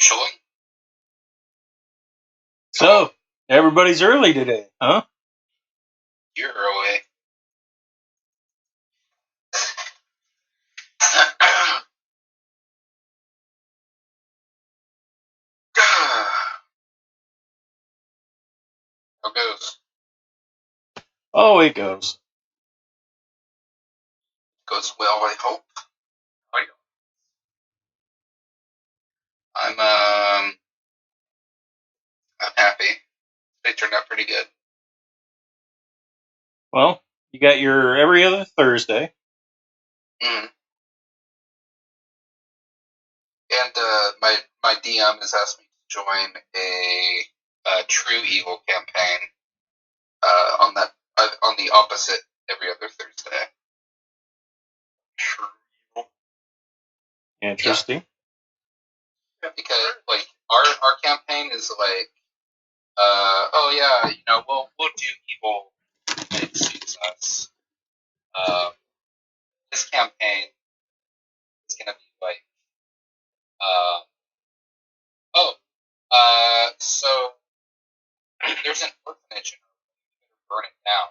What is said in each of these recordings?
Actually. So, everybody's early today, huh? You're early. How goes? Oh, it goes. Goes well, I hope. I'm happy. They turned out pretty good. Well, you got your every other Thursday. Mm. And my DM has asked me to join a True Evil campaign on the opposite every other Thursday. True Evil. Interesting. Yeah, because like our campaign is like, we'll do evil when it suits us. This campaign is gonna be like, so there's an orphanage in our you better burn it down.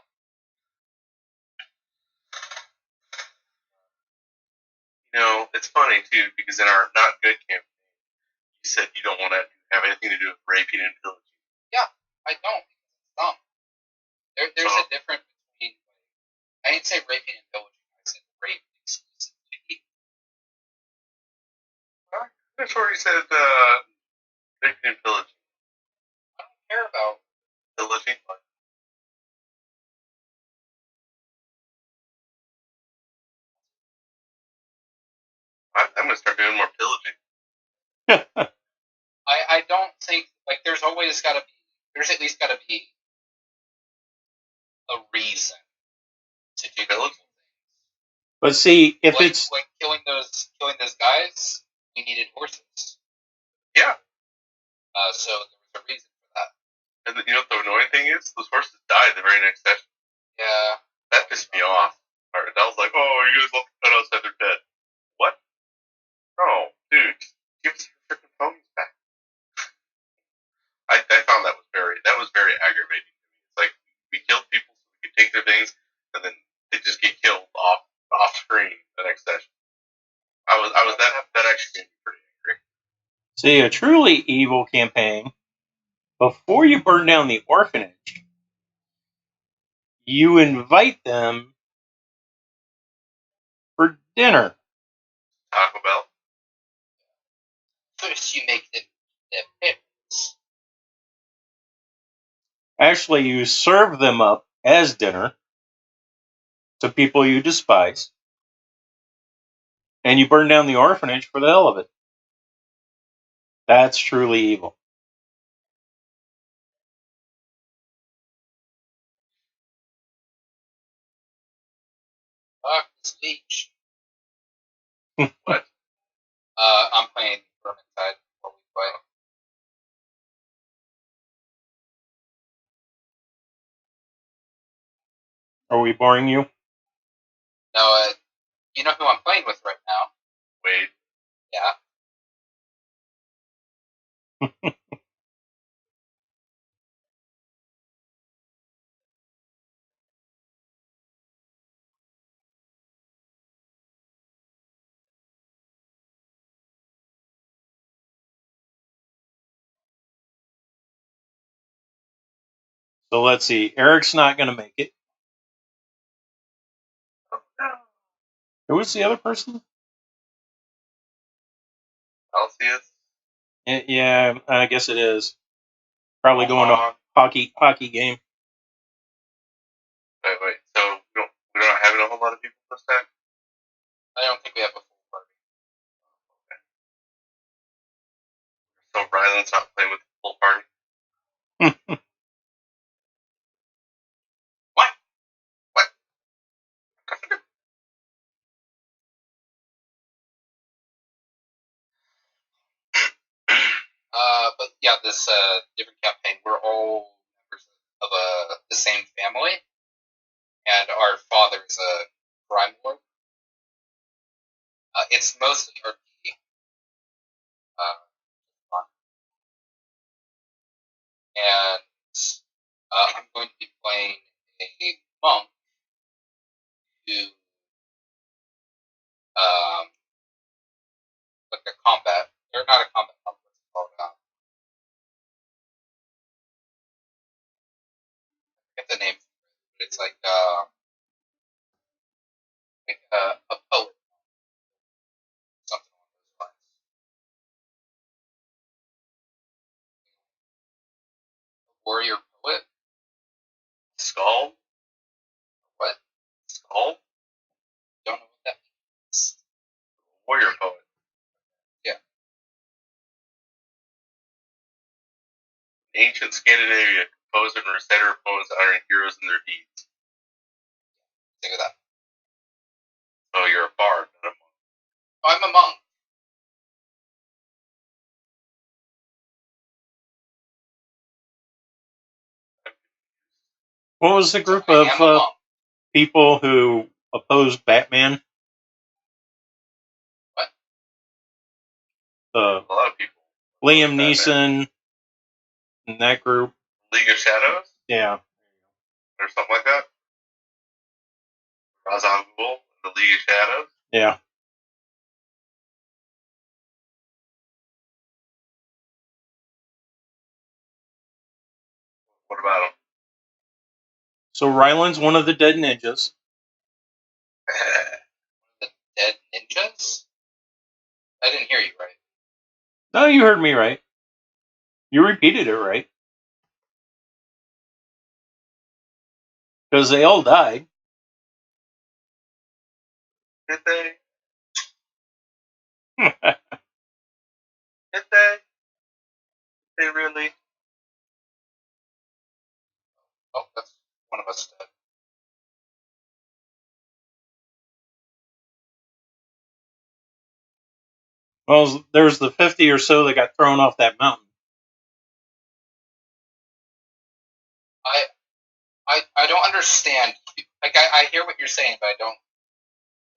You know, it's funny too because in our not good campaign, you said you don't want to have anything to do with raping and pillaging. Yeah, I don't. It's dumb. There's a difference between. I didn't say raping and pillaging. I said rape exclusively. That's where you said raping and pillaging. I don't care about pillaging. I'm gonna start doing more pillaging. I don't think there's at least gotta be a reason to do pillaging things. But see, if it's like killing those guys, we needed horses. Yeah. So there was a reason for that. And you know what the annoying thing is? Those horses died the very next session. Yeah. That pissed me off. I was like, oh, you guys left the cut outside, they're dead. What? No, dude, give us your freaking ponies back. I found that was very aggravating. It's like we killed people so we could take their things, and then they just get killed off screen the next session. That actually made me pretty angry. See, a truly evil campaign, before you burn down the orphanage, you invite them for dinner. Taco Bell. First, you make them their parents. Actually, you serve them up as dinner to people you despise, and you burn down the orphanage for the hell of it. That's truly evil. Fuck this leech. What? I'm playing Vermintide while we play. Are we boring you? No, you know who I'm playing with right now? Wade. Yeah. So let's see. Eric's not going to make it. Who was the other person? Celsius. Yeah, I guess it is. Probably going to hockey game. Wait. So we're not having a whole lot of people this time? I don't think we have a full party. Okay. So Ryland's not playing with the full party? What? But yeah, this different campaign, we're all members of the same family, and our father is a crime lord. It's mostly RPG. playing a monk who, like a combat, or not a combat monk, what's it called? I forget the name, but it's like a poet, something along those lines. A warrior poet? Skull? What? Skull? Don't know what that means. Warrior poet. Yeah. Ancient Scandinavia, composer and reciter of poems honoring heroes and their deeds. Think of that. So you're a bard, not a monk. Oh, I'm a monk. What was the group I of am a monk. people who opposed Batman? What? A lot of people. Liam Batman. Neeson and that group. League of Shadows? Yeah. Or something like that? Ra's al Ghul, the League of Shadows? Yeah. What about him? So Ryland's one of the dead ninjas. The dead ninjas? I didn't hear you right. No, you heard me right. You repeated it right. Because they all died. Did they? Did they? They really? Oh, that's one of us dead. Well, there's the 50 or so that got thrown off that mountain. I don't understand. Like, I hear what you're saying, but I don't know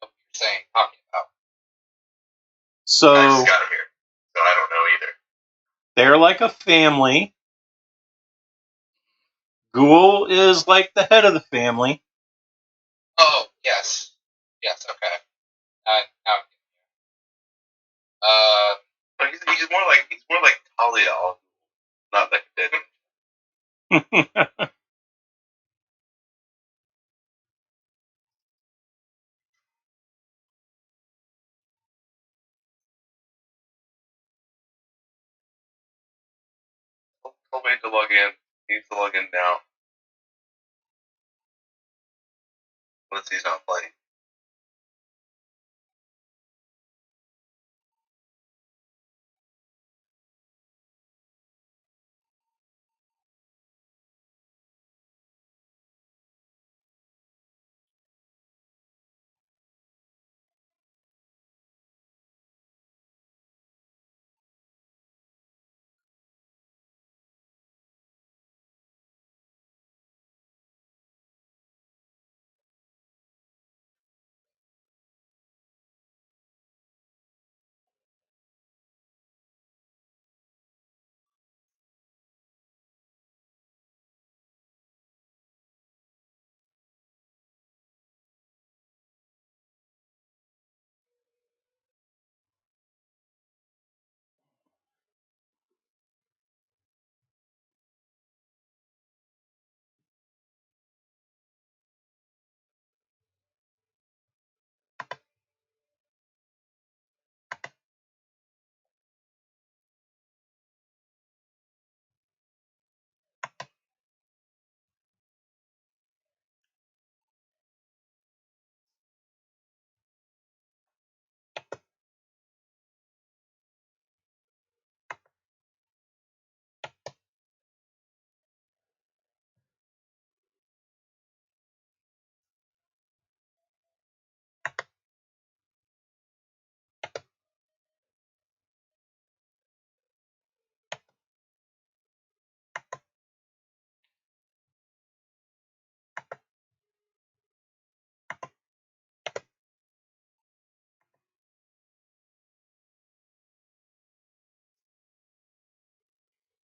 what you're saying, talking about. So I just got him here, so I don't know either. they're like a family. Ghoul is like the head of the family. Oh, yes. Yes, okay. Now, But he's more like Talia al Ghul, not like a dead. He'll wait to log in. He needs to log in now. Unless he's not playing.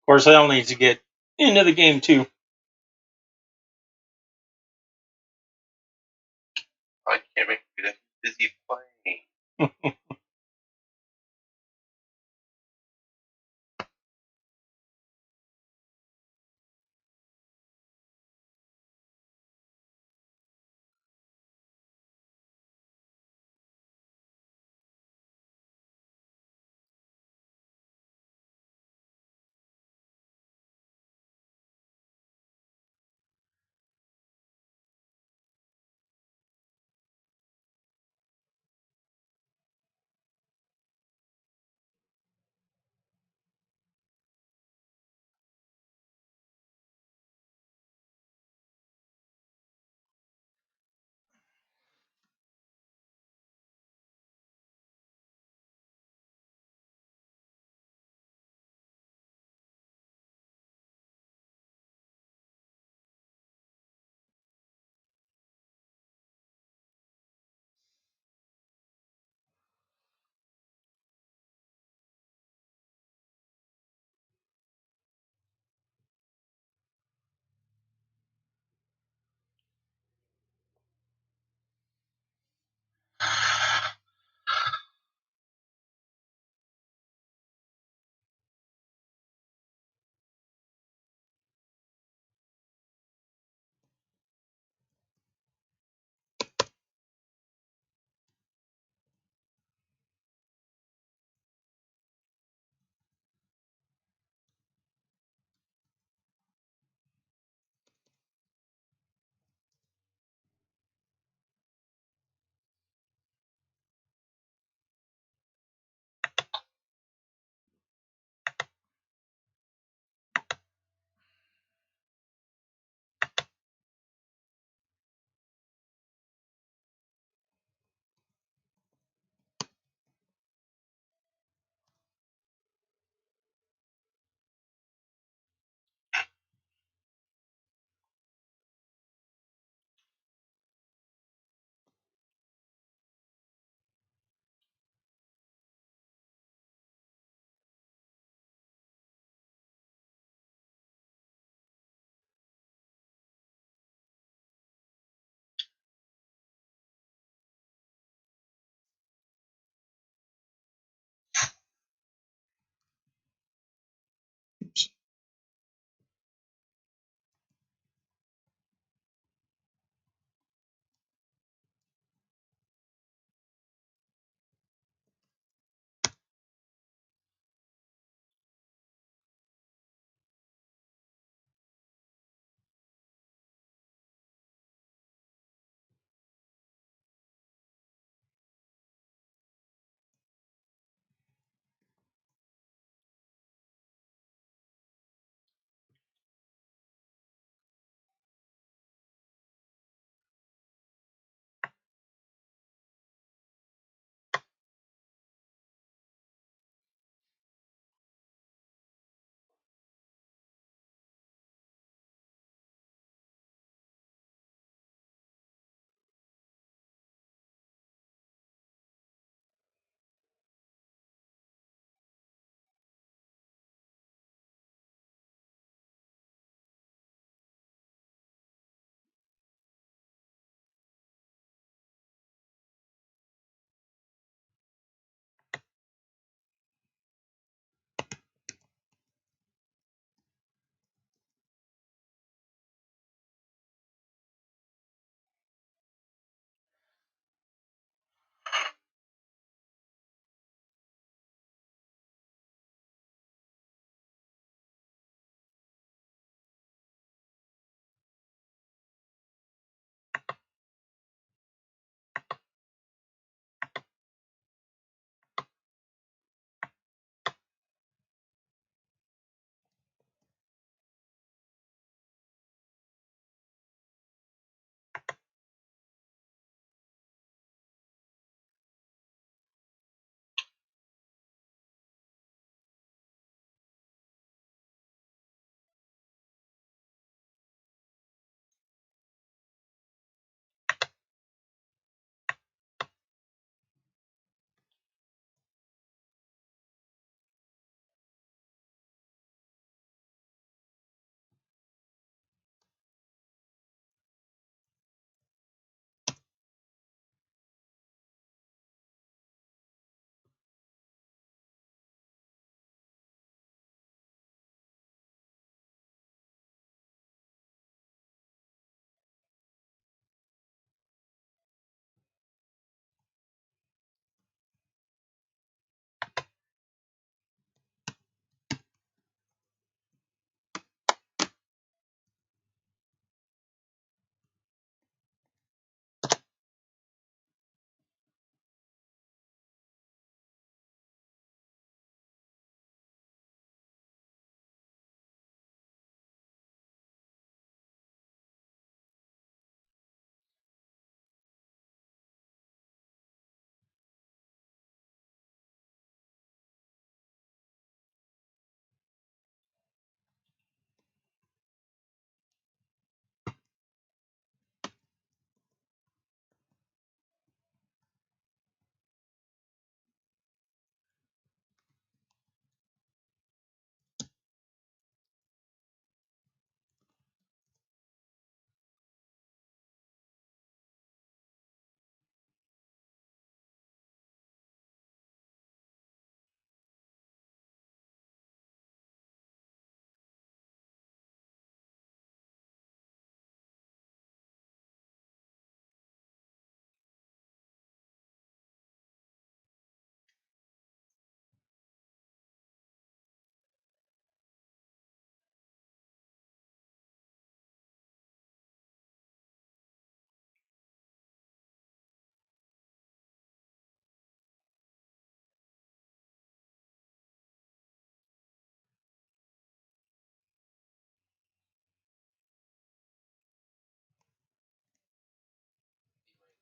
Of course, Al needs to get into the game too.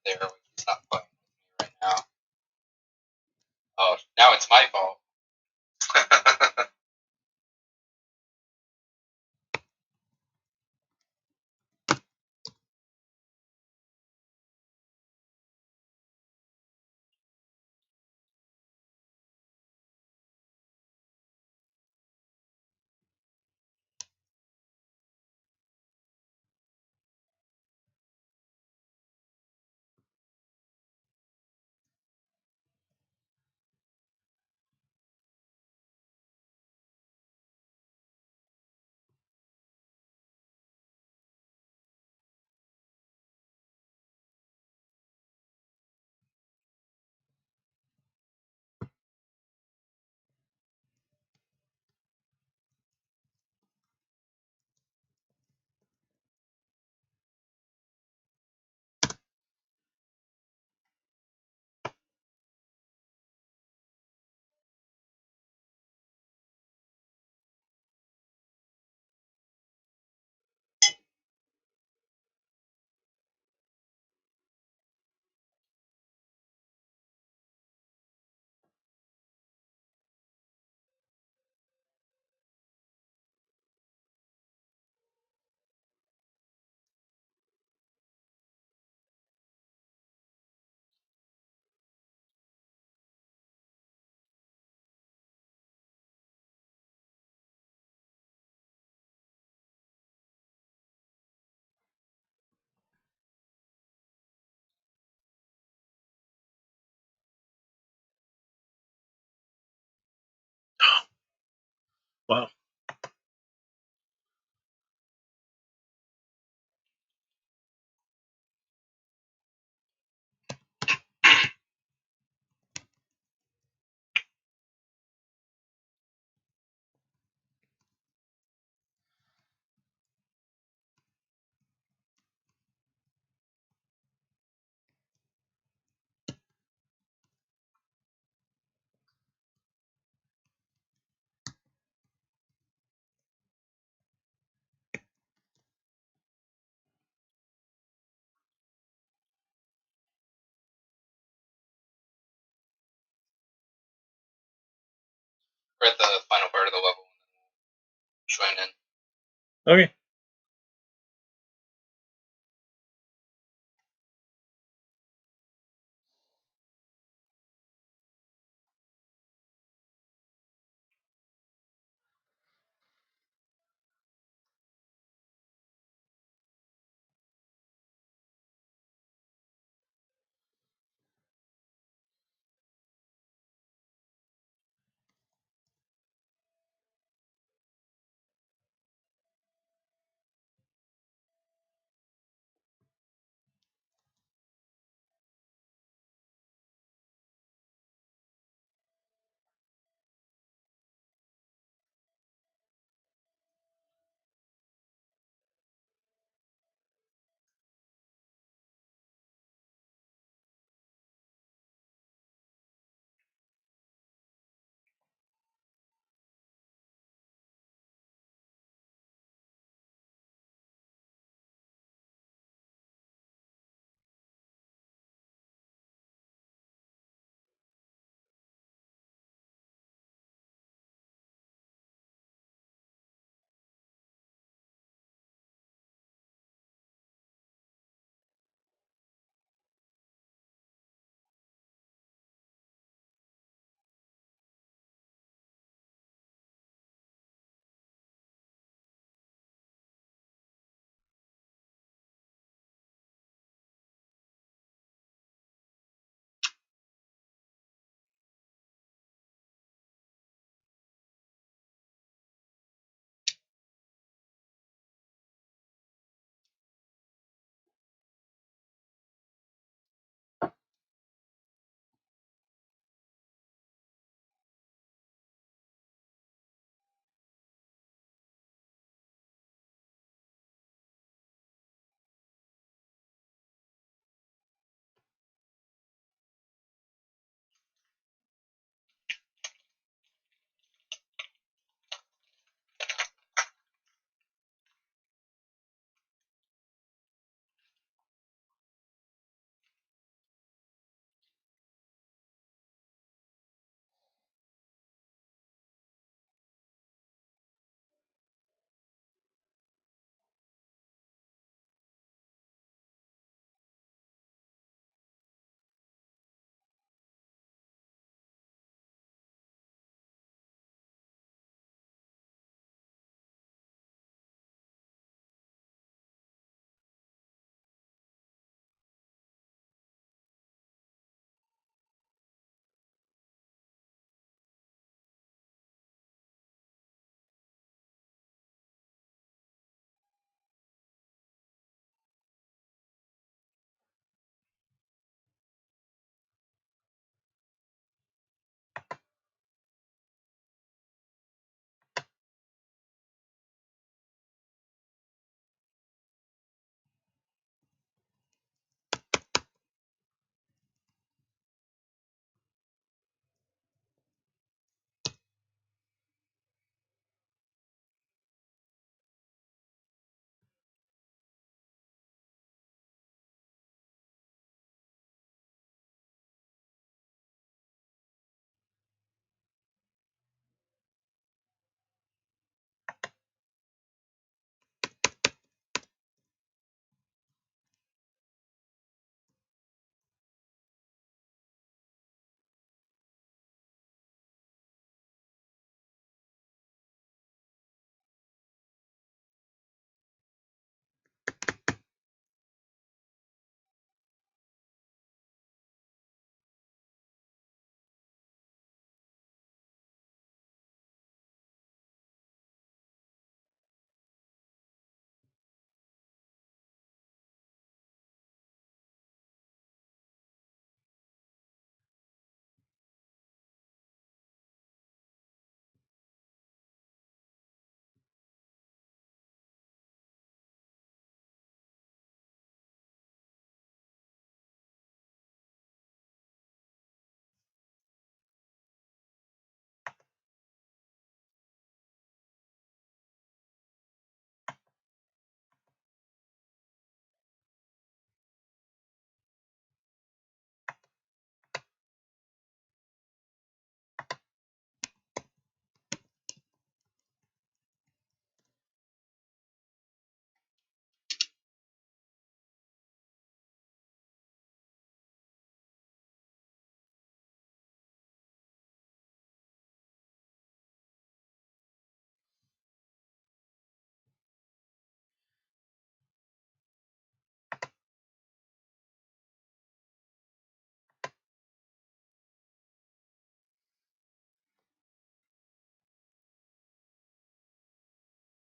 there when he's not playing with me right now. Oh, now it's my fault. Wow. We're at the final part of the level. Join in. Okay.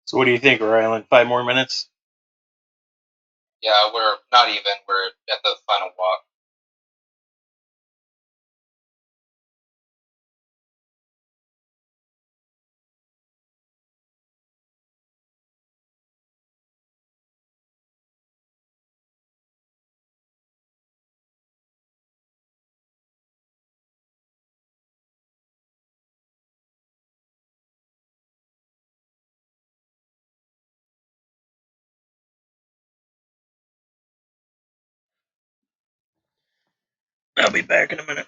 So what do you think, Rylan? 5 more minutes? Yeah, we're not even. We're at the final walk. I'll be back in a minute.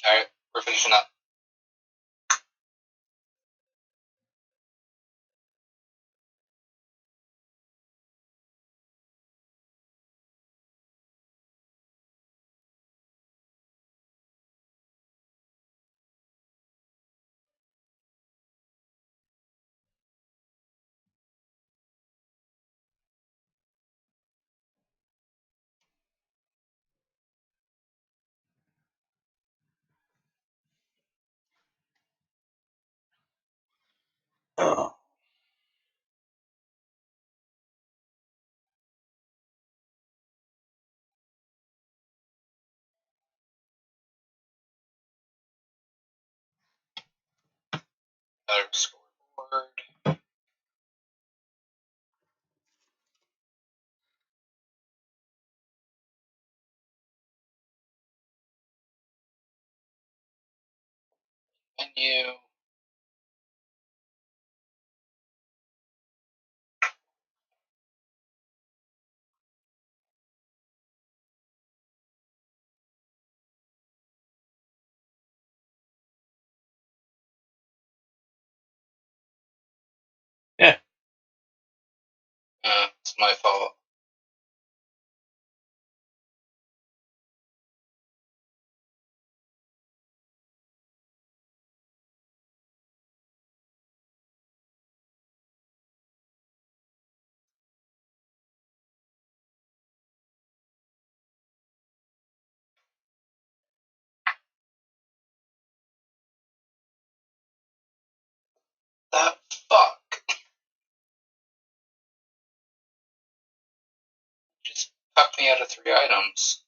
All right, we're finishing up. Oh. Another scoreboard. Menu. Yeah. It's my fault. That fuck. Just fucked me out of 3 items.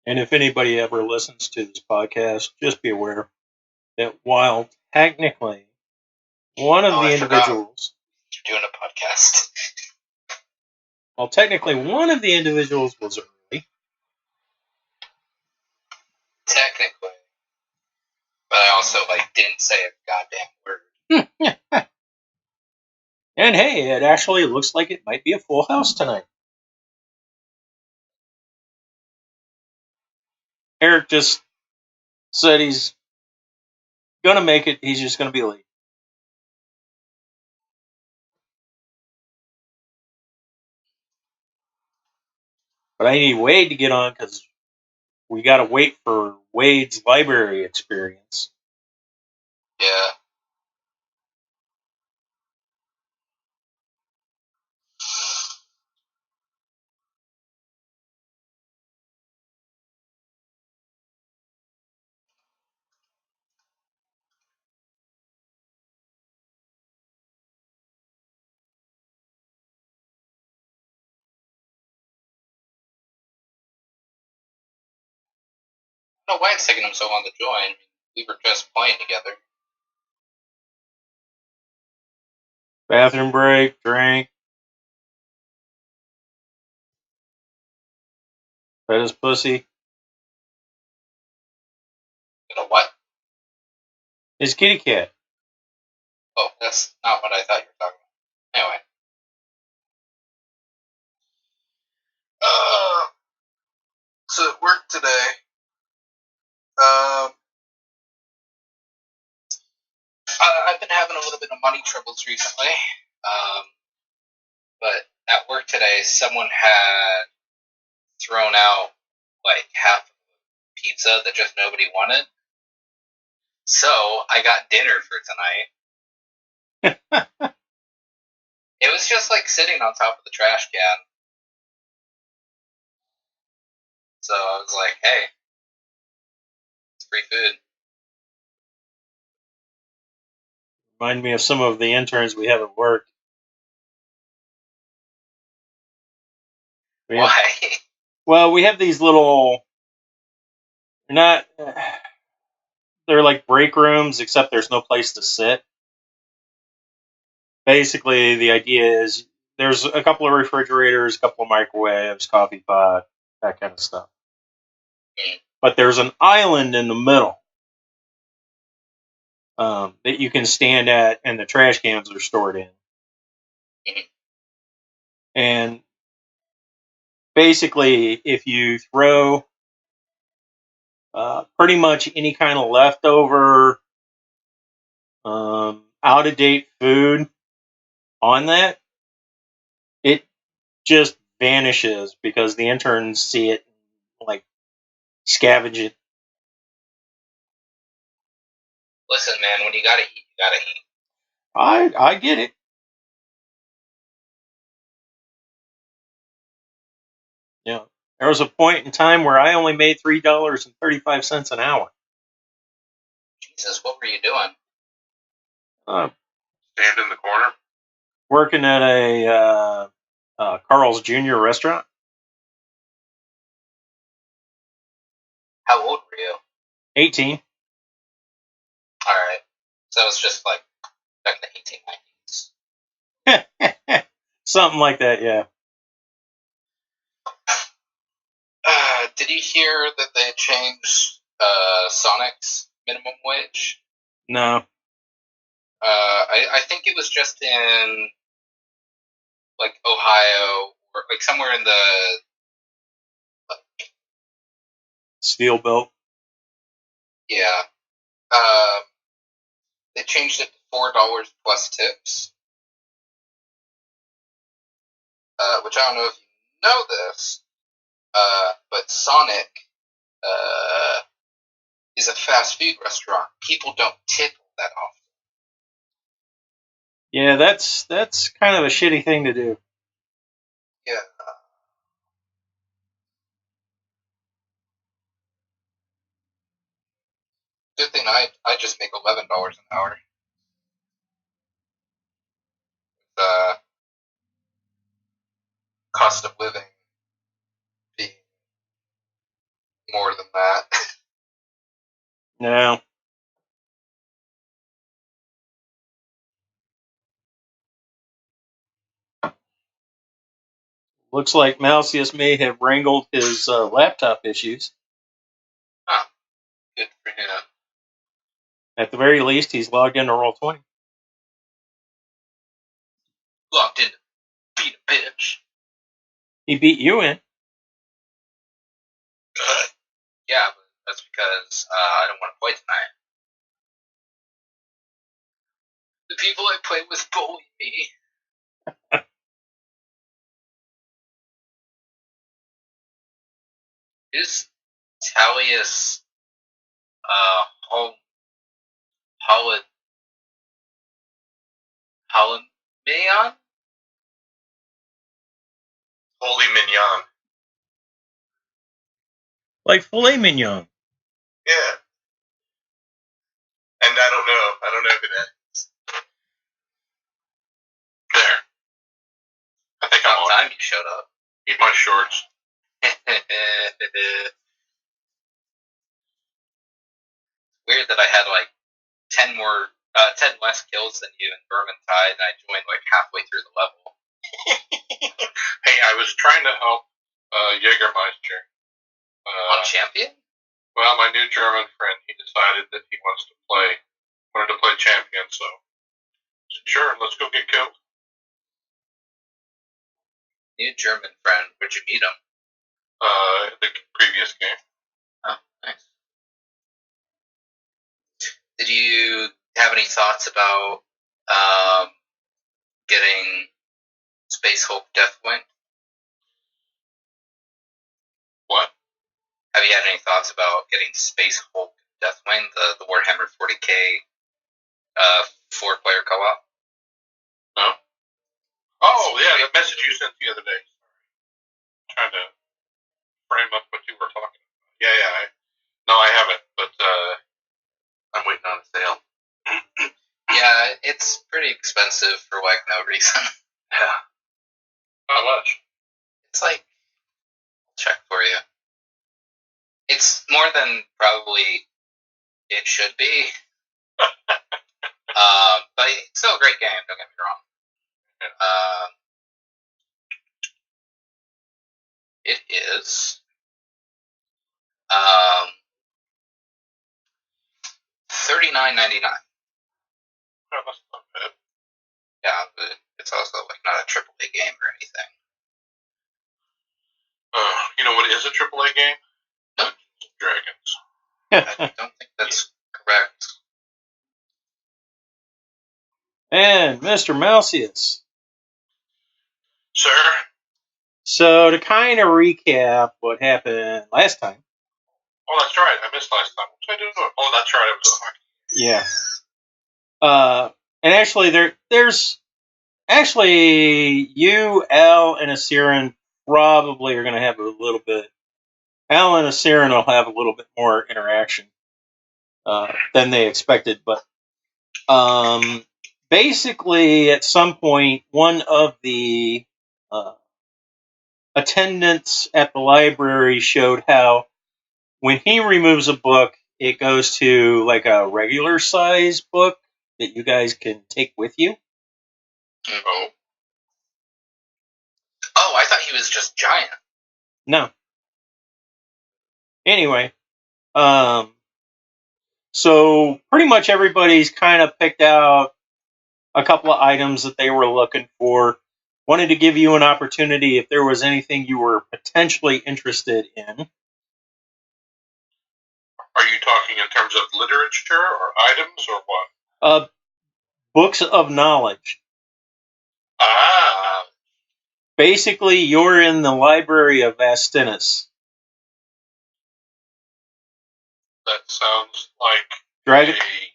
And if anybody ever listens to this podcast, just be aware that while technically one of the individuals You're doing a podcast. Well, technically, one of the individuals was early. Technically. But I also didn't say a goddamn word. And hey, it actually looks like it might be a full house tonight. Eric just said he's gonna make it. He's just gonna be late. But I need Wade to get on because we gotta wait for Wade's library experience. Yeah. I don't know why it's taking him so long to join. We were just playing together. Bathroom break, drink, fed his pussy. You know what? His kitty cat. Oh, that's not what I thought you were talking about. Anyway. So at work today, I've been having a little bit of money troubles recently. But at work today, someone had thrown out half of the pizza that just nobody wanted. So I got dinner for tonight. It was just sitting on top of the trash can. So I was like, hey, it's free food. Remind me of some of the interns we have at work. Why? Well, we have these little. They're like break rooms, except there's no place to sit. Basically, the idea is there's a couple of refrigerators, a couple of microwaves, coffee pot, that kind of stuff. But there's an island in the middle that you can stand at, and the trash cans are stored in. And basically, if you throw pretty much any kind of leftover, out of date food on that, it just vanishes because the interns see it, scavenge it. Listen, man, when you gotta eat, you gotta eat. I get it. Yeah, there was a point in time where I only made $3.35 an hour. Jesus, what were you doing? Stand in the corner. Working at a Carl's Jr. restaurant. How old were you? 18. Alright. So that was just back in the 1890s. Something like that, yeah. Did you hear that they changed Sonic's minimum wage? No. I think it was just in Ohio or somewhere in the Steel belt. yeah. They changed it to $4 plus tips. Which I don't know if you know this, but Sonic is a fast food restaurant. People don't tip that often. Yeah, that's kind of a shitty thing to do. Yeah. Good thing I just make $11 an hour. Cost of living being more than that. No. Looks like Malcius may have wrangled his laptop issues. Good for him. At the very least, he's logged into Roll20. Locked in to beat a bitch. He beat you in. Yeah, but that's because I don't want to play tonight. The people I play with bully me. Is Talius Holland Holy mignon. Like filet mignon. Yeah. And I don't know who that is. There. I think I'm on. time you showed up. Eat my shorts. Weird that I had like 10 less kills than you in Vermintide, and I joined like halfway through the level. Hey, I was trying to help Jägermeister. On champion? Well, my new German friend, he decided that he wanted to play champion, so I said, sure, let's go get killed. New German friend. Where'd you meet him? The previous game. Oh, nice. Did you have any thoughts about getting Space Hulk Deathwing? What? Have you had any thoughts about getting Space Hulk Deathwing, the Warhammer 40k 4-player co-op? No. Oh, yeah, the message you sent the other day. Trying to frame up what you were talking about. Yeah. No, I haven't, but I'm waiting on a sale. Yeah, it's pretty expensive for like no reason. Yeah. How much? It's like, I'll check for you. It's more than probably it should be. But it's still a great game, don't get me wrong. It is $39.99. Oh, that's not bad. Yeah, but it's also like not a AAA game or anything. You know what is a AAA game? Nope. Dragons. I don't think that's correct. And Mr. Malcius. Sir? So to kind of recap what happened last time. Oh, that's right. I missed last time. What did I do? Oh, that's right. I was at the hockey. Yeah. And actually, there's actually you, Al, and Asiran probably are going to have a little bit. Al and Asiran will have a little bit more interaction than they expected, but basically, at some point, one of the attendants at the library showed how when he removes a book, it goes to like a regular size book that you guys can take with you. Oh. Oh, I thought he was just giant. No. Anyway, so pretty much everybody's kind of picked out a couple of items that they were looking for. Wanted to give you an opportunity if there was anything you were potentially interested in. Are you talking in terms of literature or items or what? Books of knowledge. Ah. Basically, you're in the library of Vastinus. That sounds like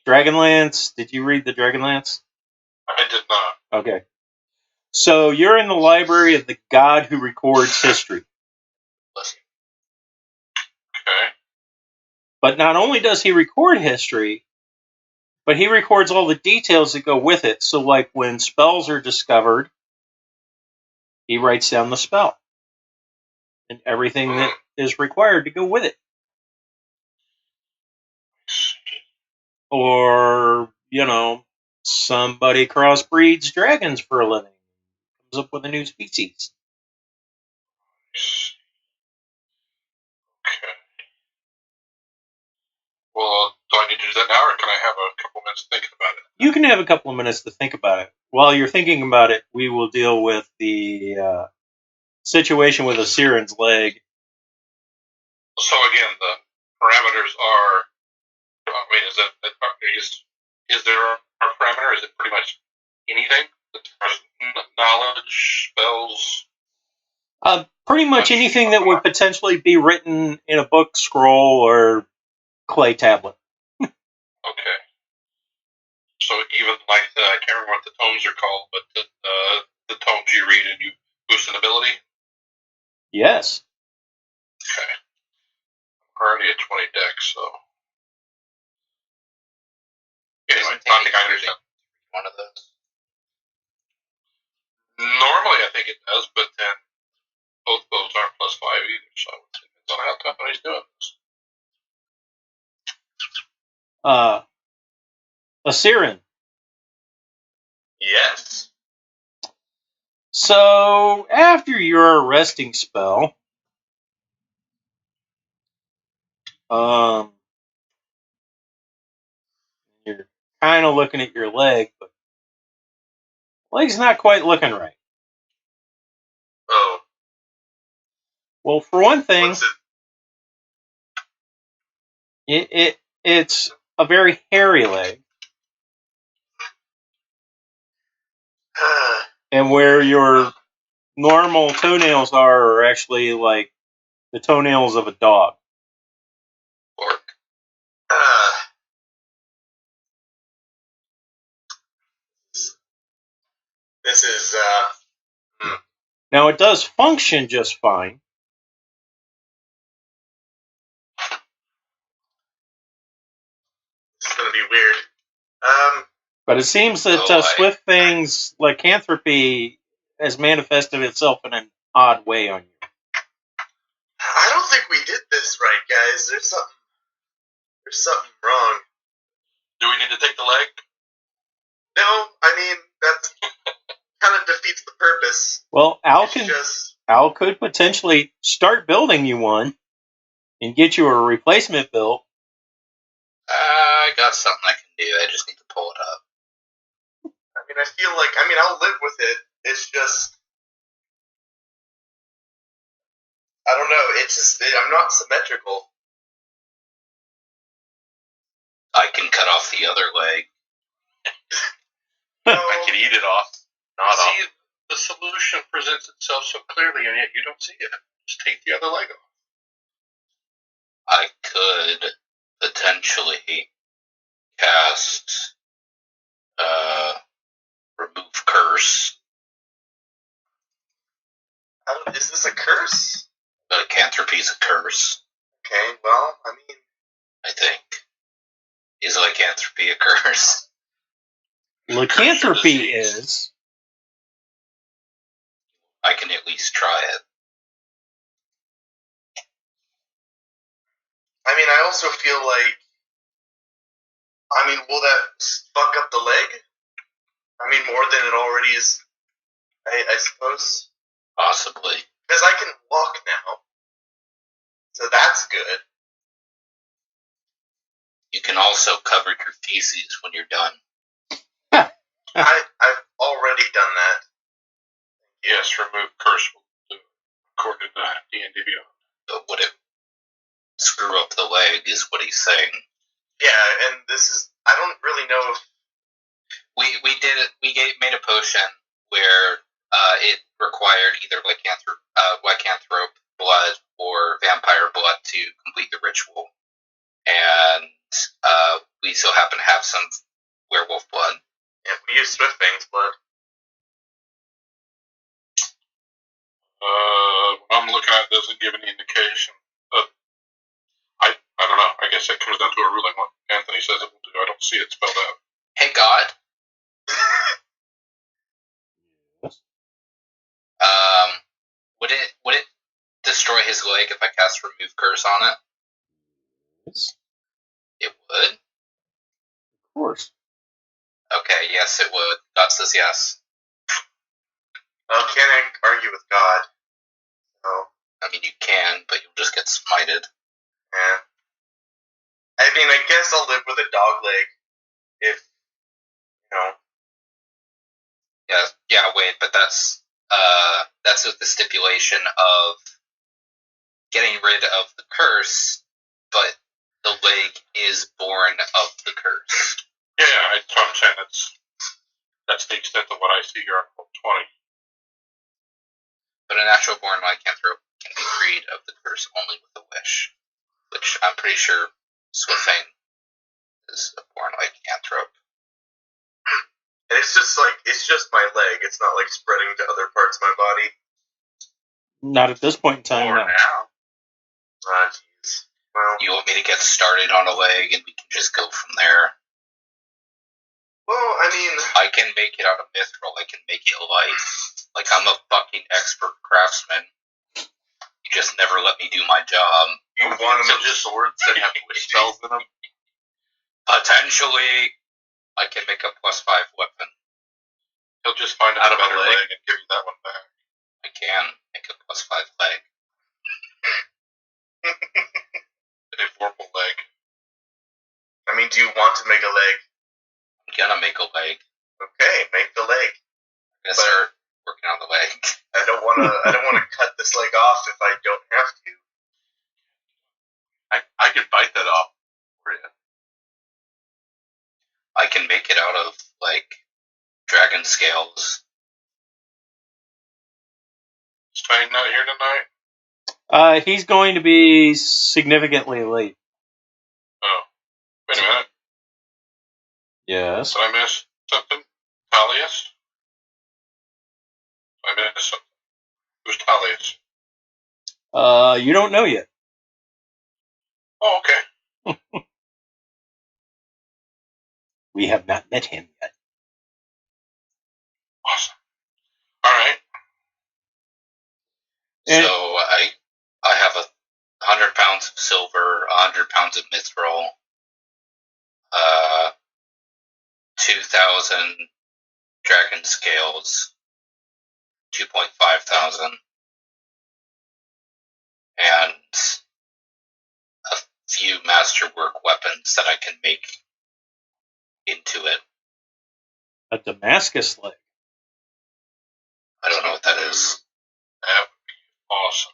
Dragonlance. Did you read the Dragonlance? I did not. Okay. So you're in the library of the god who records history. Okay. But not only does he record history, but he records all the details that go with it. So like when spells are discovered, he writes down the spell and everything that is required to go with it. Or, somebody crossbreeds dragons for a living. Comes up with a new species. Okay. Well, do I need to do that now, or can I have a couple minutes thinking about it? You can have a couple of minutes to think about it. While you're thinking about it, we will deal with the situation with Asiran's leg. So again, the parameters are. I mean, is there a parameter? Is it pretty much anything? Knowledge, spells. Pretty much anything that would potentially be written in a book, scroll, or clay tablet. Okay. So even like I can't remember what the tomes are called, but the tomes you read and you boost an ability. Yes. Okay. I'm already at 20 decks, so. Anyway, I think I understand. One of those. Normally I think it does, but then both those aren't +5 either, so it depends on how company's doing this. Asiran. Yes. So, after your arresting spell, you're kind of looking at your leg, but leg's not quite looking right. Oh. Well, for one thing, What's it? it's a very hairy leg, and where your normal toenails are actually like the toenails of a dog. Fork. This is Now, it does function just fine. This is gonna be weird. But it seems that Swift Fang's lycanthropy has manifested itself in an odd way on you. I don't think we did this right, guys. There's something wrong. Do we need to take the leg? No, I mean that kind of defeats the purpose. Well, Al could potentially start building you one and get you a replacement built. I got something I can do. I just need to pull it up. I mean, I feel like I'll live with it. It's just I don't know. I'm not symmetrical. I can cut off the other leg. No, I can eat it off. See, the solution presents itself so clearly, and yet you don't see it. Just take the other leg off. I could potentially cast remove curse. is this a curse? Lycanthropy's a curse. Okay, well, I mean, I think. Is lycanthropy a curse? Lycanthropy is. I can at least try it. I mean, I also feel like, will that fuck up the leg? I mean, more than it already is, I suppose. Possibly. Because I can walk now. So that's good. You can also cover your feces when you're done. I've already done that. Yes, remove curse will do according to D&D Beyond. But would it screw up the leg is what he's saying. Yeah, and this is, I don't really know if... We did it, made a potion where it required either lycanthrope blood or vampire blood to complete the ritual. And we still happen to have some werewolf blood. Yeah, we use Swiftfang's blood. What I'm looking at doesn't give any indication. I don't know. I guess that comes down to a ruling. What Anthony says it will do. I don't see it spelled out. Hey, God. Would it destroy his leg if I cast remove curse on it? Yes. It would? Of course. Okay, yes, it would. God says yes. Well, can't argue with God. So. I mean, you can, but you'll just get smited. Yeah. I mean, I guess I'll live with a dog leg if, you know. Yeah, wait, but that's with the stipulation of getting rid of the curse, but the leg is born of the curse. Yeah, that's what I'm saying. That's the extent of what I see here on Book 20. But a natural born lycanthrope can be freed of the curse only with a wish, which I'm pretty sure Swiftfang is a born lycanthrope. And it's just my leg. It's not like spreading to other parts of my body. Not at this point in time. Or No. now. Ah, jeez. Well, You want me to get started on a leg and we can just go from there? I mean, I can make it out of mithril. I can make it light. Like, I'm a fucking expert craftsman. You just never let me do my job. you want them Just swords that have wish spells in them. Potentially, I can make a +5 weapon. He'll just find a Out of a better leg? leg and give you that one back. I can make a +5 leg. A vorpal leg. I mean, do you want to make a leg? I'm gonna make a leg. Okay, make the leg. I'm gonna start working on the leg. I don't want to cut this leg off if I don't have to. I could bite that off for you. I can make it out of, like, dragon scales. Is Fang not here tonight? He's going to be significantly late. Oh. Wait a minute. Yes. Did I miss something? Talius? I missed something. Who's Talius? You don't know yet. Oh, okay. We have not met him yet. Awesome. Alright. And- So I have 100 pounds of silver, 100 pounds of mithril, 2,000 dragon scales, 2.5 thousand, and a few masterwork weapons that I can make into it. A Damascus leg. I don't know what that is. That would be awesome.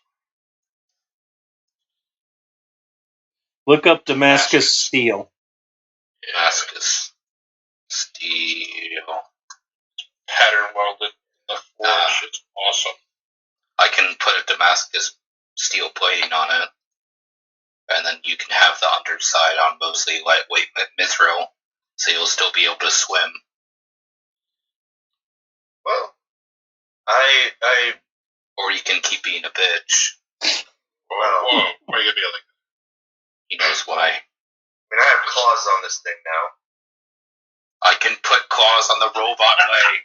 Look up Damascus steel. Damascus steel. Pattern welded in the forge. It's awesome. I can put a Damascus steel plating on it, and then you can have the underside on mostly lightweight mithril, so you'll still be able to swim. Well, Or you can keep being a bitch. Whoa, why are you gonna be like that? He knows why. I mean, I have claws on this thing now. I can put claws on the robot leg.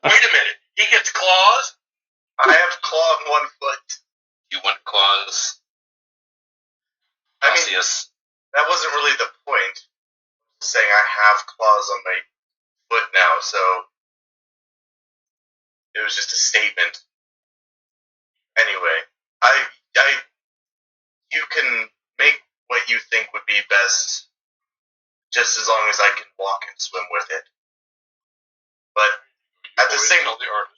Wait a minute. He gets claws? I have claw on one foot. You want claws? I mean, Celsius. that wasn't really the point. I'm saying I have claws on my foot now, so it was just a statement. Anyway, you can make what you think would be best, just as long as I can walk and swim with it. But at the same, Tell the artist.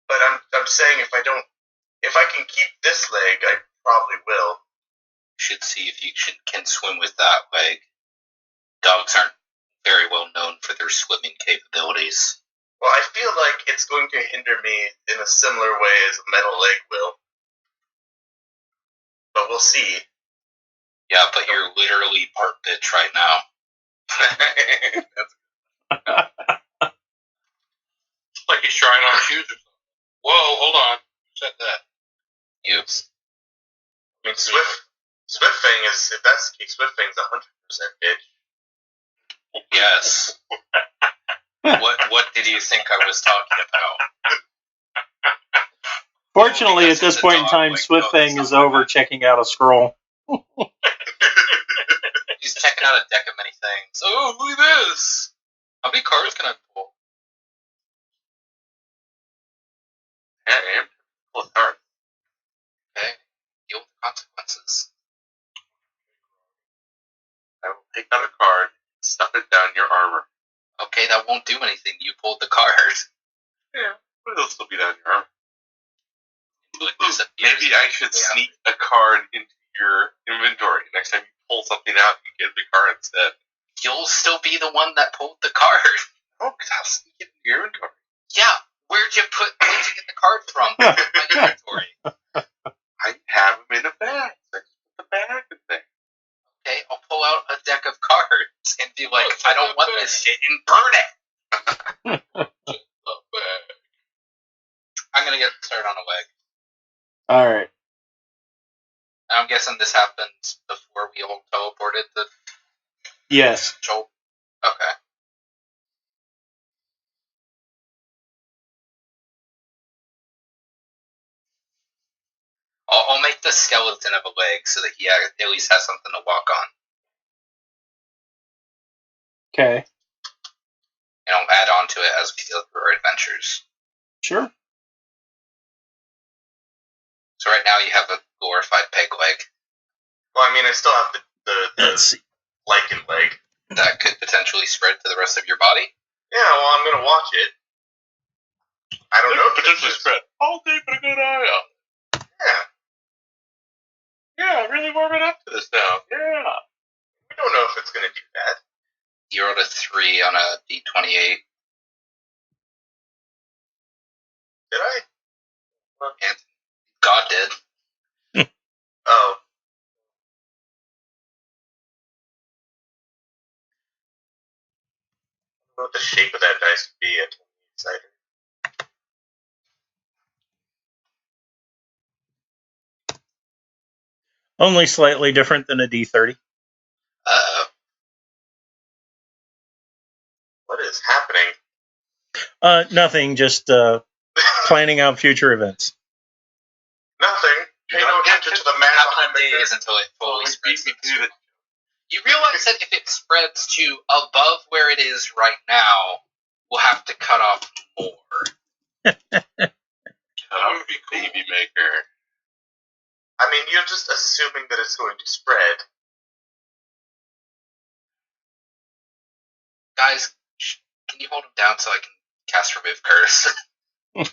but I'm saying if I can keep this leg, I probably will. You should see if you can swim with that leg. Dogs aren't very well known for their swimming capabilities. Well, I feel like it's going to hinder me in a similar way as a metal leg will. But we'll see. Yeah, but you're literally part bitch right now. It's like he's trying on shoes or something. Whoa, hold on. Who said that? You. I mean, Swiftfang is, if that's the case, Swiftfang's 100% bitch. Yes. What did you think I was talking about? Fortunately, Because at this it's a point in dog time, leg. Swiftfang No, is it's not over like checking out a scroll. He's checking out a deck of many things. Oh, look at this! How many cards can I pull? Yeah, I am. Pull a card. Okay. Deal with the consequences. I will take out a card and stuff it down your armor. Okay, that won't do anything. You pulled the card. Yeah, but it'll still be down your armor. Maybe Maybe I should sneak a card into your inventory. Next time you pull something out, you get the card instead. You'll still be the one that pulled the card. Oh, because I'll sneak it into your inventory. Yeah, where'd you get the card from? My inventory. I have them in a bag. So I just put the bag in there. Okay, I'll pull out a deck of cards and be like, I don't want this shit, and burn it. I'm gonna get started on a leg. All right. I'm guessing this happens before we all teleported the Yes. Joel. Okay. I'll make the skeleton of a leg so that he at least has something to walk on. Okay. And I'll add on to it as we go through our adventures. Sure. So right now you have a glorified peg leg. Well, I mean, I still have the Let's see. lichen leg. That could potentially spread to the rest of your body. Yeah, well, I'm going to watch it. I don't know if potentially it's spread. I'll keep a good eye on it. Yeah. Yeah, really warming up to this now. Yeah. We don't know if it's going to do that. 0 to 3 on a D28. Did I? And God did. Oh. I don't know what the shape of that dice would be. I'm excited. Only slightly different than a D30. What is happening? Nothing. Just planning out future events. Nothing. Pay no attention to the man behind the days curtain. until it fully spreads. Beat me to it. You realize that if it spreads to above where it is right now, we'll have to cut off more. That would be cool. Baby maker. I mean, you're just assuming that it's going to spread. Guys, can you hold him down so I can cast Remove Curse? He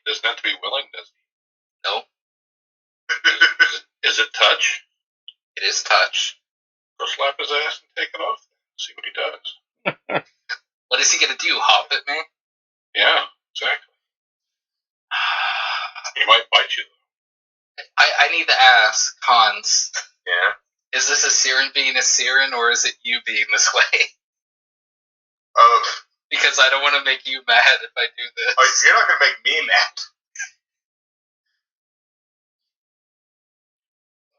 doesn't have to be willing, does he? No, Is it touch? it is touch. Go slap his ass and take it off. See what he does. What is he going to do, hop at me? Yeah, exactly. He might bite you, though. I need to ask, Hans. Yeah? Is this a Siren being a Siren, or is it you being this way? Because I don't want to make you mad if I do this. Oh, you're not going to make me mad.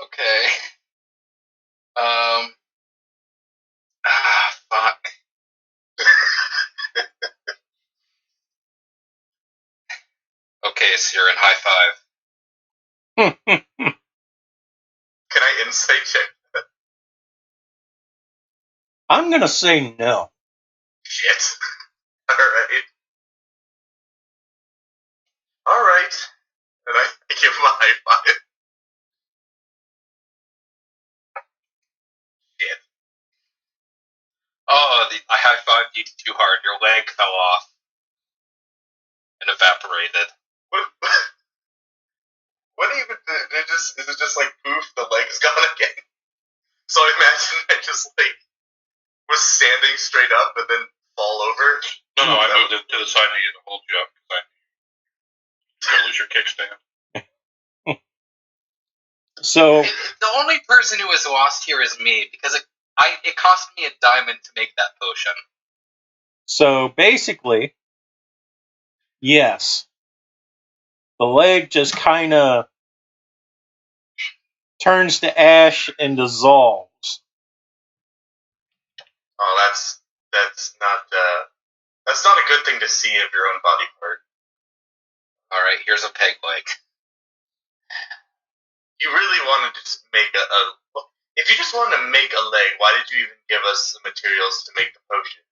Okay. Fuck. Okay, Siren, high five. Can I insight check? I'm gonna say no. Shit. Alright. And I give him a high five. Shit. Oh, I high-fived you too hard. Your leg fell off and evaporated. What even is it just like poof, the leg's gone again? So I imagine I just like was standing straight up and then fall over. No, I moved it to the side of you to hold you up because you're going to lose your kickstand. So The only person who is lost here is me, because it cost me a diamond to make that potion. So basically, yes. The leg just kind of turns to ash and dissolves. Oh, that's not a good thing to see of your own body part. Alright, here's a peg leg. You really wanted to just make if you just wanted to make a leg, why did you even give us the materials to make the potion?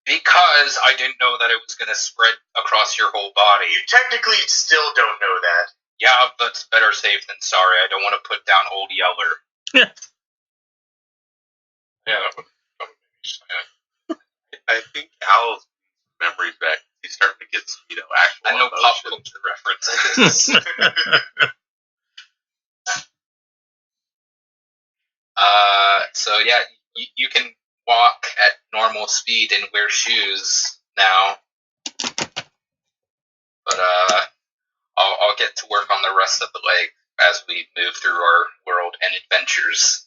Because I didn't know that it was going to spread across your whole body. You technically still don't know that. Yeah, that's better safe than sorry. I don't want to put down Old Yeller. Yeah, that would make me sad. I think Al's memories back. He's starting to get, actual I know pop emotion. culture references. So yeah, you can walk at normal speed and wear shoes now. But I'll get to work on the rest of the leg as we move through our world and adventures.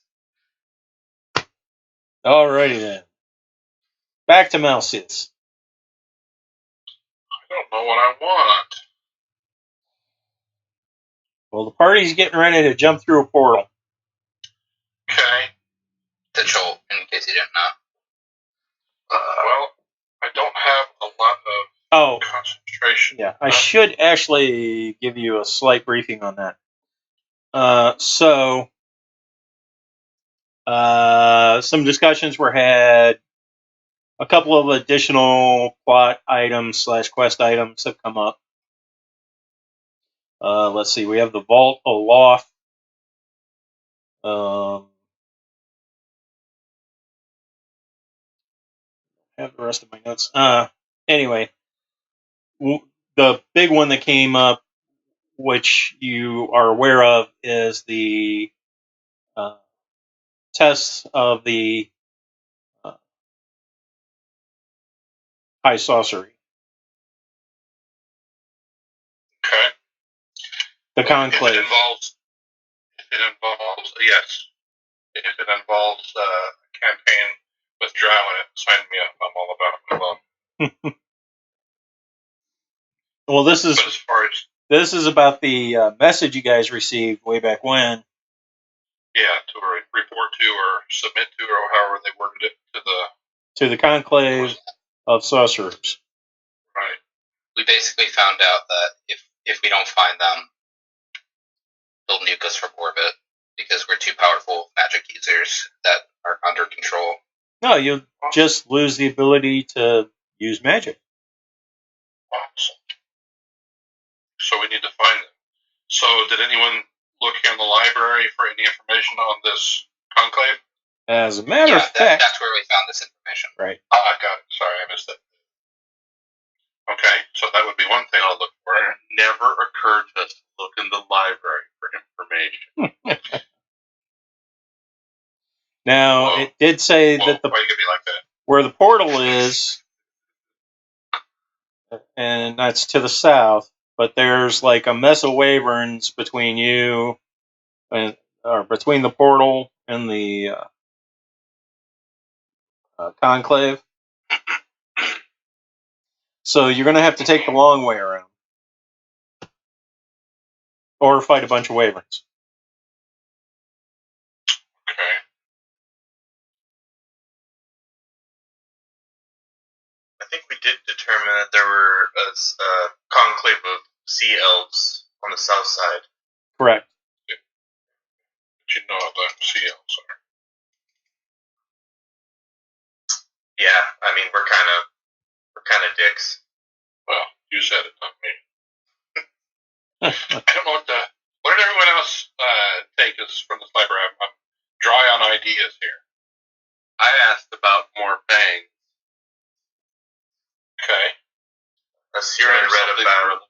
Alrighty then. Back to Malcius. I don't know what I want. Well, the party's getting ready to jump through a portal. Okay. To Jolt, in case you didn't know. Well, I don't have a lot of Oh, concentration. yeah. I should actually give you a slight briefing on that. Some discussions were had. A couple of additional plot items / quest items have come up. Let's see. We have the Vault Aloft. Have the rest of my notes. Anyway, the big one that came up, which you are aware of, is the tests of the high sorcery. Okay. The conclave. If it involves, yes. If it involves a campaign with Drow in it, sign me up. I'm all about it. Well, this is But as far as about the message you guys received way back when. to report to or submit to or however they worded it to the conclave of sorcerers. Right. We basically found out that if we don't find them, they'll nuke us from orbit because we're too powerful magic users that are under control. No, you'll just lose the ability to use magic. Awesome. So we need to find them. So did anyone look in the library for any information on this conclave? As a matter of fact, that's where we found this information. Right. Ah, I got it. Sorry, I missed it. Okay, so that would be one thing I'll look for. It never occurred to us to look in the library for information. Now, Whoa. it did say that Why you gonna be like that? where the portal is, and that's to the south, but there's like a mess of wyverns between you or between the portal and the conclave. So you're going to have to take the long way around. Or fight a bunch of wyverns. Okay. I think we did determine that there were a conclave of sea elves on the south side. Correct. But you know how the sea elves are. Yeah, I mean we're kind of dicks. Well, you said it, not me. I don't know what did everyone else take us from this library? I'm dry on ideas here. I asked about more fangs. Okay. Siren read about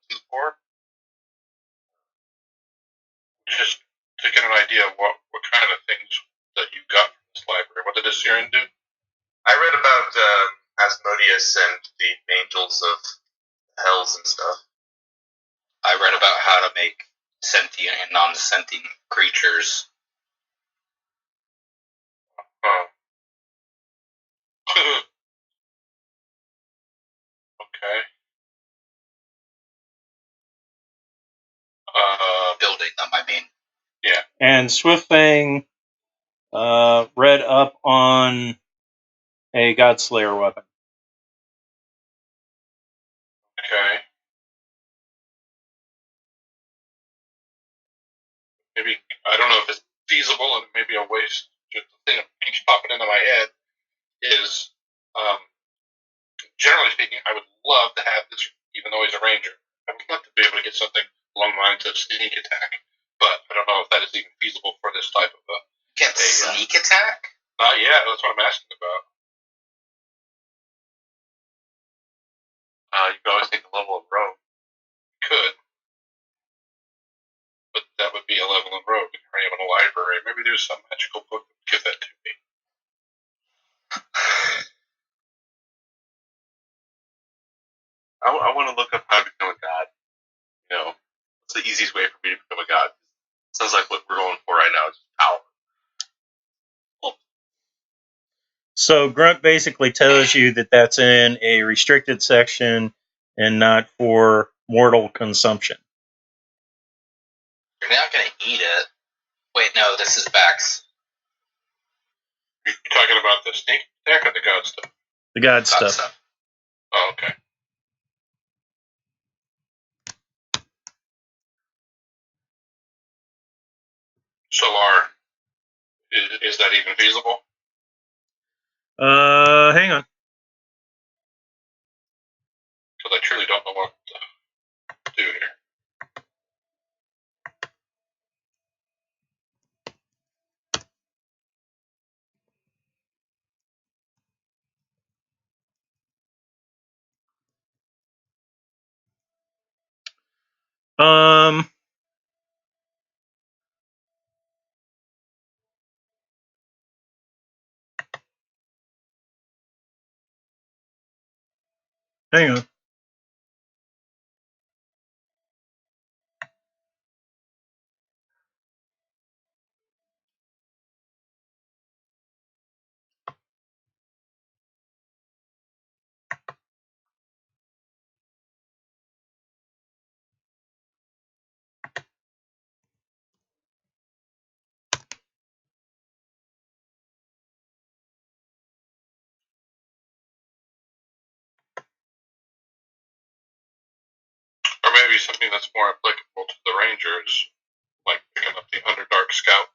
just to get an idea of what kind of things that you got from this library. What did Siren do? I read about Asmodeus and the angels of hells and stuff. I read about how to make sentient and non-sentient creatures. Oh. Okay. Building them, I mean. Yeah. And Swiftfang read up on a Godslayer weapon. Okay. Maybe, I don't know if it's feasible and maybe a waste. Just the thing that keeps popping into my head is generally speaking, I would love to have this, even though he's a ranger. I would love to be able to get something along the lines of sneak attack, but I don't know if that is even feasible for this type of Can't sneak attack? Not yet. That's what I'm asking about. You can always take a level of rogue. Could. But that would be a level in rogue. If you're in a library, maybe there's some magical book that would give that to me. I want to look up how to become a god. You know, what's the easiest way for me to become a god? Sounds like what we're going for right now is just power. So Grunt basically tells you that that's in a restricted section and not for mortal consumption. You're not going to eat it. Wait, no, this is Bax. You're talking about the sneak attack or the god stuff? The god stuff. Oh, okay. Solar, is that even feasible? Hang on. Because I truly don't know what to do here. Hang on. Or maybe something that's more applicable to the Rangers, like picking up the Underdark Scout.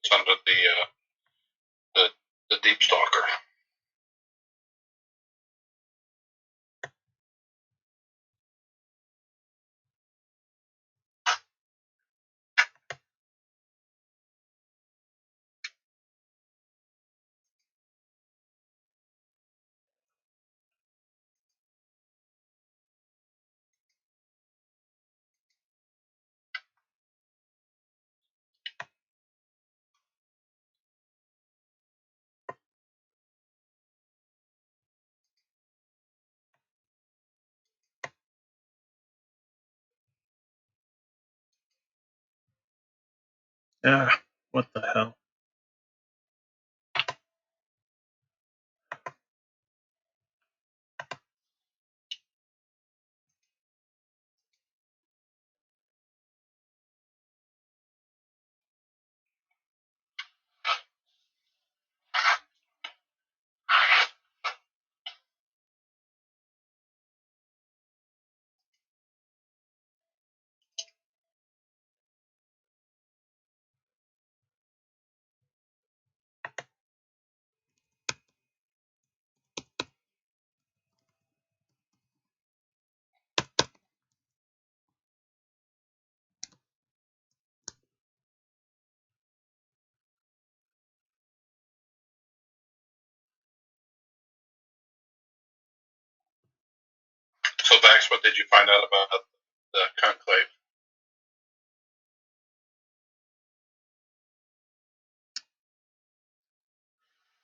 It's under the Deep Stalker. What the hell? So, Dax, what did you find out about the Conclave?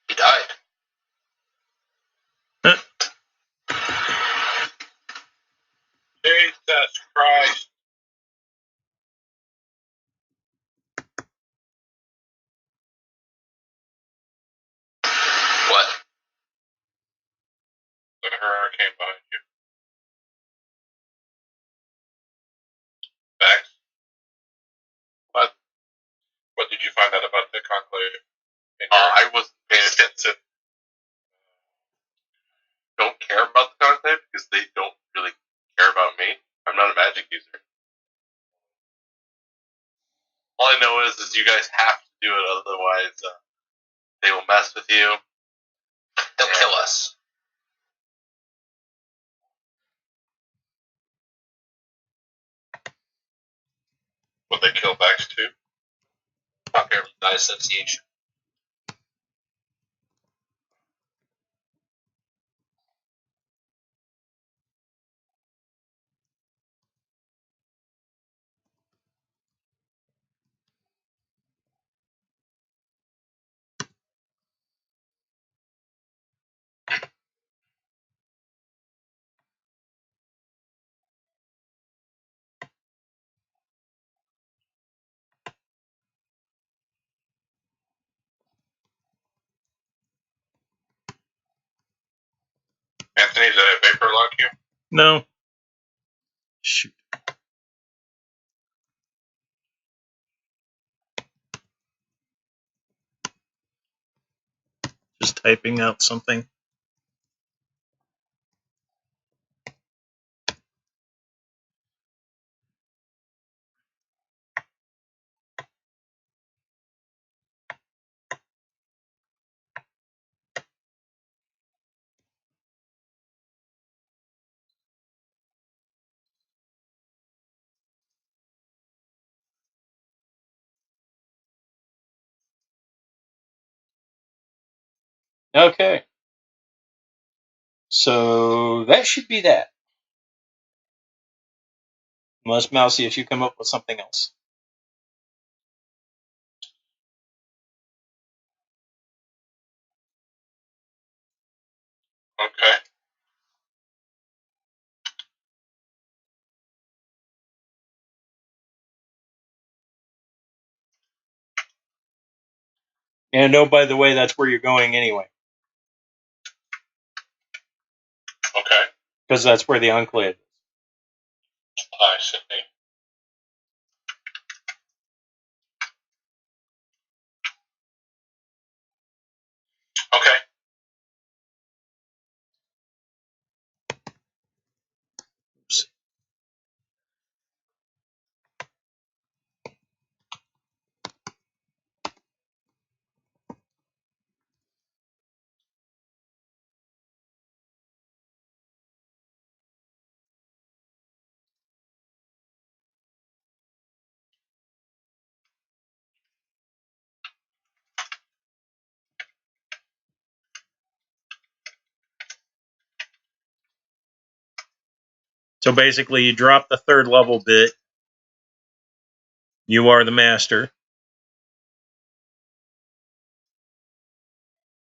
He died. Jesus Christ. What? The hurricane behind you. Dax? What did you find out about the Conclave? I wasn't paying attention. Don't care about the conclave because they don't really care about me. I'm not a magic user. All I know is you guys have to do it, otherwise they will mess with you. They'll kill us. Would they kill backs too? Apparently by association. Anthony, did I vapor lock you? No. Shoot. Just typing out something. Okay. So that should be that. Unless, Mousy, if you come up with something else. Okay. And oh, by the way, that's where you're going anyway. Okay. Because that's where the Enclave is. I see. Okay. Oops. So basically, you drop the third level bit. You are the master.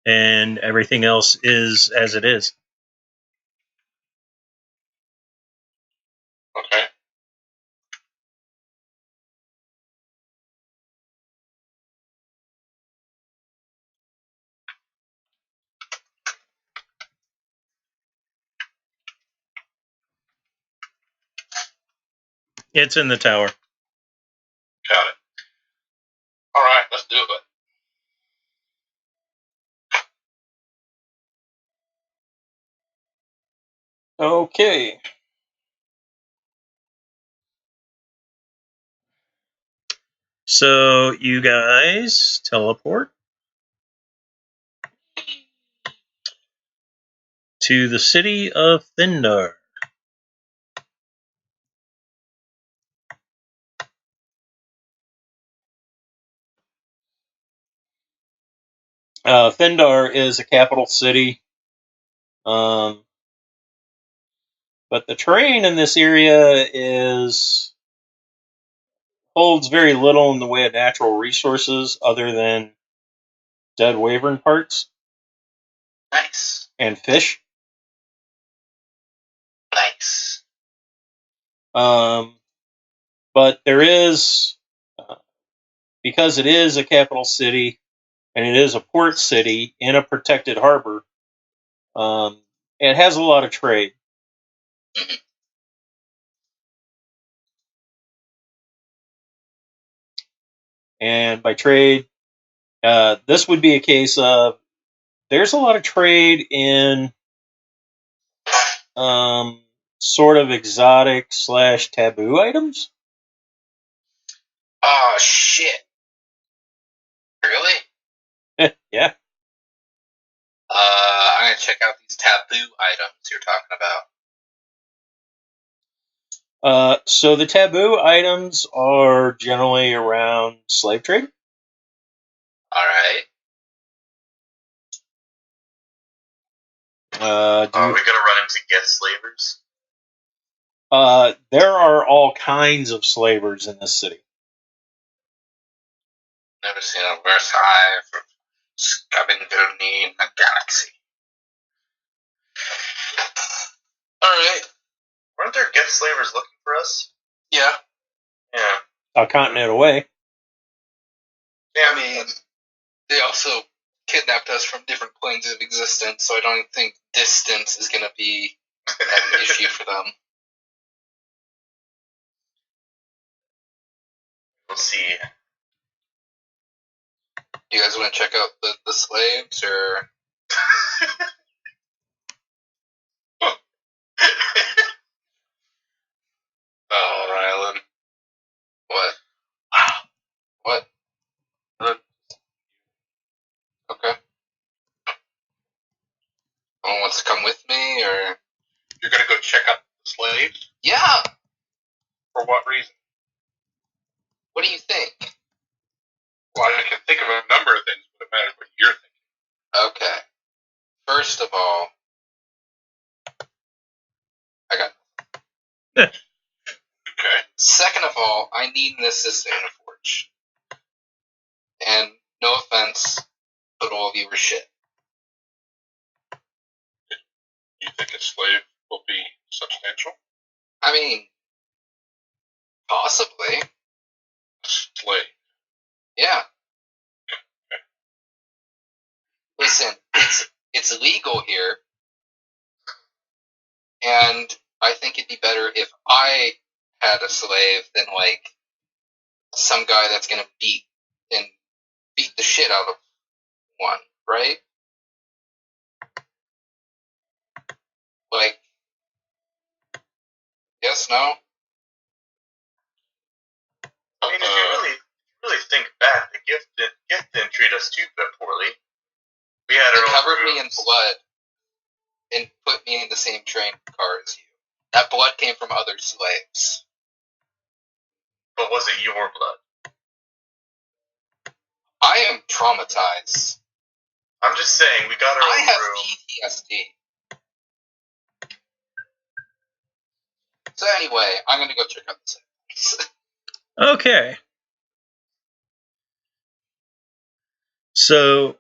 And everything else is as it is. Okay. It's in the tower. Got it. All right. Let's do it. Okay. So you guys teleport to the city of Thindar. Thindar is a capital city. But the terrain in this area holds very little in the way of natural resources other than dead wyvern parts. Nice. And fish. Nice. But there is, because it is a capital city and it is a port city in a protected harbor, it has a lot of trade. And by trade, this would be a case of there's a lot of trade in sort of exotic / taboo items. Oh, shit. Really? Yeah. I'm going to check out these taboo items you're talking about. So the taboo items are generally around slave trade. All right. Are we gonna run into guest slavers? There are all kinds of slavers in this city. Never seen a worse hive of scavenger in the galaxy. All right. Weren't there guest slavers looking for us? Yeah. Yeah. A continent away. Yeah, I mean, they also kidnapped us from different planes of existence, so I don't think distance is going to be an issue for them. We'll see. Do you guys want to check out the slaves, or Rylan. what? What? Okay. Someone wants to come with me, or You're gonna go check out the slaves? yeah? For what reason? What do you think? Well, I can think of a number of things, but it matters what you're thinking. Okay. First of all, I got. Okay. Second of all, I need an assistant in a forge. And no offense, but all of you are shit. Do you think a slave will be substantial? I mean, possibly. A slave. Yeah. Listen, it's illegal here, and I think it'd be better if I had a slave than like some guy that's gonna beat the shit out of one, right? Like, yes, no? I mean, if you really think back, the gift didn't treat us too poorly. We had They our own covered me in rooms. blood and put me in the same train car as you. That blood came from other slaves. But was it your blood? I am traumatized. I'm just saying, we got our I own have room. PTSD. So anyway, I'm gonna go check out the slaves. Okay. So,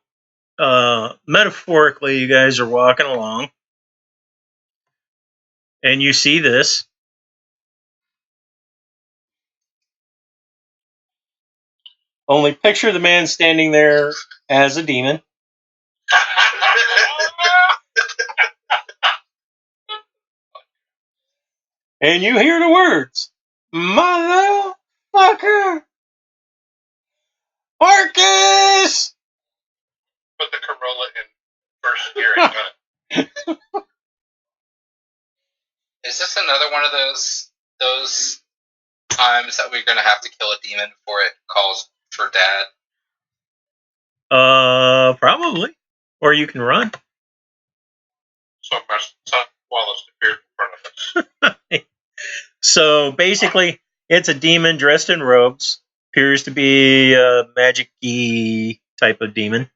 metaphorically, you guys are walking along, and you see this. Only picture the man standing there as a demon. And you hear the words, "Motherfucker! Marcus!" Put the Corolla in first gear and gun it. Is this another one of those times that we're gonna have to kill a demon before it calls for dad? Probably. Or you can run. So my son Wallace appeared in front of us. So basically, it's a demon dressed in robes. Appears to be a magic-y type of demon.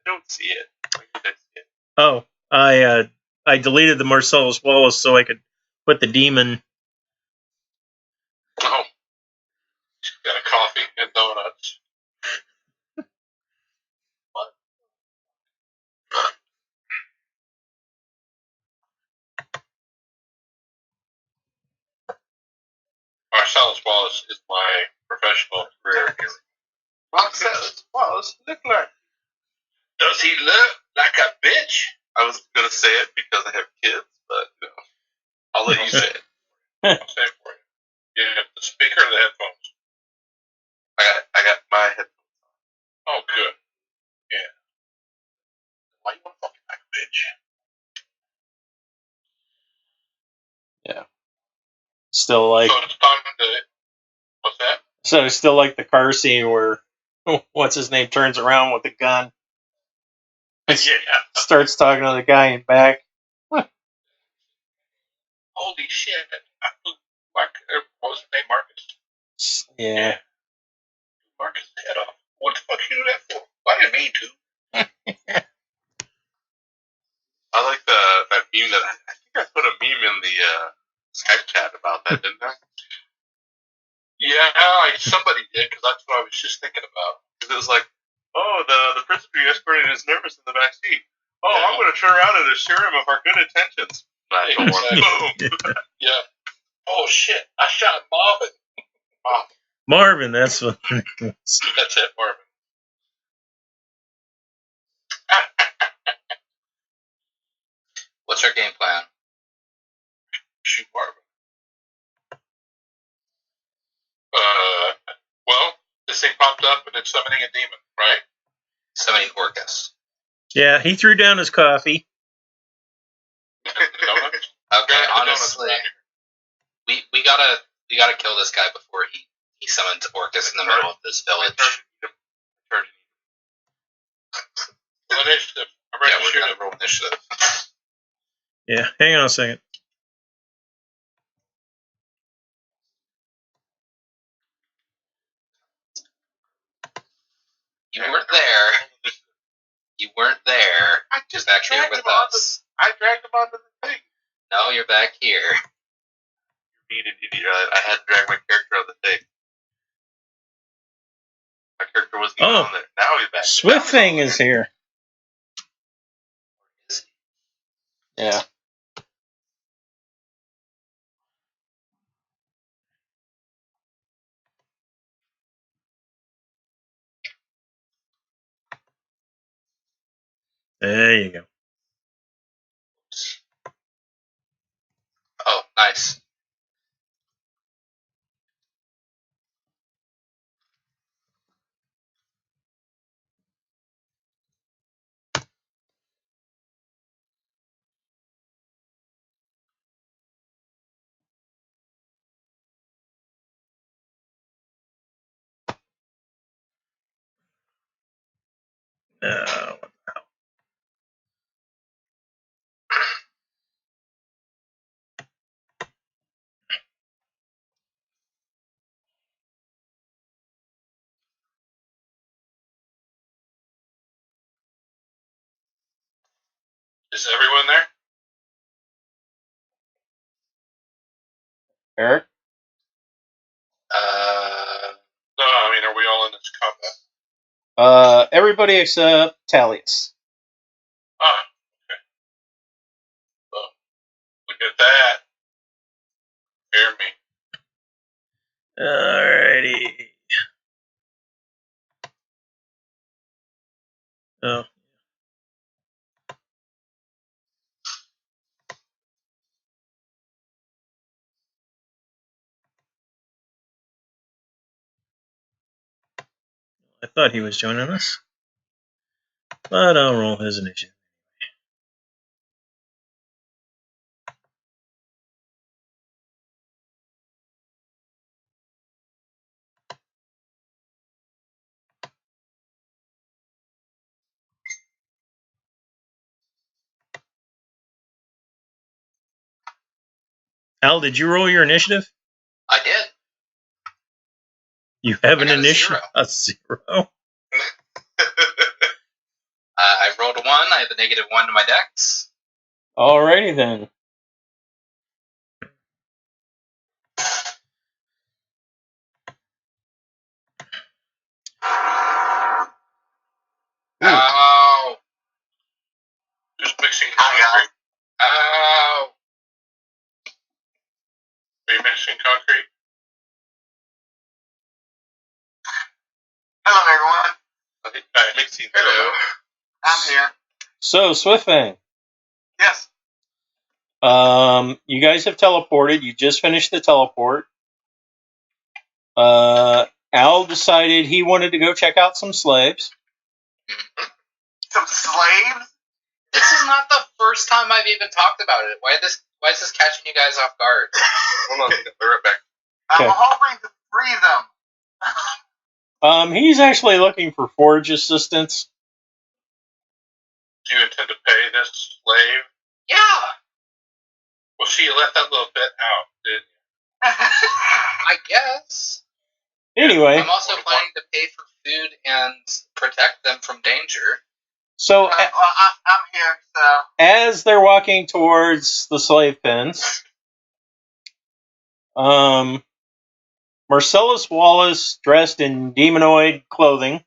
I don't see it. Where did I see it? Oh, I deleted the Marcellus Wallace so I could put the demon. Oh. Got a coffee and donuts. Marcellus Wallace is my professional career hero. Marcellus Wallace look like. Does he look like a bitch? I was gonna say it because I have kids, but no. I'll let you say it. I'll say it for you. You have the speaker or the headphones? I got my headphones. Oh, good. Yeah. Why you want to fucking like a bitch? Yeah. Still like. So it's time to. What's that? So it's still like the car scene where what's his name turns around with the gun. Yeah. Starts talking to the guy in back. Holy shit. What was his name? Marcus. Yeah. Marcus head off. What the fuck you do that for? I didn't mean to. I like that meme that I think I put a meme in the Skype chat about that, didn't I? Yeah, somebody did, because that's what I was just thinking about. Because it was like, oh, the person you escorted is nervous in the back seat. Oh, Yeah. I'm going to turn around and assure him of our good intentions. Natural one. Exactly. Boom. Yeah. Oh shit! I shot Marvin. Marvin, that's what. That's it, Marvin. What's our game plan? Shoot Marvin. Well, this thing popped up and it's summoning a demon, right? Summoning Orcus. Yeah, he threw down his coffee. Donuts? Okay, Donuts honestly, around here. we gotta kill this guy before he summons Orcus in the middle of this village. Well, initiative. I'm ready Yeah, to we're shoot gonna him. roll initiative. Yeah, hang on a second. You weren't there. You weren't there. I just Back here dragged with him onto. us. I dragged him onto the thing. No, you're back here. You're being an idiot. I had to drag my character on the thing. My character wasn't even on there. Now he's back. Swift Thing is here. Yeah. There you go. Oh, nice. Is everyone there? Eric? No, I mean, are we all in this combat? Everybody except Talius. Ah, okay. So, look at that. Hear me. Alrighty. Oh. I thought he was joining us. But I'll roll his initiative. Al, did you roll your initiative? I did. You have an I got a initiative? zero. A zero? I rolled a 1. I have a -1 to my dex. Alrighty then. Ow! Just mixing concrete. Ow! Are you mixing concrete? Hello, everyone. Mixing. Hello. I'm here. So, Swift Thing. Yes. You guys have teleported. You just finished the teleport. Al decided he wanted to go check out some slaves. Some slaves? This is not the first time I've even talked about it. Why is this catching you guys off guard? Hold on. Be right back. I'm Okay. hoping to free them. He's actually looking for forage assistance. Do you intend to pay this slave? Yeah. Well, see, you left that little bit out, didn't you? I guess. Anyway, I'm also planning to pay for food and protect them from danger. so I'm here, so. as they're walking towards the slave pens, Marcellus Wallace, dressed in demonoid clothing,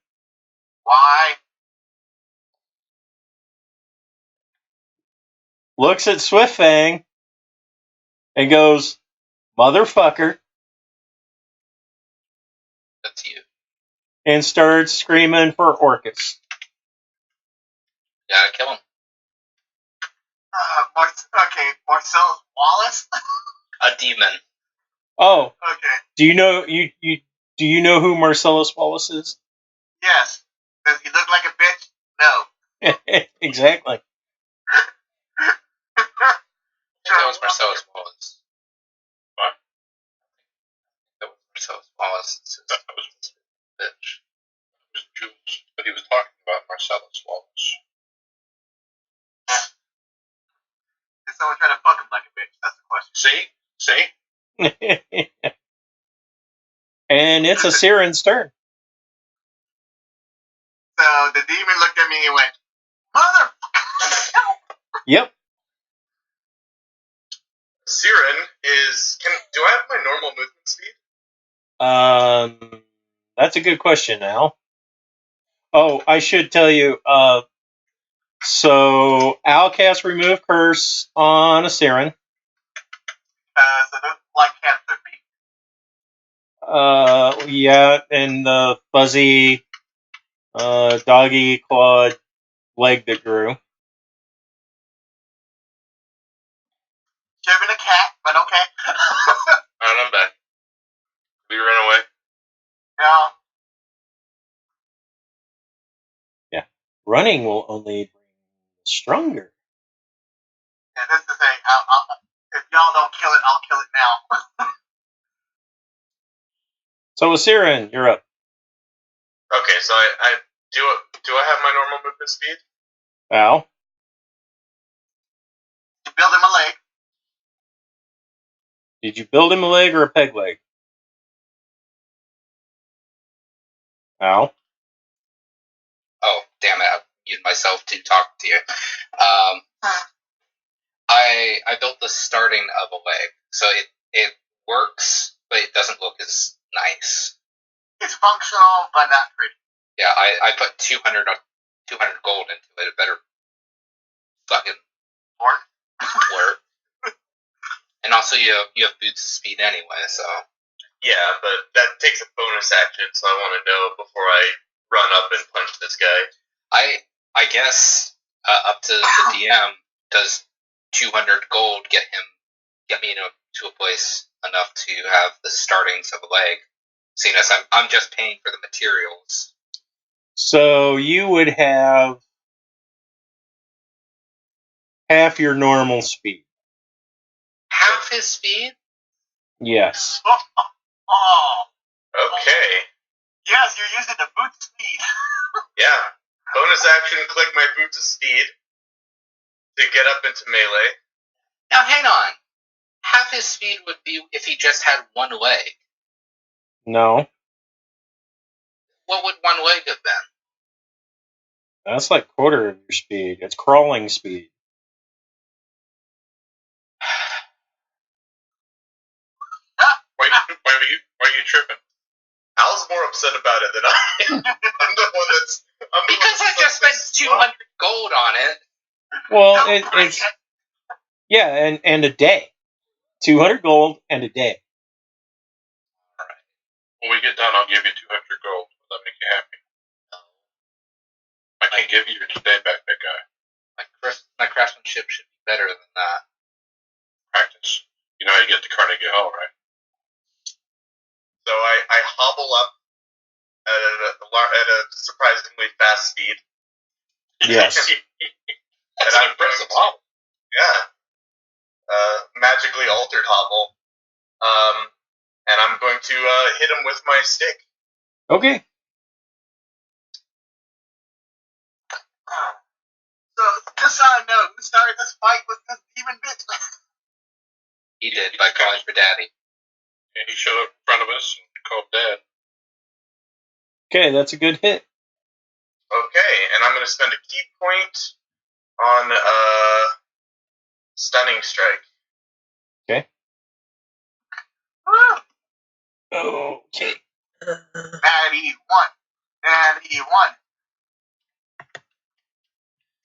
Why? looks at Swiftfang and goes, "Motherfucker," That's you. and starts screaming for Orcus. Gotta kill him. Marcellus Wallace? A demon. Oh, Okay, do you know do you know who Marcellus Wallace is? yes. Does he look like a bitch? No. Exactly. I think that was Marcellus Wallace. What? That was Marcellus Wallace. That was Bitch. Jules, but he was talking about Marcellus Wallace. Is someone trying to fuck him like a bitch? That's the question. See? And it's a Siren's turn. So the demon looked at me and went, "Motherfucker!" Yep. Siren is. Do I have my normal movement speed? That's a good question, Al. Oh, I should tell you. So Al casts Remove Curse on a Siren. So those like cancer feet. Yeah, and the fuzzy, doggy clawed leg that grew. Should have been a cat, but okay. Alright, I'm back. We ran away. No. Running will only bring stronger. Yeah, this is a. If y'all don't kill it, I'll kill it now. So Siren, you're up. Okay, so I do I have my normal movement speed? Al, You build him a leg. did you build him a leg or a peg leg? Al? Oh, damn it. I muted myself to talk to you. I built the starting of a leg. So it works, but it doesn't look as nice. It's functional, but not pretty. Yeah, I put 200 gold into it. It better fucking work. And also you have boots of speed anyway, so. Yeah, but that takes a bonus action, so I want to know before I run up and punch this guy. I guess up to the DM, does 200 gold get me to a place enough to have the startings of a leg, seeing as I'm just paying for the materials. So you would have half your normal speed. Half his speed? Yes. Oh. Okay. Yes, you're using the boot speed. Yeah. Bonus action, click my boots of speed to get up into melee. Now hang on. Half his speed would be if he just had one leg. No. What would one leg have been? That's like quarter of your speed. It's crawling speed. Why are you tripping? Al's more upset about it than I am. I'm the one that's... Because I just spent 200 gold on it. Well, it's... Yeah, and a day. 200 gold and a day. Alright. When we get done, I'll give you 200 gold. Will that make you happy? I can give you your day back, that guy. My craftsmanship should be better than that. Practice. You know how you get to Carnegie Hall, right? So I hobble up at a surprisingly fast speed. Yes. That's an impressive hobble. Yeah. Magically altered hobble. And I'm going to hit him with my stick. Okay. So, just so I know, who started this fight with this demon bitch? He did, by calling for daddy. And he showed up in front of us and called Dad. Okay, that's a good hit. Okay, and I'm going to spend a key point on Stunning Strike. Okay. Okay. Natty 1. Natty 1.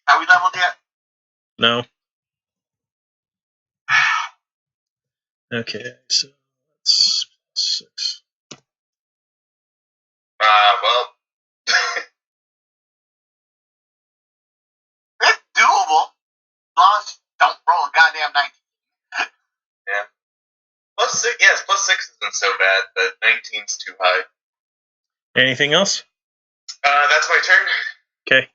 Are we leveled yet? No. Okay, so that's 6. Well. It's doable. As long as you don't roll a goddamn 19. Yeah. Plus 6 isn't so bad, but 19's too high. Anything else? That's my turn. Okay.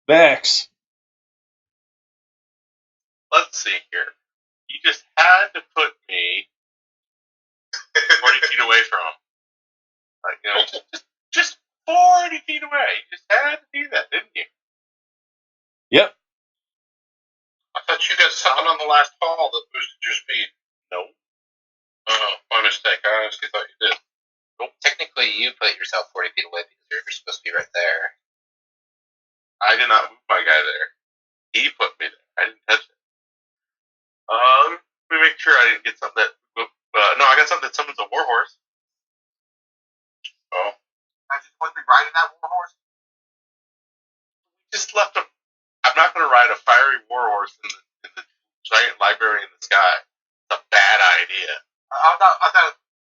Vex. Let's see here. You just had to put me 40 feet away from him. Like, you know, just 40 feet away. You just had to do that, didn't you? Yep. I thought you got something on the last call that boosted your speed. No. Oh, my mistake. I honestly thought you did. Well, technically, you put yourself 40 feet away because you're supposed to be right there. I did not move my guy there. He put me there. I didn't touch it. Let me make sure I didn't get something that... no, I got something that summons a warhorse. Oh. I just wasn't riding that warhorse. Just left a... I'm not going to ride a fiery warhorse in the giant library in the sky. It's a bad idea. I thought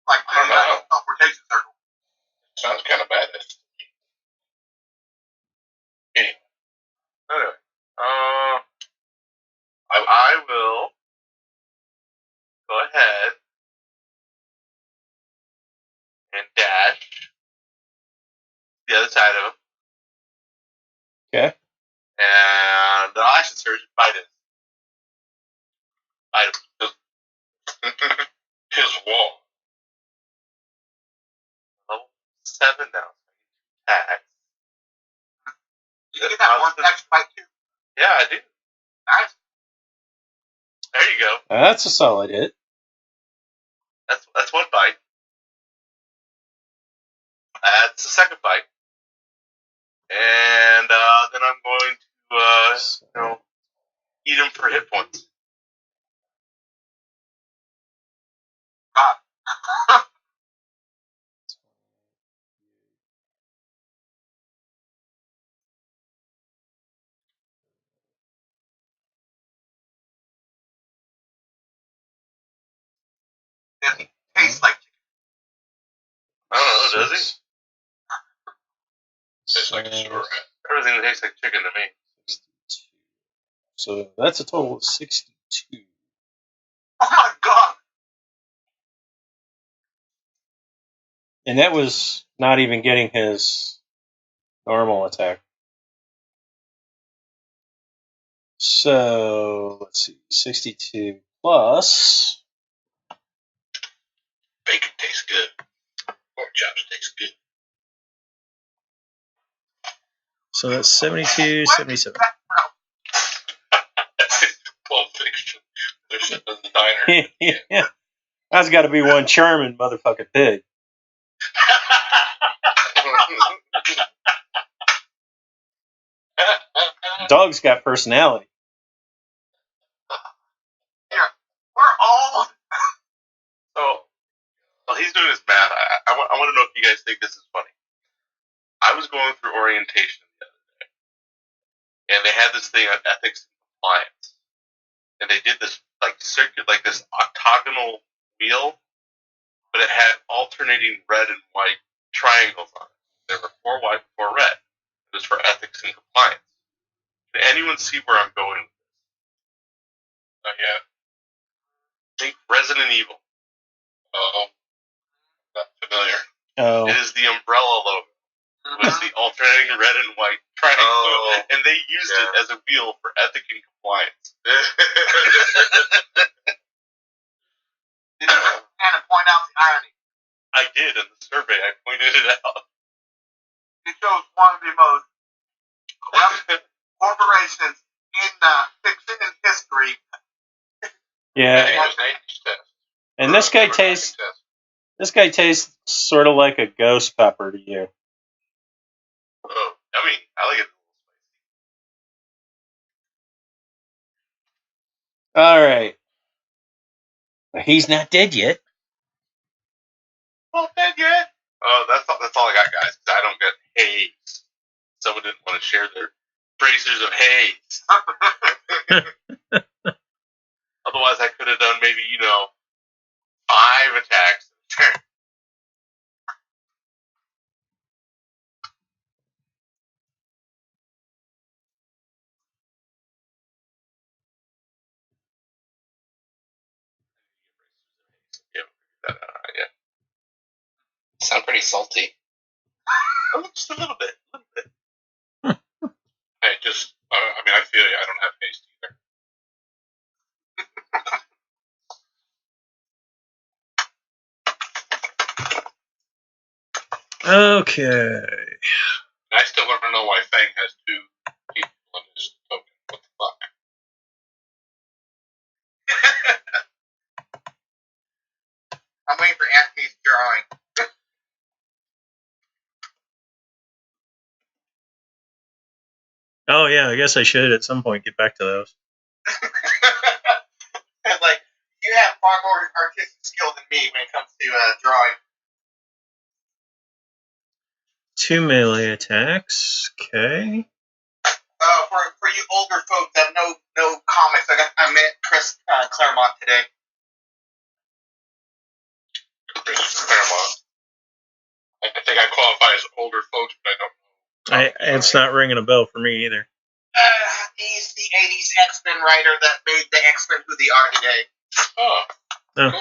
like, I don't know. Teleportation circle. Sounds kind of badass. Anyway, I will go ahead and dash the other side of him. Okay. And the action surge and bite it. Bite him. His wall. Level 7 now. Attack. You get that one extra bite too. Yeah, I do. Nice. There you go. That's a solid hit. That's one bite. That's the second bite. And then I'm going to, eat him for hit points. God. It tastes like chicken. I don't know, does he? Tastes like a sewer rat. Everything tastes like chicken to me. 62. So that's a total of 62. Oh my god. And that was not even getting his normal attack. So, let's see. 62 plus... Bacon tastes good. Pork chops taste good. So that's 72, 77. Pulp Fiction. They're sitting in the diner. Yeah. That's got to be one charming motherfucking pig. Dog's got personality. Here, we're all. So, while he's doing his math, I want to know if you guys think this is funny. I was going through orientation the other day, and they had this thing on ethics and compliance, and they did this this octagonal wheel, but it had alternating red and white triangles on it. There were 4 white, 4 red. It was for ethics and compliance. Can anyone see where I'm going with this? Not yet. Think Resident Evil. Oh. Not familiar. Oh. It is the umbrella logo. It was the alternating red and white triangle, and they used it as a wheel for ethic and compliance. Did you kind of point out the irony? I did in the survey. I pointed it out. It shows one of the most corrupt corporations in fiction and history Yeah. I think it was Nathan's test. And this guy tastes sort of like a ghost pepper to you. Oh, yummy. I like it. All right. He's not dead yet. Not dead yet. Oh, that's all I got, guys. I don't get haze. Someone didn't want to share their bracers of haze. Otherwise, I could have done maybe 5 attacks. Yeah. Sound pretty salty. Oh, just a little bit. I just, I mean, I feel you. I don't have haste either. Okay. I still don't know why Fang has 2 people on his token. What the fuck? I'm waiting for Anthony's drawing. Oh, yeah, I guess I should at some point get back to those. Like, you have far more artistic skill than me when it comes to drawing. 2 melee attacks. Okay. For you older folks that know comics, I met Chris Claremont today. Chris Claremont. I think I qualify as older folks, but I don't know. It's not ringing a bell for me either. He's the 80s X-Men writer that made the X-Men who they are today. Oh. Oh.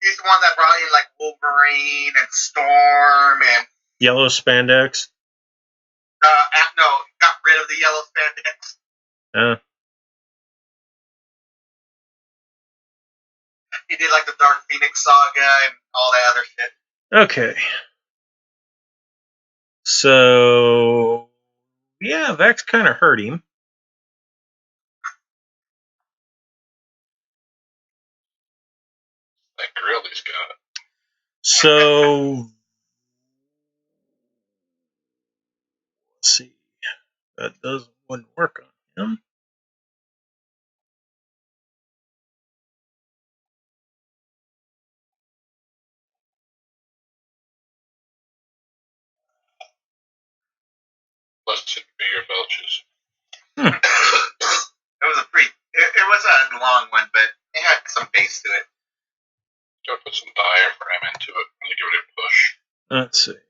He's the one that brought in like Wolverine and Storm and Yellow spandex. no, got rid of the yellow spandex. He did like the Dark Phoenix saga and all that other shit. Okay. So, yeah, Vex kind of hurt him. That grill he's got. So, let's see. That wouldn't work on him. Plus 2 beer belches. It was it was a long one, but it had some base to it. Gotta put some diaphragm into it. Really give it a push. Let's see.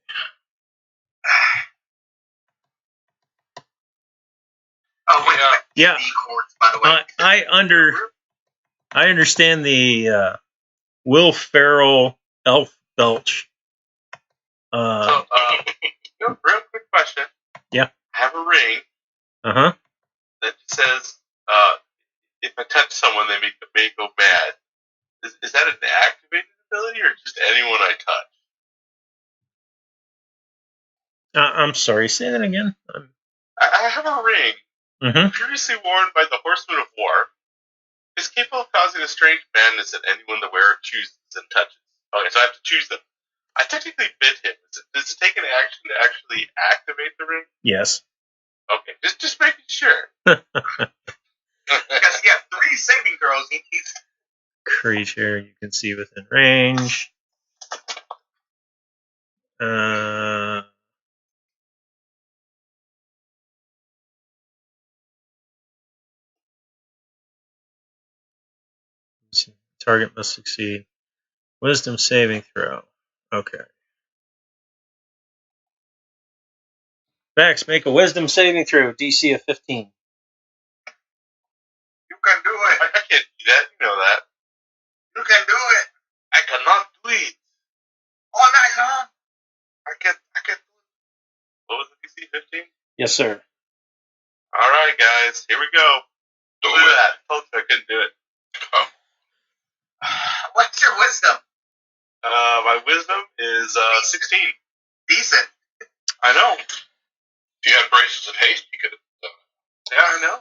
Oh, yeah. Chords, by the way. I understand the Will Ferrell elf belch. Real quick question. Yeah. I have a ring. Uh-huh. That says, if I touch someone, they may go mad. Is that an activated ability or just anyone I touch? I'm sorry. Say that again. I have a ring. Previously worn by the Horsemen of War. Is capable of causing a strange madness that anyone the wearer chooses and touches. Okay, so I have to choose them. I technically bit him. Does it take an action to actually activate the ring? Yes. Okay, just making sure. Because you have 3 saving throws. Creature you can see within range. Target must succeed. Wisdom saving throw. Okay. Vex, make a wisdom saving throw. DC of 15. You can do it. I can't do that. You know that. You can do it. I cannot do it. All night long. I can't do it. What was the DC 15? Yes, sir. All right, guys. Here we go. Do that. Told you I couldn't do it. Oh. What's your wisdom? My wisdom is 16. Decent. I know. If you had braces of haste, you could have done it. Yeah, I know.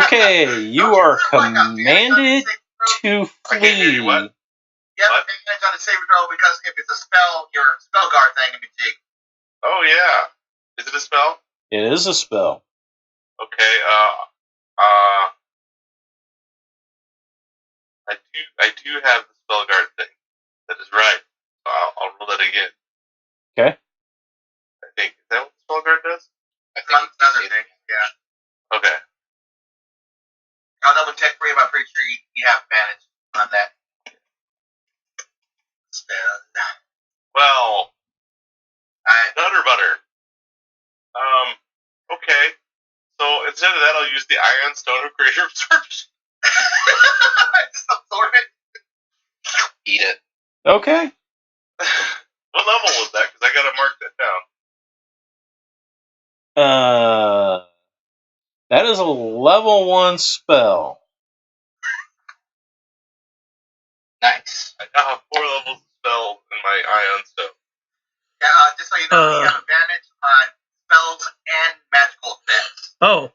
Okay, you are commanded to I can't hear you, flee. what? You have advantage on the saving throw because if it's a spell, your spell guard thing can be jig. Oh, yeah. Is it a spell? It is a spell. Okay, I do have the spell guard thing. That is right. So I'll roll that again. Okay. I think. Is that what the spell guard does? I think it's Another thing, yeah. Okay. I'll double check for you, but I'm pretty sure you have advantage on that spell. Well, nutter butter. Okay. So instead of that, I'll use the Ion Stone of Greater Absorption. Just absorb it. Eat it. Okay. What level was that? Because I gotta mark that down. That is a level 1 spell. Nice. I now have 4 levels of spell in my Ion Stone. Yeah, just so you know, you have advantage on spells and magical effects. Oh,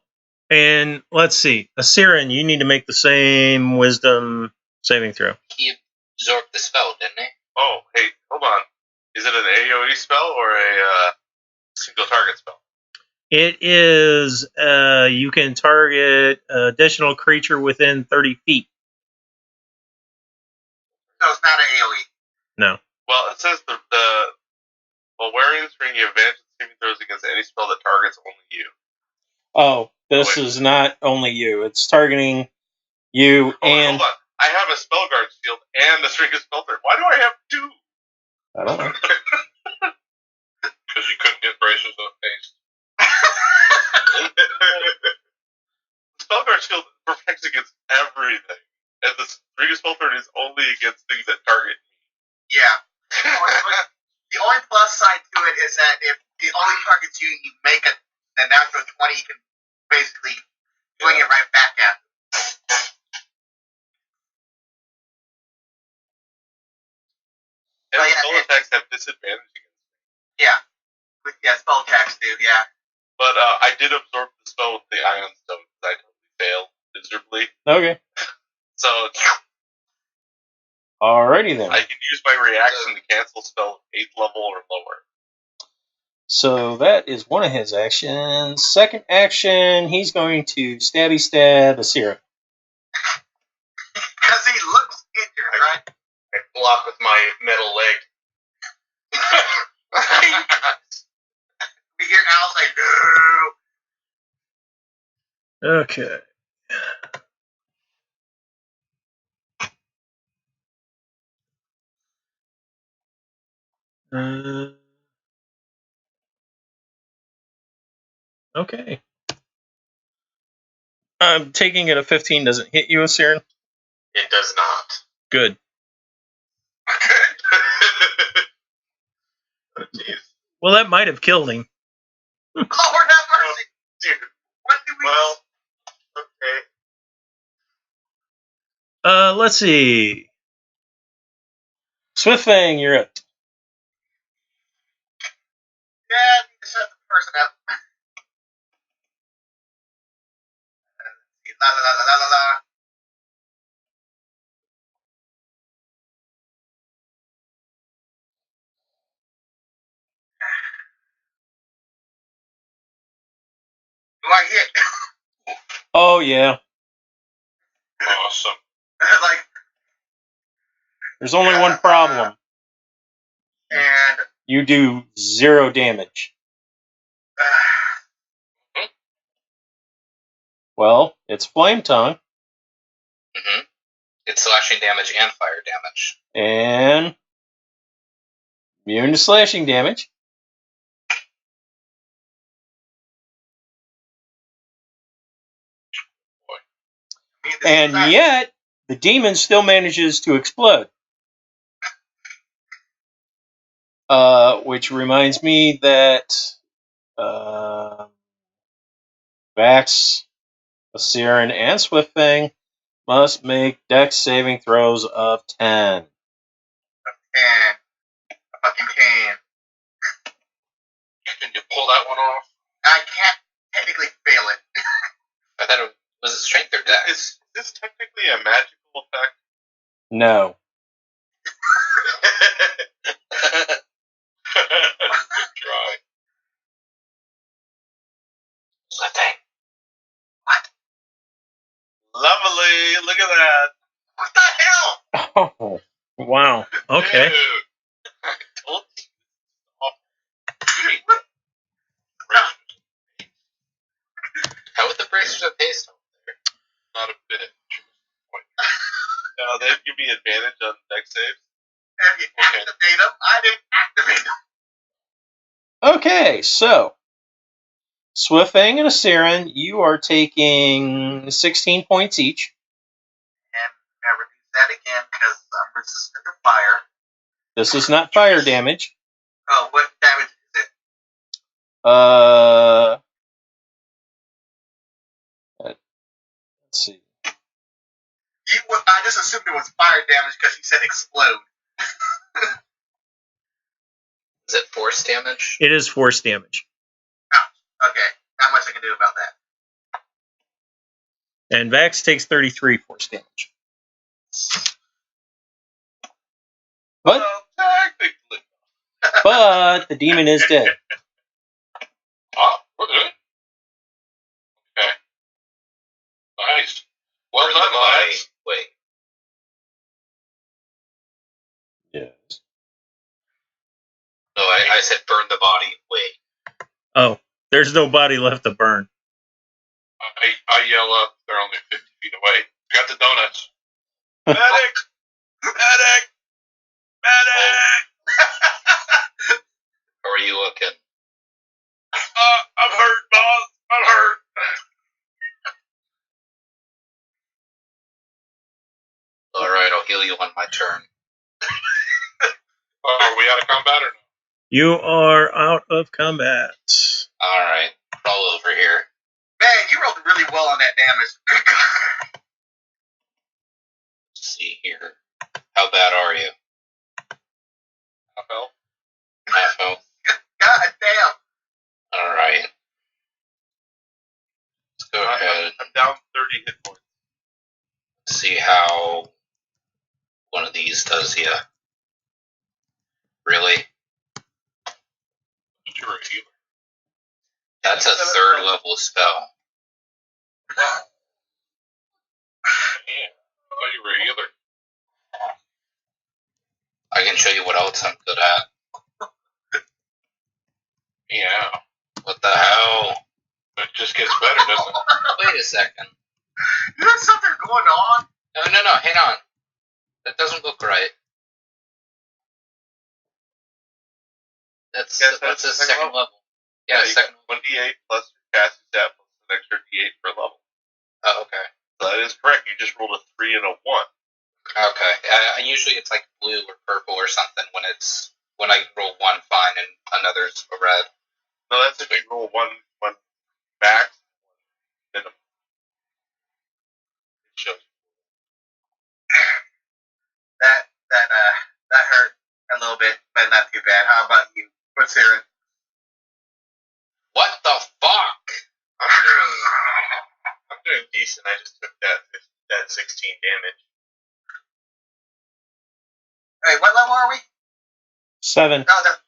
and let's see. Asirin, you need to make the same wisdom saving throw. He absorbed the spell, didn't he? Oh, hey, hold on. Is it an AoE spell or a single target spell? It is, you can target an additional creature within 30 feet. So it's not an AoE. No. Well, it says while wearing this ring, you have advantage saving throws against any spell that targets only you. Oh, this is not only you. It's targeting you and... Hold on. I have a spell guard shield and a string of spell threat. Why do I have 2? I don't know. Because you couldn't get braces of haste. The spell guard shield protects against everything, and the string of spell threat is only against things that target me. Yeah. The only plus side to it is that if it only targets you, you make a natural 20, you can basically swing it right back at them. And spell attacks have disadvantage against me. Yeah. Yeah, spell attacks do, yeah. But I did absorb the spell with the Ion Stone because I totally failed miserably. Okay. So Alrighty then. I can use my reaction to cancel spell 8th level or lower. So that is one of his actions. Second action, he's going to stabby stab Asirin. Because he looks injured, right? I block with my metal leg. We hear Al say, no. Okay. Okay. I'm taking it a 15 doesn't hit you, Asirin? It does not. Good. Oh, jeez. Well, that might have killed him. Lord have mercy. Dude. What do we... Well, okay. Let's see. Swiftfang, you're up. Yeah, I need to set the person up. La la la la la la. Do I hit? Oh, yeah. Awesome. Like, There's only one problem. And... You do 0 damage. Well, it's Flame Tongue. Mm-hmm. It's slashing damage and fire damage. And immune to slashing damage. And yet, the demon still manages to explode. Which reminds me that Vax, Asirin, and Swiftfang must make Dex saving throws of 10. 10. I fucking can. Can you pull that one off? I can't technically fail it. I thought it was a strength or dex. Is this technically a magical effect? No. Good try. Slipping. Lovely. Look at that. What the hell? Oh, wow. Okay. Dude. I told you. How would the bracers have paste? Not a bit. They give me advantage on deck saves. Have you activate them? I didn't activate them. Okay, so Swiftfang and Asirin, you are taking 16 points each. And never do that again because I'm resistant to fire. This is not fire damage. Oh, what damage is it? Let's see. I just assumed it was fire damage because you said explode. Is it force damage? It is force damage. Okay, not much I can do about that. And Vax takes 33 force damage. But, Technically. but the demon is dead. Okay. Nice. Well Burn done, the body. lads. Wait. Yes. No, I said burn the body. Wait. Oh, there's no body left to burn. I yell up. They're only 50 feet away. Got the donuts. Medic! Medic! Medic! How are you looking? I'm hurt, boss. I'm hurt. Alright, I'll heal you on my turn. Are we out of combat or no? You are out of combat. Alright, crawl over here. Man, you rolled really well on that damage. Let's see here. How bad are you? Half health? Half health. God damn. Alright. Let's go ahead I'm down 30 hit points. and see how one of these does ya. Really? You're a healer. That's a third level spell. Yeah. I thought you were a healer. I can show you what else I'm good at. Yeah. What the hell? It just gets better, doesn't it? Wait a second. There's something going on. No, hang on. That doesn't look right. That's a second level. Yeah, you second got 1d8 plus your cast stat plus an extra d8 per level. Oh, okay. So that is correct. You just rolled a 3 and a 1. Okay. Usually it's like blue or purple or something when I roll one fine and another's a red. No, that's if you roll one max, then it shows. That hurt a little bit, but not too bad. How about you? What's here? What the fuck? I'm doing decent. I just took that 16 damage. Hey, what level are we? 7. No,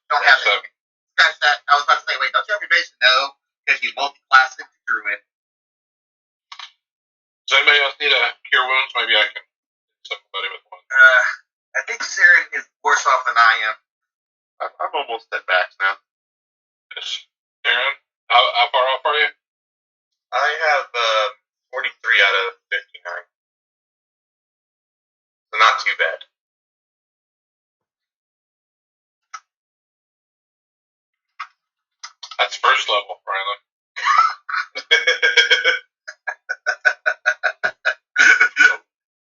don't have So, it. Scratch that. I was about to say, wait, don't you have your base? No, because you multi-classed into druid. does anybody else need a cure wounds? Maybe I can hit somebody with one. I think Siren is worse off than I am. I'm almost at max now. Yes. Aaron, how far off are you? I have 43 out of 59. So not too bad. That's first level, Riley.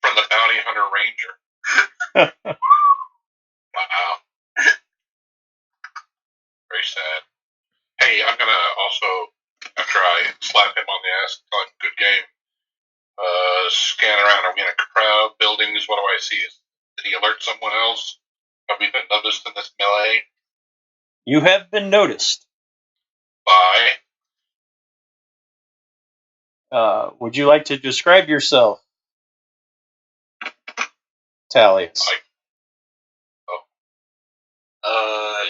From the Bounty Hunter Ranger. Wow. Very sad. Hey, I'm gonna also, after I slap him on the ass and tell him good game, scan around. Are we in a crowd, buildings? What do I see? Did he alert someone else? Have we been noticed in this melee? You have been noticed. By? Would you like to describe yourself? Talius.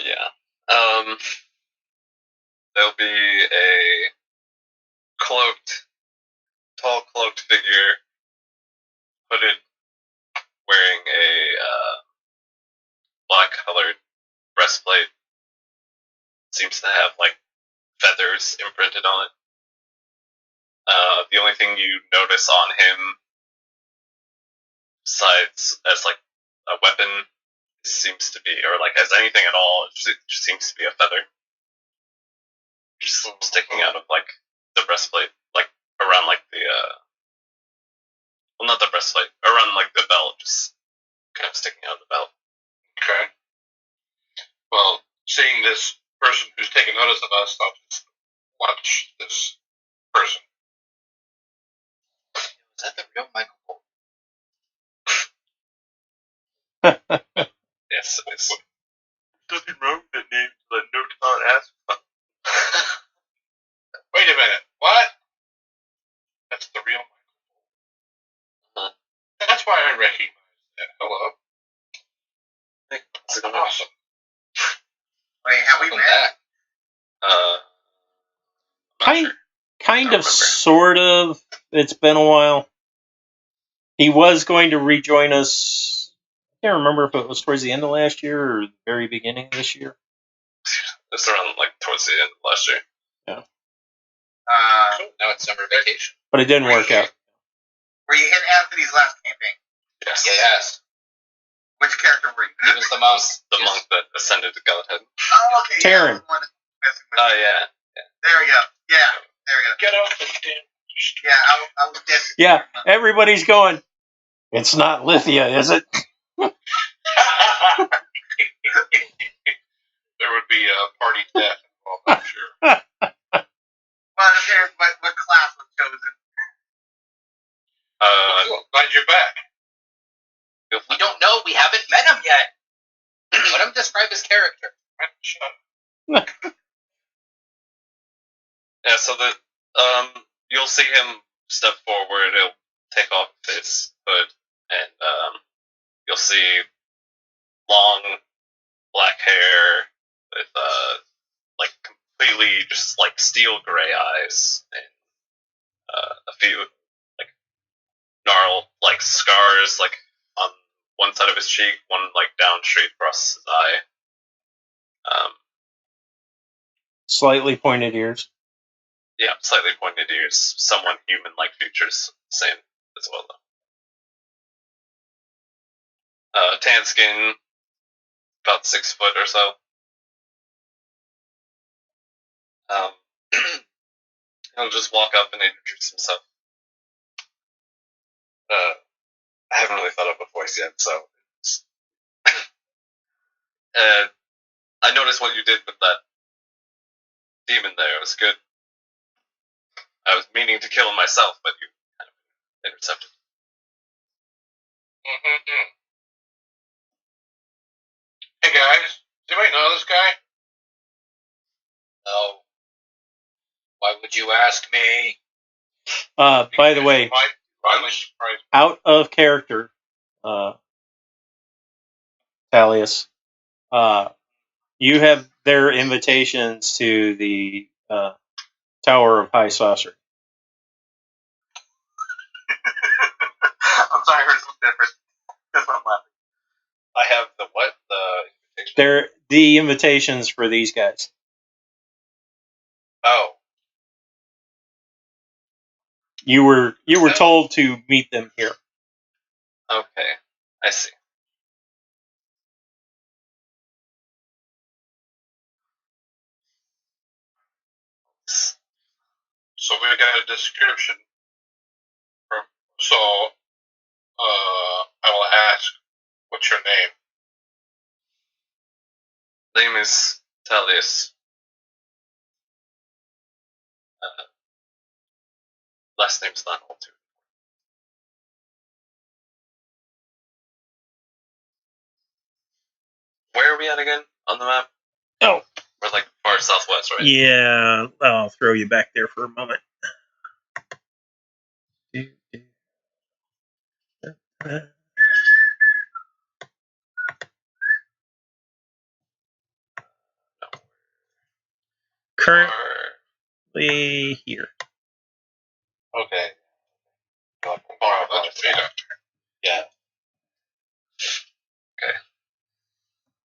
Yeah. There'll be a tall cloaked figure, hooded, wearing a black-colored breastplate. Seems to have like feathers imprinted on it. The only thing you notice on him, besides as like a weapon, seems to be, or like as anything at all, it just seems to be a feather, just sticking out of like the breastplate, like around like the well, not the breastplate, around like the belt, just kind of sticking out of the belt. Okay. Well, seeing this person who's taking notice of us, I'll just watch this person. Is that the real Michael Bolton? Yes, it is. Nothing wrong with the name, but no Todd asks. Wait a minute. What? That's the real Michael Bolton. That's why I recognize that. Hello. That's awesome. Wait, have we met? Kind of, sort of. It's been a while. He was going to rejoin us. I can't remember if it was towards the end of last year or the very beginning of this year. It's around like towards the end of last year. Yeah. Now it's summer vacation. But it didn't work out. Were you in Anthony's last campaign? Yes. Yes. Which character were you? He was the monk. The monk that ascended to Godhead. Oh, okay. Taryn. Oh, yeah. There we go. Yeah, there we go. Get off the damn. Yeah, I was dead. Yeah, everybody's going, it's not Lithia, is it? There would be a party death involved, I'm sure. Well, it depends what class was chosen. Glad you're back. We don't know. We haven't met him yet. Let him describe his character. Yeah, so you'll see him step forward. He'll take off his hood, and you'll see long black hair with like completely just like steel gray eyes and a few like gnarled like scars like on one side of his cheek, one like down straight across his eye. Slightly pointed ears. Yeah, slightly pointed ears, somewhat human-like features, same as well though. Tan skin, about 6 foot or so. He'll just walk up and introduce himself. I haven't really thought of a voice yet, so. I noticed what you did with that demon there. It was good. I was meaning to kill him myself, but you kind of intercepted. Mm-hmm. Hey guys, does anybody know this guy? No. Why would you ask me? By the way, out of character, Talius, you have their invitations to the Tower of High Saucer. I'm sorry, I heard something different. That's why I'm laughing. I have the what? The invitation? They're the invitations for these guys. Oh. You were told to meet them here. Okay, I see. So we got a description from. So, I will ask, what's your name? Name is Talius. Last name's not all too. Where are we at again on the map? Oh. We're like far southwest, right? Yeah, I'll throw you back there for a moment. currently here. Okay. Oh, that's me. Yeah.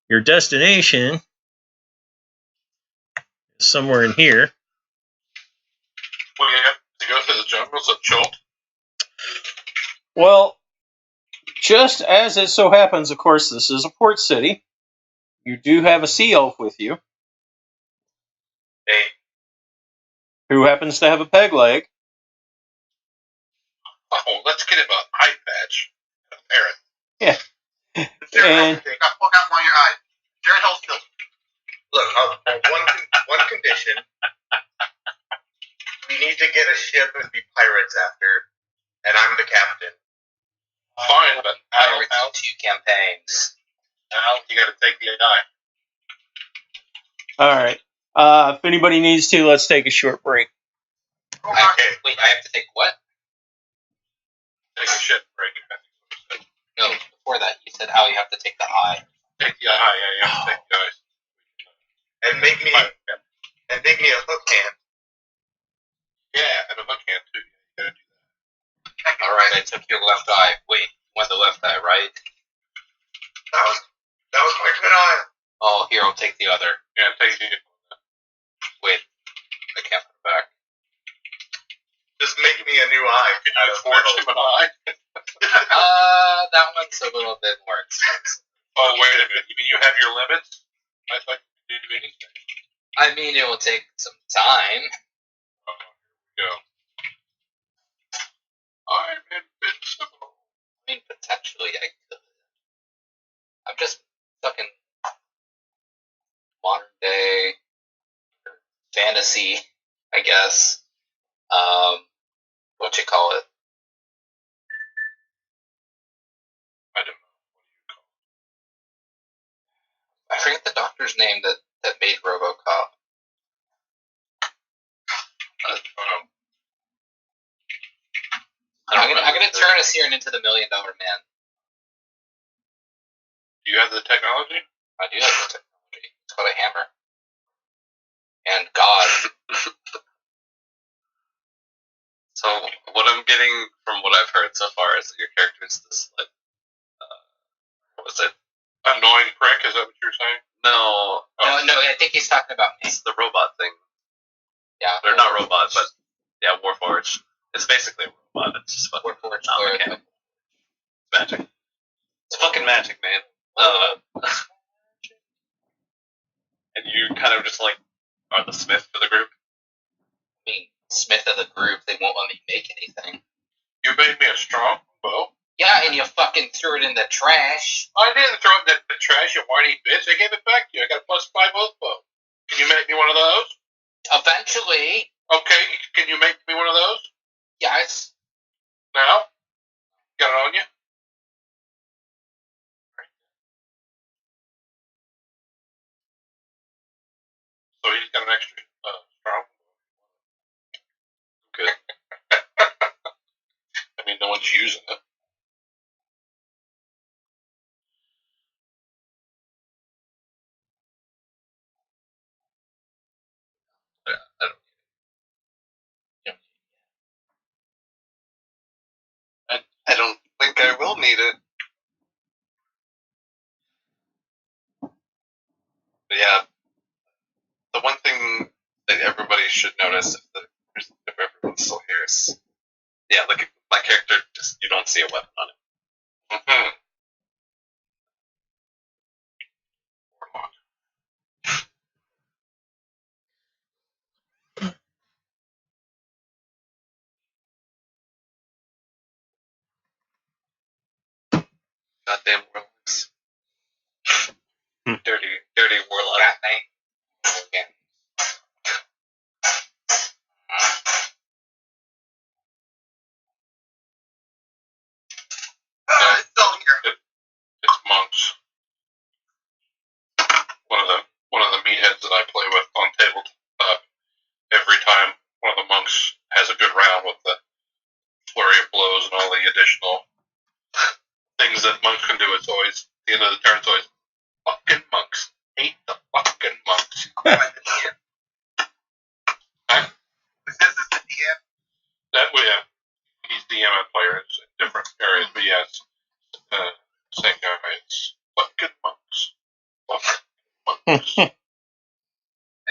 Your destination is somewhere in here. We have to go through the jungles of Cholt. Well, just as it so happens, of course, this is a port city. You do have a sea elf with you. Hey. Who happens to have a peg leg. Oh, let's get him an eye patch. A parrot. Yeah. And got poke out one of your eyes. Jared holds still. Look, one condition. We need to get a ship and be pirates after, and I'm the captain. Fine, but Pirates Al, 2 campaigns. you got to take the eye. All right. If anybody needs to, let's take a short break. Wait, I have to take what? Take a shit break. No, before that, you said how you have to take the eye. Take the eye, yeah, you have to take the eyes. And make me a hook hand. Yeah, and a hook hand too. You gotta do that. Alright, I took your left eye. Wait, you want the left eye, right? That was my good eye. Oh, here, I'll take the other. Yeah, take the. Wait, I can't put it back. Just make me a new eye. I forged him an eye. That one's a little bit more expensive. Oh, wait a minute. You mean you have your limits? I thought you didn't do anything. I mean, it will take some time. Oh, here we go. I'm invincible. I mean, potentially I could. I'm just fucking modern day fantasy, I guess. What you call it? I don't know. I forget the doctor's name that made RoboCop. I'm gonna turn us here into the $1 Million Man. Do you have the technology? I do have the technology. It's called a hammer. And God. So what I'm getting from what I've heard so far is that your character is this like, what was it? Annoying prick? Is that what you're saying? No, No, I think he's talking about me. it's the robot thing. Yeah. They're not robot, but yeah, Warforged. It's basically a robot. It's just fucking Warforged not or- mechanical. It's magic. It's fucking magic, man. And you kind of just like are the smith for the group. I mean, Smith of the group, they won't let me make anything. You made me a strong bow. Yeah, and you fucking threw it in the trash. I didn't throw it in the trash, you whiny bitch. I gave it back to you. I got a +5 oath bow. Can you make me one of those? Eventually, Okay, can you make me one of those? yes. Now? Got it on you? So he's got an extra strong. Good. I mean, no one's using it. I don't think I will need it. But yeah, the one thing that everybody should notice if everyone's still here is, yeah, look at my character. Just you don't see a weapon on him. Mm-hmm. Goddamn warlocks. Dirty warlock. That thing. Again. It's still here. It's monks. One of the meatheads that I play with on tabletop. Every time one of the monks has a good round with the flurry of blows and all the additional things that monks can do, it's always at the end of the turn. It's always fucking monks. Hate the fucking monks.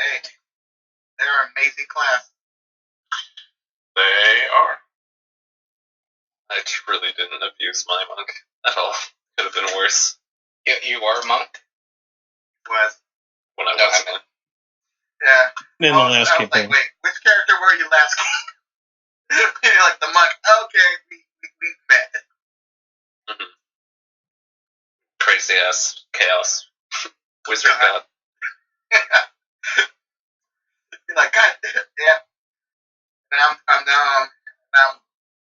Hey, they're an amazing class. They are. I really didn't abuse my monk at all. Could have been worse. You are a monk? Was When I No, was I meant- yeah. In the last I was like, campaign. wait, which character were you last game? You're like the monk. Okay, we met. Crazy ass chaos wizard god. You're like, God, yeah. And I'm now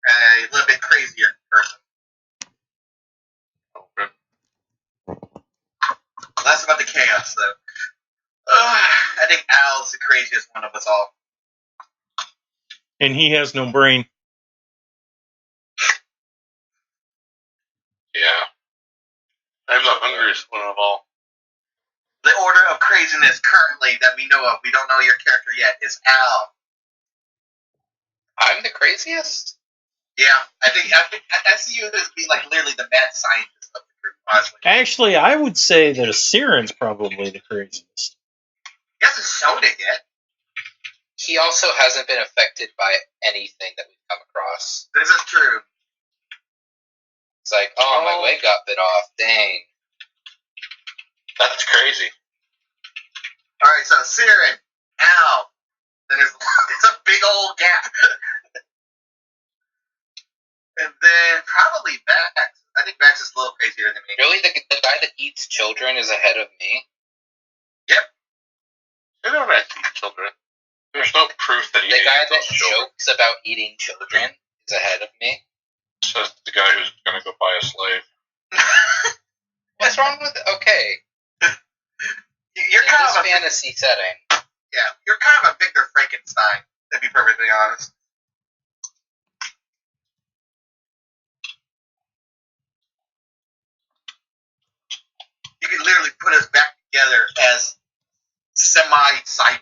a little bit crazier person. Less about the chaos, though. I think Al's the craziest one of us all. And he has no brain. Yeah. I'm the hungriest one of all. The order of craziness currently that we know of, we don't know your character yet, is Al. I'm the craziest? Yeah, I see you as being like literally the mad scientist of the group, honestly. Actually, I would say that Asiran's probably the craziest. He hasn't shown it yet. He also hasn't been affected by anything that we've come across. This is true. It's like, oh, my leg got bit off. Dang. That's crazy. Alright, so Siren, Al, then there's it's a big old gap. And then probably Max. I think Max is a little crazier than me. Really? The guy that eats children is ahead of me? They don't actually eat children. There's no proof that he The ate guy those that children. jokes about eating children is ahead of me? Says the guy who's going to go buy a slave. What's wrong with it? Okay. You're In kind this of a fantasy setting. yeah, you're kind of a Victor Frankenstein, to be perfectly honest. You could literally put us back together as semi-cyborg.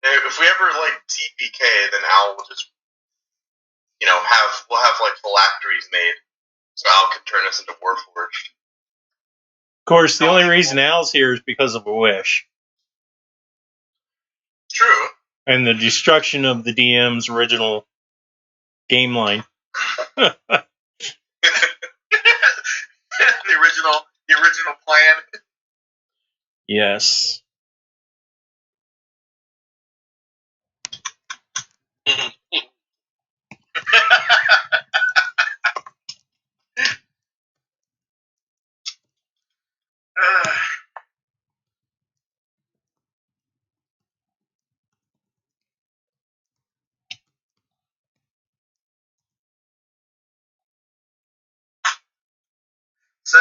If we ever like TPK, then Al will just, we'll have like phylacteries made, so Al can turn us into Warforged. Of course, the only reason Al's here is because of a wish. True. And the destruction of the DM's original game line. the original plan. Yes. So,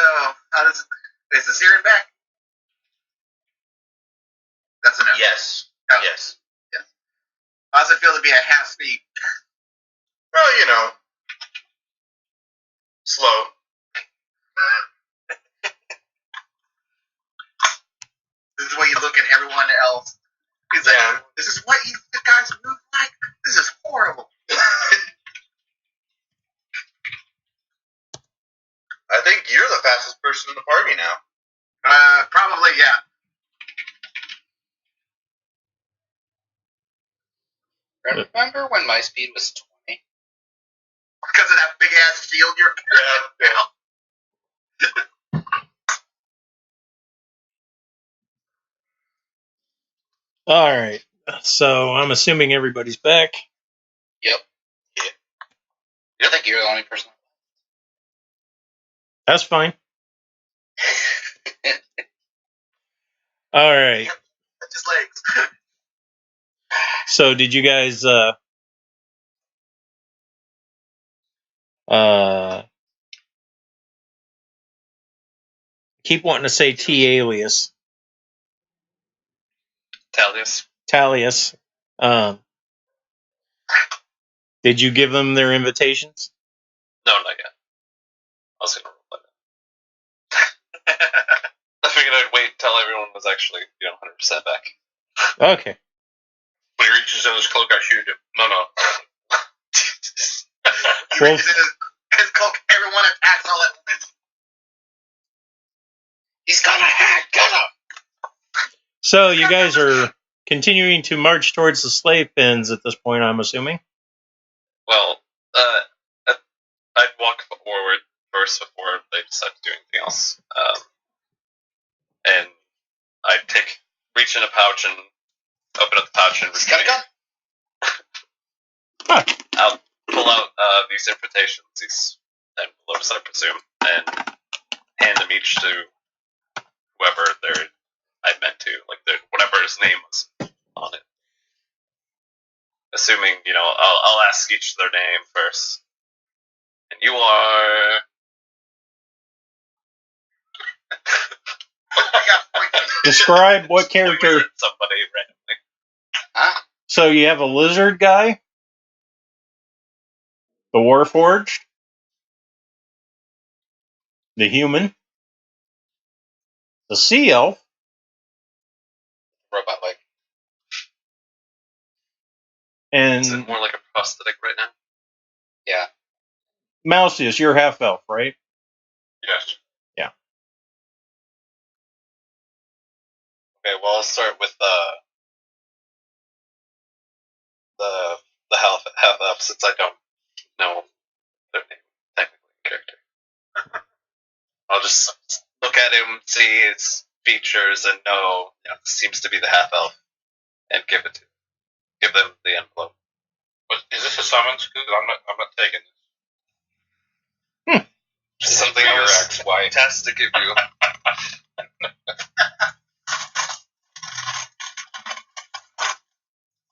is the Siren back? That's enough. Yes. Oh. Yes. How does it feel to be at half speed? Well, slow. This is what you look at everyone else. He's like, this is what you guys move like? This is horrible. I think you're the fastest person in the party now. Probably, yeah. Remember when my speed was 20? Because of that big ass shield you're carrying now. All right. So I'm assuming everybody's back. Yep. I think you're the only person. That's fine. All right. Just legs. So did you guys keep wanting to say T-alias. Talius. Did you give them their invitations? No, not yet. I was gonna roll it. I figured I'd wait until everyone was actually, 100% back. Okay. When he reaches in his cloak, I shoot him. No. He reaches in his cloak, everyone attacks all at once. He's got a hat. Get him. So you guys are continuing to march towards the slave pens at this point, I'm assuming. Well, I'd walk forward first before they decide to do anything else. And I'd reach in a pouch and open up the pouch and He's got a gun. I'll pull out these invitations, these envelopes, I presume, and hand them each to whoever I meant to, like whatever his name was on it. Assuming, I'll ask each their name first. And you are. Describe what character. Somebody randomly. Huh? So you have a lizard guy, the Warforged, the human, the sea elf, Robot leg. Is and it more like a prosthetic right now? Yeah. Mousius. You're half elf, right? Yes. Okay, well, I'll start with the half elf, since I don't know their name technically in character. I'll just look at him, see his features, and know, this seems to be the half elf, and give them the envelope. Is this a summons? Because I'm not taking this. Something Your I was ex-wife. tasked to give you.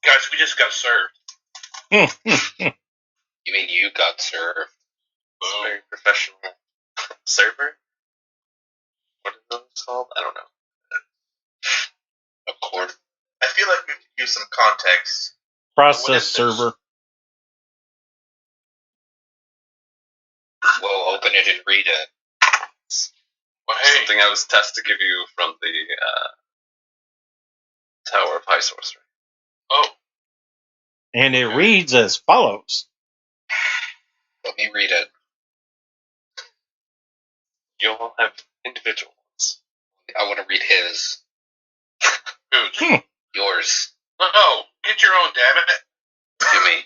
Guys, we just got served. You mean you got served? It's very professional. Server? What is those called? I don't know. Of course. I feel like we could use some context. Process What is this? server. We'll open it and read it. Well, hey, Something I was tasked to give you from the Tower of High Sorcery. oh, And it reads as follows. Let me read it. You'll have individual ones. I want to read his. who's? Yours. No, get your own, damn it. To me.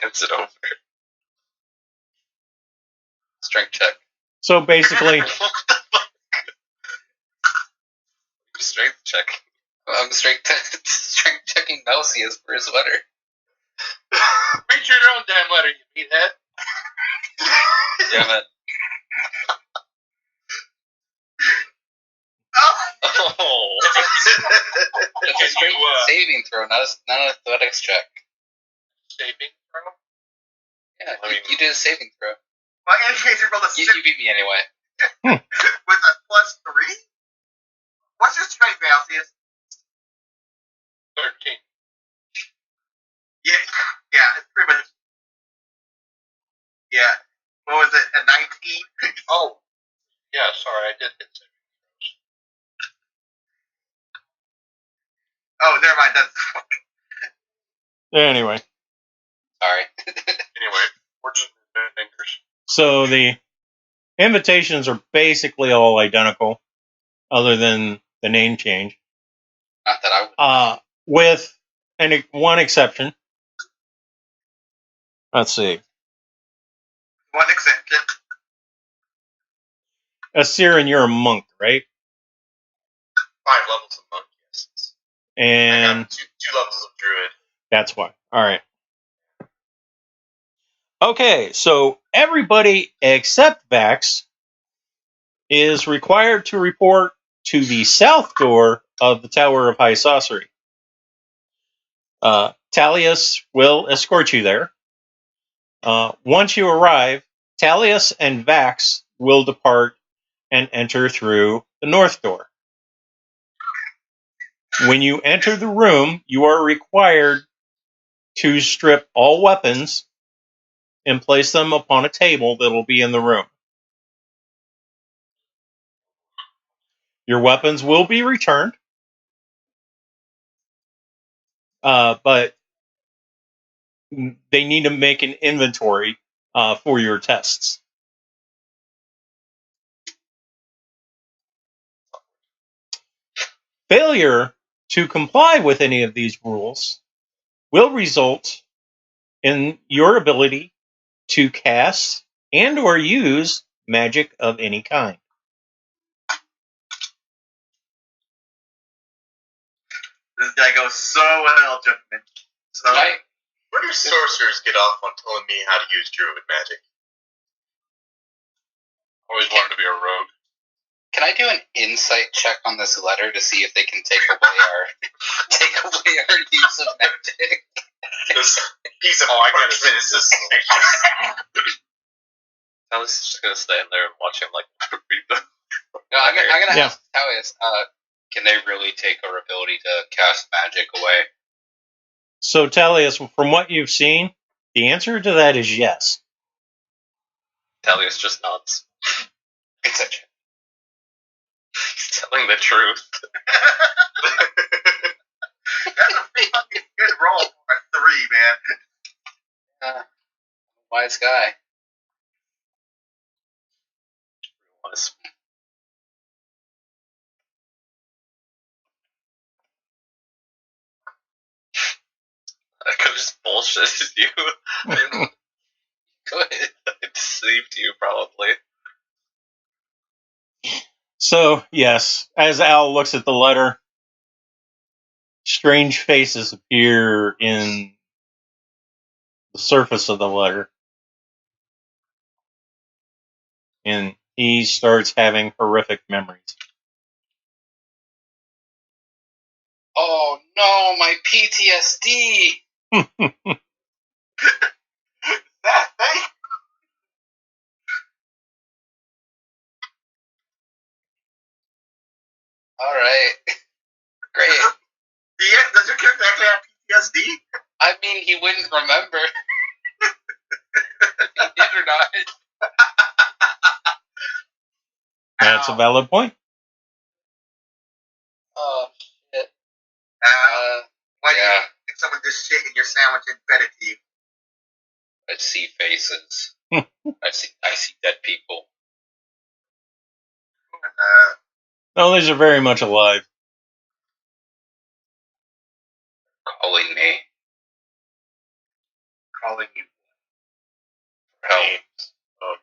Hands it over. Strength check. So basically, Strength check. I'm strength checking Melcius for his letter. Read your own damn letter, you meathead. Damn it. Oh. It's a strength saving throw, not an athletics check. Saving throw? Yeah, I mean- you did a saving throw. Well, in any case, you rolled a You 6 beat me anyway. with a +3. What's your strength, Malcius? 13. Yeah, it's pretty much. Yeah. What was it? A 19? Oh, yeah, sorry, I did get saving throws. Oh, never mind. That's anyway. Sorry. Anyway, we're just fingers. So the invitations are basically all identical, other than the name change. Not that I would. With one exception. Let's see. one exception. Asirin, you're a monk, right? 5 levels of monk, yes. I And got two levels of druid. that's why. All right. Okay, so everybody except Vax is required to report to the south door of the Tower of High Sorcery. Talius will escort you there. Once you arrive, Talius and Vax will depart and enter through the north door. When you enter the room, you are required to strip all weapons and place them upon a table that will be in the room. Your weapons will be returned, but they need to make an inventory for your tests. Failure to comply with any of these rules will result in your ability to cast and or use magic of any kind. This guy goes so well, gentlemen. So, Where do sorcerers get off on telling me how to use druid magic? Always wanted to be a rogue. Can I do an insight check on this letter to see if they can take away our use of magic? This piece of parchment is suspicious. I was just gonna stand there and watch him like read them. No, I'm gonna Yeah. ask Taoius, can they really take our ability to cast magic away? So, Talius, from what you've seen, the answer to that is yes. Talius just nods. Insight check. He's telling the truth. that's a fucking good roll for a 3, man. Wise guy. Was I could have just bullshitted you. Good. I deceived you, probably. So, yes, as Al looks at the letter, strange faces appear in the surface of the letter. And he starts having horrific memories. Oh no, my PTSD! That thing. Alright. Great. Yeah, does your character actually have PTSD? I mean, he wouldn't remember if he did or not. That's a valid point. Oh, shit. Why do you Yeah. think someone just shit in your sandwich and fed it to you? I see faces. I see dead people. No, these are very much alive. Calling me. Calling you. Help.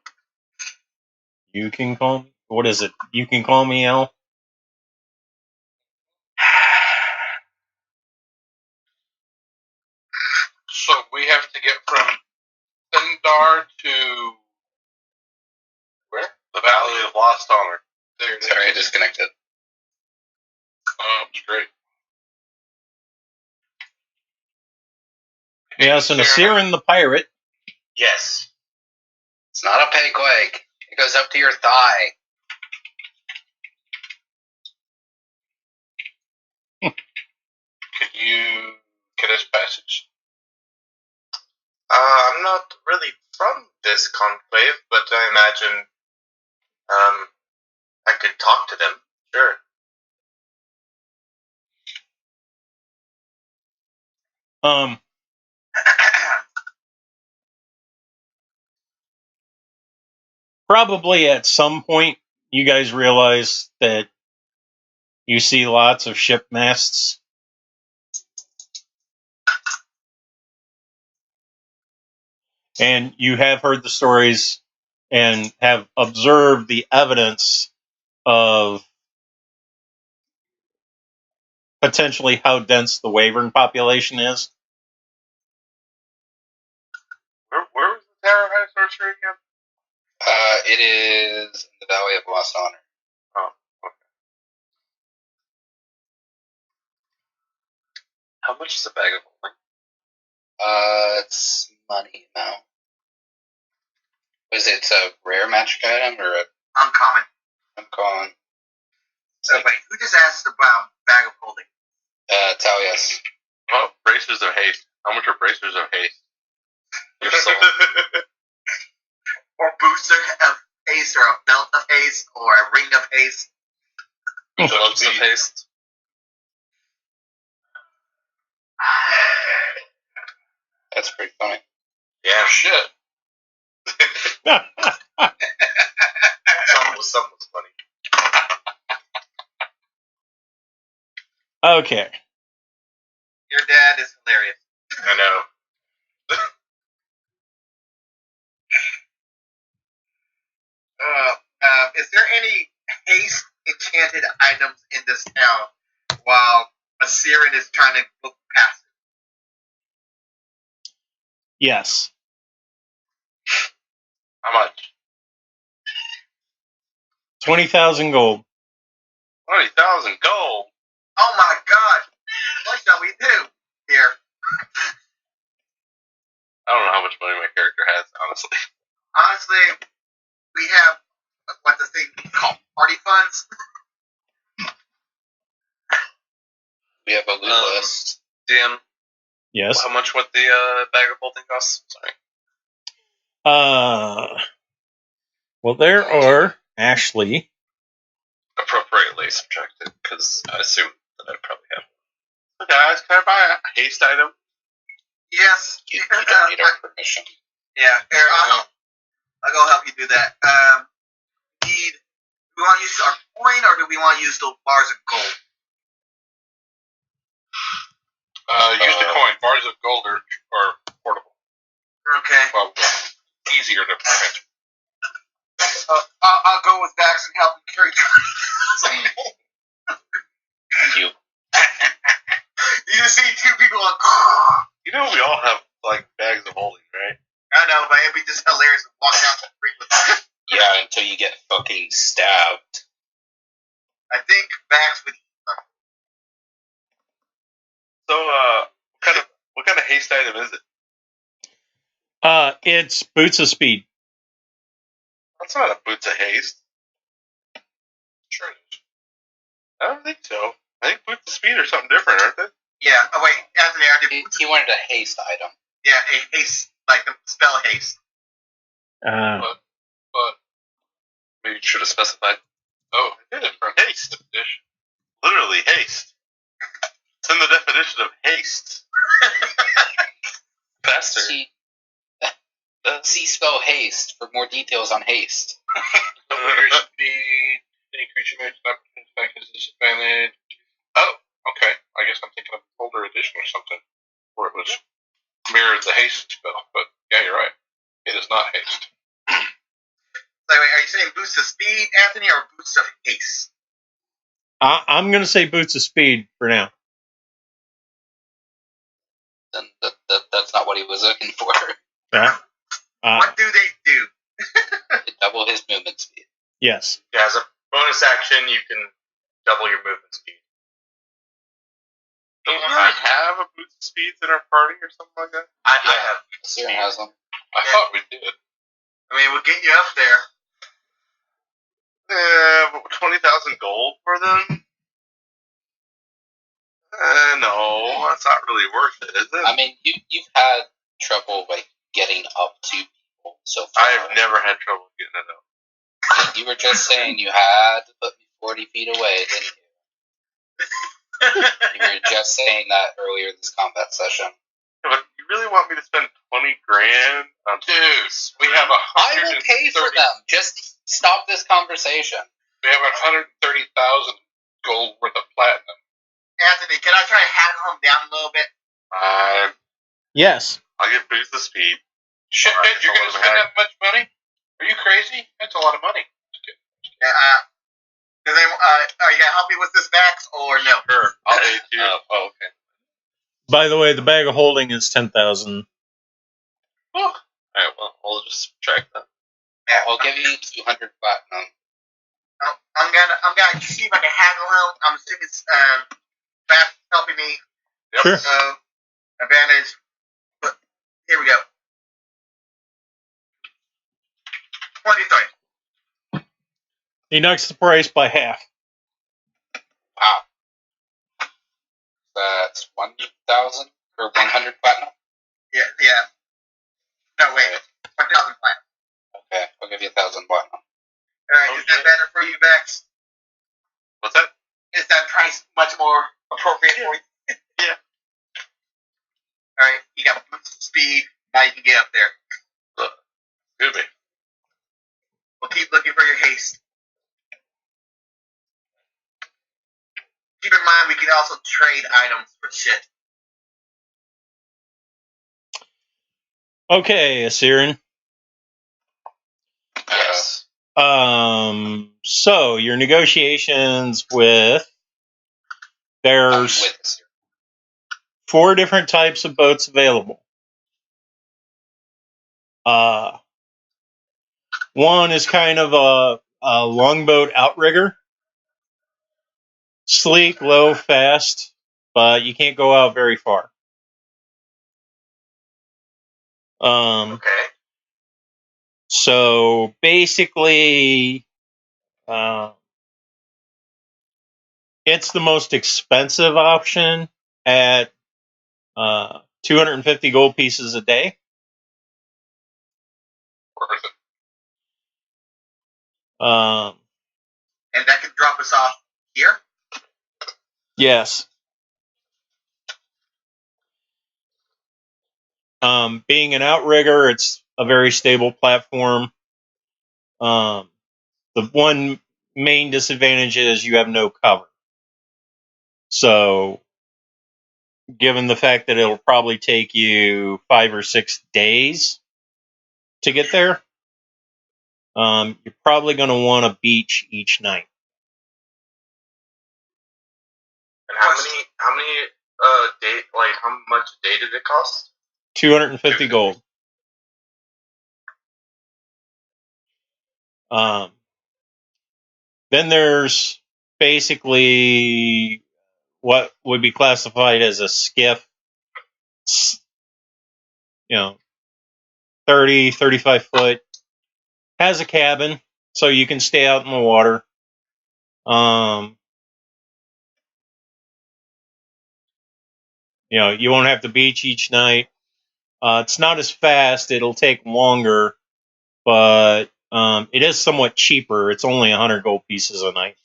You can call me. What is it? You can call me Al. So we have to get from Thindar to where? The Valley of Lost Honor. There. Sorry, I disconnected. Straight. Yes, and Asirin the pirate. Yes. It's not a peg leg. It goes up to your thigh. Can you get us passage? I'm not really from this conclave, but I imagine I could talk to them. Sure. Probably at some point, you guys realize that you see lots of ship masts. And you have heard the stories and have observed the evidence of potentially how dense the Wyvern population is. Where was the Tower of High Sorcery again? It is in the Valley of Lost Honor. Oh, okay. How much is a bag of holding? It's money amount. Was it a rare magic item or a Uncommon. uncommon? So wait, who just asked about bag of holding? Talius. Oh, bracers of haste. How much are bracers of haste? Your soul. Or booster of haste, or a belt of haste, or a ring of haste? Gloves of haste. That's pretty funny. Yeah. Shit. Something was funny. Okay. Your dad is hilarious. I know. Is there any haste enchanted items in this town while a Siren is trying to look past it? Yes. How much? 20,000 gold. 20,000 gold. Oh my god! What shall we do here? I don't know how much money my character has, honestly. Honestly, we have what's the thing called party funds. We have a loot list. DM, Yes. how much would the bag of holding cost? Sorry. Well, there are actually. Appropriately subtracted, because I assume that I'd probably have. So guys, can I buy a haste item? Yes. You don't need our permission. Yeah, here, I'll go help you do that. Do we want to use our coin or do we want to use those bars of gold? Use the coin. Bars of gold are portable. Okay. Well, easier to print. I'll go with Vax and help him carry. You. You just see two people like. You know we all have like bags of holding, right? I know, but it'd be just hilarious to walk down the street with that. Yeah, until you get fucking stabbed. I think Vax would. So what kind of haste item is it? It's Boots of Speed. That's not a boots of haste. Sure it is. I don't think so. I think boots of speed are something different, aren't they? Yeah. Oh wait, Anthony, I did. He wanted a haste item. Yeah, a haste, like the spell haste. But Maybe you should have specified. oh, I did it for Haste. edition. Literally haste. It's in the definition of haste. Faster. See spell haste for more details on haste. Double your speed. Any creature makes an opportunity attack has disadvantage. Oh, okay. I guess I'm thinking of older edition or something where it was mirrored the haste spell. But yeah, you're right. It is not haste. So wait, are you saying boost of speed, Anthony, or boost of haste? I'm going to say Boots of Speed for now. Then that's not what he was looking for. What do they do? It double his movement speed. Yes. Yeah, as a bonus action, you can double your movement speed. Don't we already have a boots of speeds in our party or something like that? I have. Siren has them. I thought we did. I mean, we'll get you up there. But 20,000 gold for them? No, that's not really worth it, is it? I mean, you've had trouble like getting up to people so far. I have never had trouble getting it up. You were just saying you had to put me 40 feet away, didn't you? You were just saying that earlier this combat session. Yeah, but you really want me to spend 20 grand on Dude, we have I will pay for them. Just stop this conversation. We have 130,000 gold worth of platinum. Anthony, can I try and haggle him down a little bit? Yes. I'll get boost of speed. Shit, All right, man, you're going to so what spend am I- that much money? Are you crazy? That's a lot of money. Does anyone, are you gonna help me with this, Vax, or no? Sure, I'll pay you. Oh, okay. By the way, the bag of holding is 10,000. Alright, well, we'll just subtract that. Yeah, I'll give you 200 platinum. I'm gonna see if I can haggle him. I'm assuming Vax is helping me. Yep. Sure. So advantage. But here we go. 23. He knocks the price by half. Wow. That's 1,000 or 100 platinum. Yeah. No, wait. 1,000 platinum. Okay, I'll give you 1,000 platinum. Alright, is that better for you, Vax? What's that? Is that price much more appropriate for you? Yeah. Alright, you got boost speed. Now you can get up there. Excuse me. We'll keep looking for your haste. Keep in mind, we can also trade items for shit. Okay, Asirin. Yes. So your negotiations with there's With us. 4 different types of boats available. One is kind of a longboat outrigger. Sleek, low, fast, but you can't go out very far. Okay. So basically, it's the most expensive option at 250 gold pieces a day. Worth it. And that can drop us off here. Yes. Being an outrigger, it's a very stable platform. The one main disadvantage is you have no cover. So, given the fact that it'll probably take you 5 or 6 days to get there, you're probably going to want a beach each night. And how much a day did it cost? 250 gold. Then there's basically what would be classified as a skiff. It's, 30, 35 foot. Has a cabin, so you can stay out in the water. You won't have to beach each night. It's not as fast. It'll take longer, but it is somewhat cheaper. It's only 100 gold pieces a night.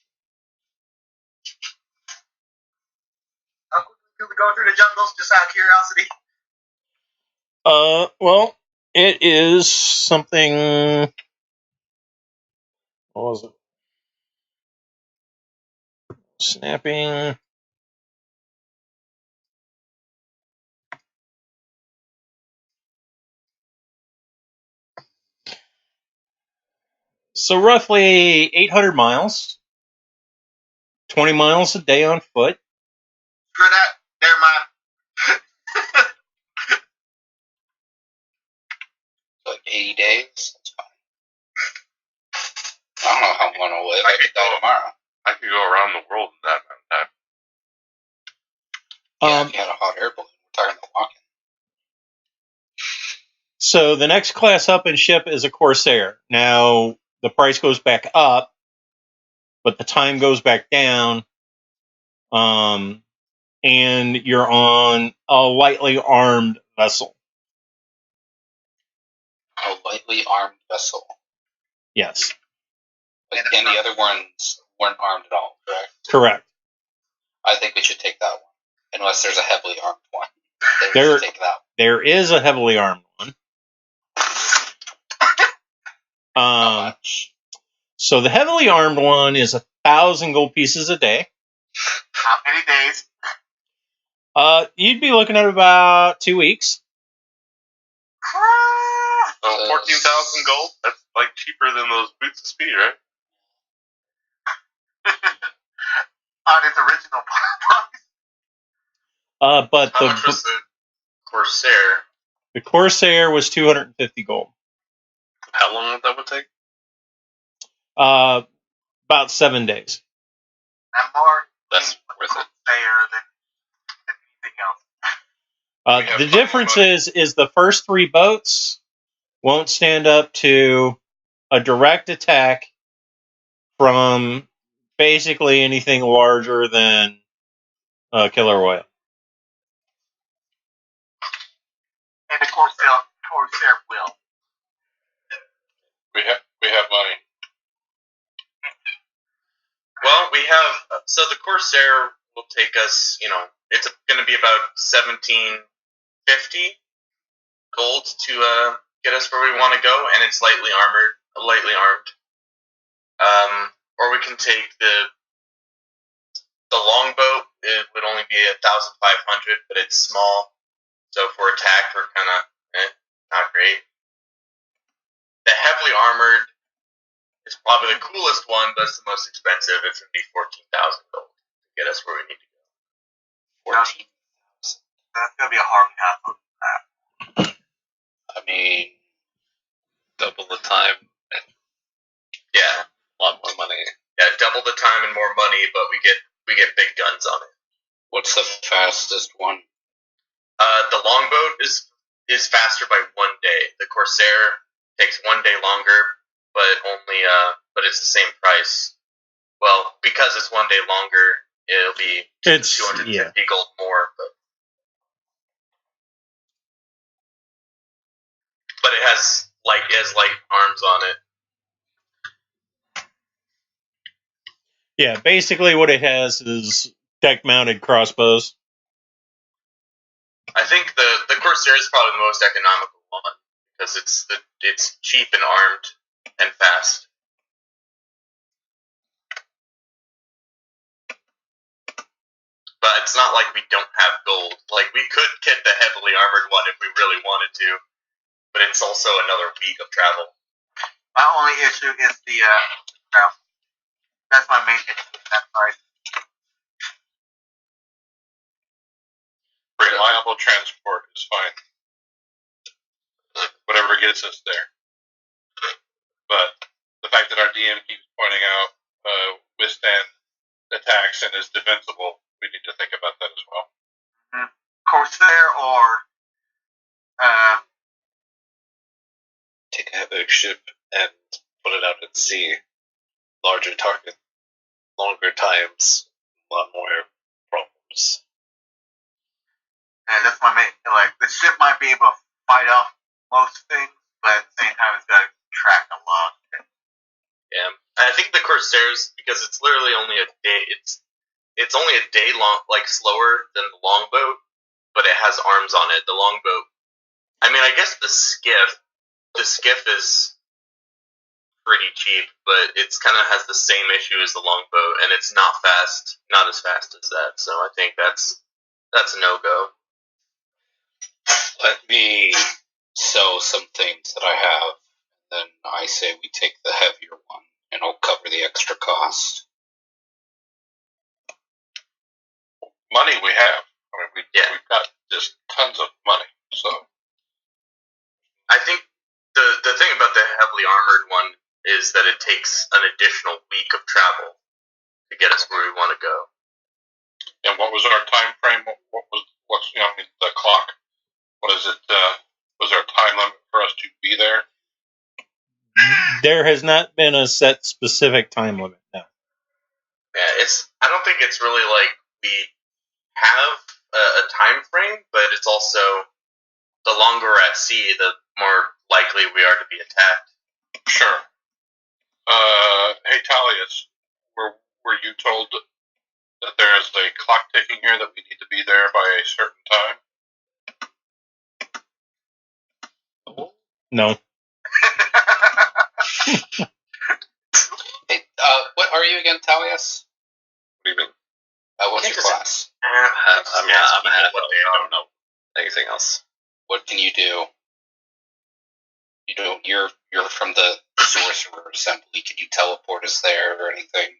How quickly do we go through the jungles, just out of curiosity? Well, it is something. What was it? Snapping. So roughly 800 miles. 20 miles a day on foot. Screw that. Never mind. Like 80 days. That's fine. I don't know how I'm going to live. I could die tomorrow. I could go around the world in that amount of time. Yeah, if you had a hot air balloon. We're talking about walking. So the next class up in ship is a Corsair. Now, the price goes back up, but the time goes back down. And you're on a lightly armed vessel. A lightly armed vessel. Yes. And the other ones weren't armed at all, correct? Correct. I think we should take that one. Unless there's a heavily armed one. Then we should take that one. There is a heavily armed one. How much? So the heavily armed one is 1,000 gold pieces a day. How many days? You'd be looking at about 2 weeks. 14,000 gold? That's like cheaper than those boots of speed, right? On its original price. But How much was the Corsair? the Corsair was 250 gold. How long that would take? About 7 days. And more. That's worth it. Fair than anything else. The difference is the first 3 boats won't stand up to a direct attack from basically anything larger than killer whale. And the Corsair will. We have money. Well, we have. So the Corsair will take us. It's going to be about 1750 gold to get us where we want to go, and it's lightly armed. Or we can take the The longboat, it would only be 1,500, but it's small. So for attack, we're kind of not great. The heavily armored is probably the coolest one, but it's the most expensive. It's going to be 14,000 gold to get us where we need to go. 14. That's going to be a hard path on that. I mean, double the time. Yeah, A lot more money. yeah, double the time and more money, but we get big guns on it. What's the fastest one? The longboat is faster by 1 day. The Corsair takes 1 day longer, but it's the same price. Well, because it's 1 day longer, it'll be 250 gold more. But it has light arms on it. Yeah, basically what it has is deck-mounted crossbows. I think the Corsair is probably the most economical one because it's cheap and armed and fast. But it's not like we don't have gold. Like, we could get the heavily armored one if we really wanted to, but it's also another week of travel. My only issue is the travel. That's my main issue. That's right. Reliable transport is fine. Whatever gets us there. But the fact that our DM keeps pointing out withstand attacks and is defensible, we need to think about that as well. Mm-hmm. Corsair or Take a heavy ship and put it out at sea. Larger target, longer times, a lot more problems. and that's my main. Like, the ship might be able to fight off most things, but at the same time, it's got to track a lot. Yeah, I think the Corsairs, because it's literally only a day. It's only a day long, like slower than the longboat, but it has arms on it. The longboat. I mean, I guess the skiff is pretty cheap, but it's kind of has the same issue as the longboat, and it's not fast, not as fast as that. So I think that's a no go. Let me sell some things that I have, then I say we take the heavier one, and I'll cover the extra cost. Money we have. I mean, we've got just tons of money. So I think the thing about the heavily armored one is that it takes an additional week of travel to get us where we want to go. and what was our time frame? What's the clock? What is it? Was there a time limit for us to be there? There has not been a set specific time limit, no. Yeah, I don't think it's really like we have a time frame, but it's also the longer we're at sea, the more likely we are to be attacked. Sure. Hey, Talius, were you told that there is a clock ticking here that we need to be there by a certain time? No. Hey, what are you again, Talius? What do you mean? What's your class? I'm a half elf. I I don't know anything else. What can you do? You're from the sorcerer assembly. Can you teleport us there or anything?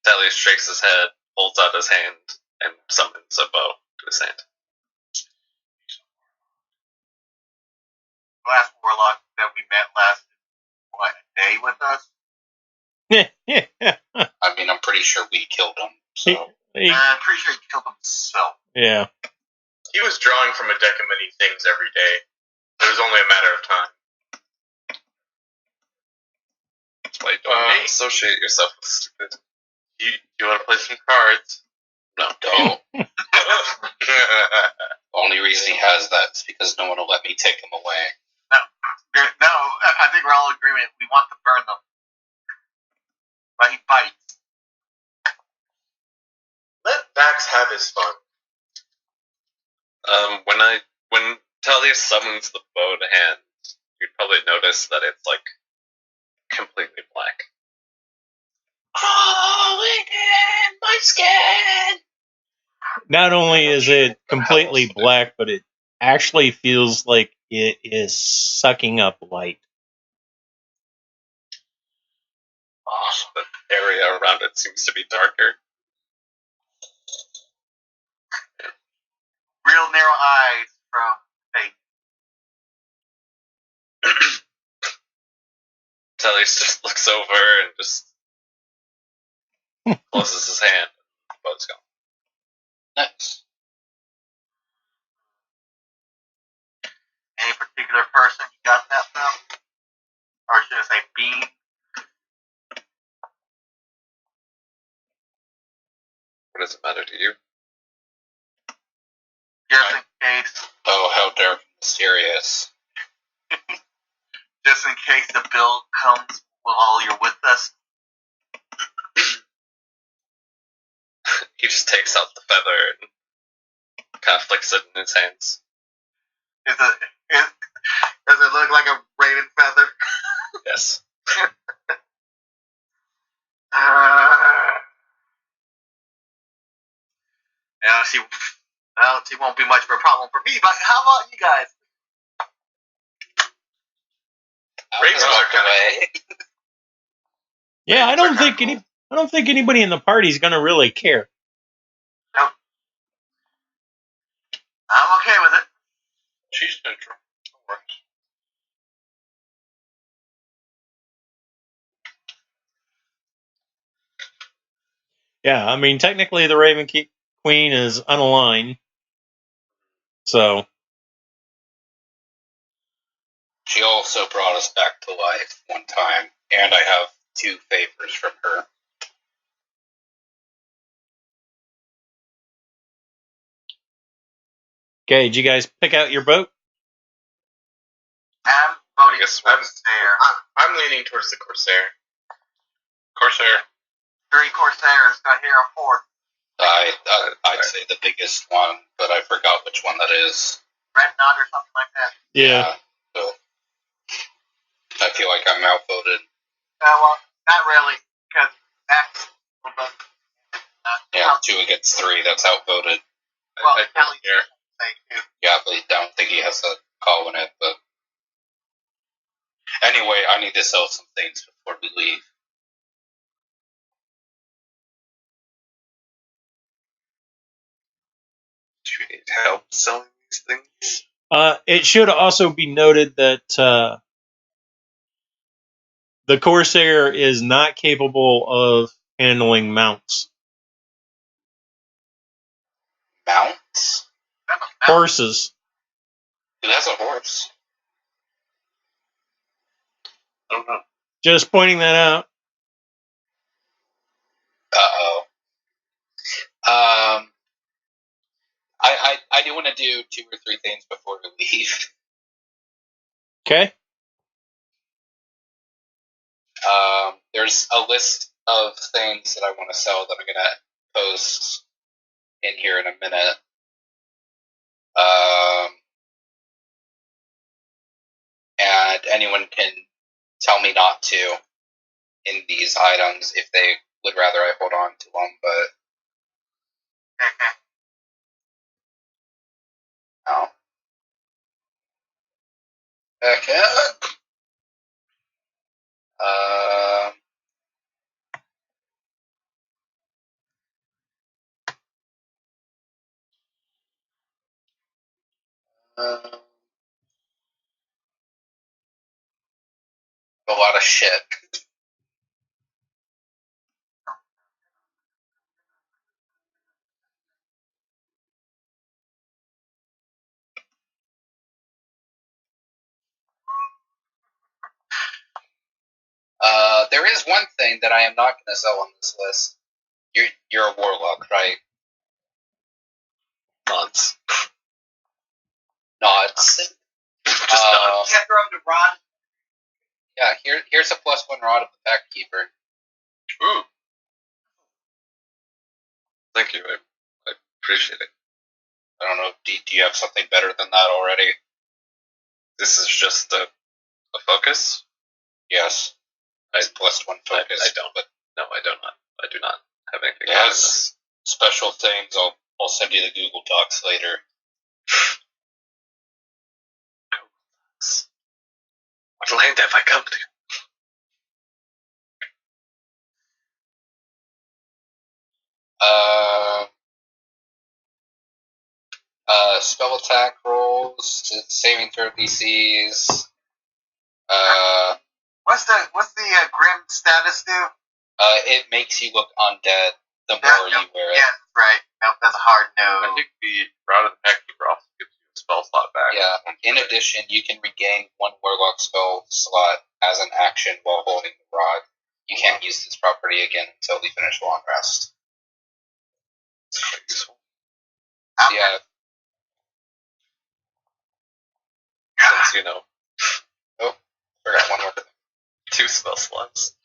Thalius shakes his head, holds out his hand, and summons a bow to his hand. The last warlock that we met lasted, a day with us? I mean, I'm pretty sure we killed him. So I'm pretty sure he killed himself. Yeah. He was drawing from a deck of many things every day. It was only a matter of time. That's why you don't associate yourself with stupid. You want to play some cards? No. don't. The only reason he has that is because no one will let me take him away. No, I think we're all in agreement. We want to burn them. But he bites. Let Vax have his fun. When Talius summons the bow to hand, you'd probably notice that it's like completely black. Crawling Not only is it completely black, but it actually feels like it is sucking up light. Awesome. The area around it seems to be darker. Real narrow eyes from Fate. Telly just looks over and just closes his hand. The boat's gone. Nice. Any particular person you got that from? Or should I say being? What does it matter to you? Just in case. Oh, how dark and mysterious. Just in case the bill comes while you're with us. He just takes out the feather and kind of flicks it in his hands. Does it look like a raven feather? Yes. Yeah, she won't be much of a problem for me, but how about you guys? Raven's walk away. Yeah, I don't think anybody in the party is going to really care. Nope. I'm okay with it. She's neutral. No worries. Yeah, I mean, technically the Raven Queen is unaligned. So, She also brought us back to life one time, and I have 2 favors from her. okay, did you guys pick out your boat? I'm voting Yes, Corsair. I'm leaning towards the Corsair. Corsair. 3 Corsairs, got here a 4. I'd say the biggest one, but I forgot which one that is. Red Knot or something like that. Yeah. So I feel like I'm outvoted. Well, not really, because Max. Yeah, 2 against 3, that's outvoted. Well, I Kelly's here. saying too. Yeah, but I don't think he has a call in it, but anyway, I need to sell some things before we leave. Do you need help selling these things? It should also be noted that the Corsair is not capable of handling mounts. Mounts? Horses. Who has a horse? I don't know. Just pointing that out. Uh-oh. I do want to do 2 or 3 things before we leave. Okay. There's a list of things that I want to sell that I'm going to post in here in a minute. And anyone can tell me not to in these items if they would rather I hold on to them, but no. Okay. A lot of shit. There is one thing that I am not going to sell on this list. You're a warlock, right? Nods. Nods. Just nods. You have to throw him to Rod. Yeah, here's a +1 rod of the Pack Keeper. Ooh. Thank you. I appreciate it. I don't know, do you have something better than that already? This is just a focus? Yes. It's +1 focus. I don't. But No, I do not. I do not have anything it better than has this. special things. I'll I'll send you the Google Docs later. What land have I come to? Spell attack rolls, saving throw DCs. What's the grim status do? It makes you look undead the more you wear it. Yeah, right. Nope, that's a hard I no. think the Rod of the Packkeeper also gives you a spell slot back. Yeah. In addition, you can regain one Warlock spell slot as an action while holding the rod. You can't use this property again until we finish Long Rest. Yeah. Since you know, Forgot one more thing. 2 spell slots.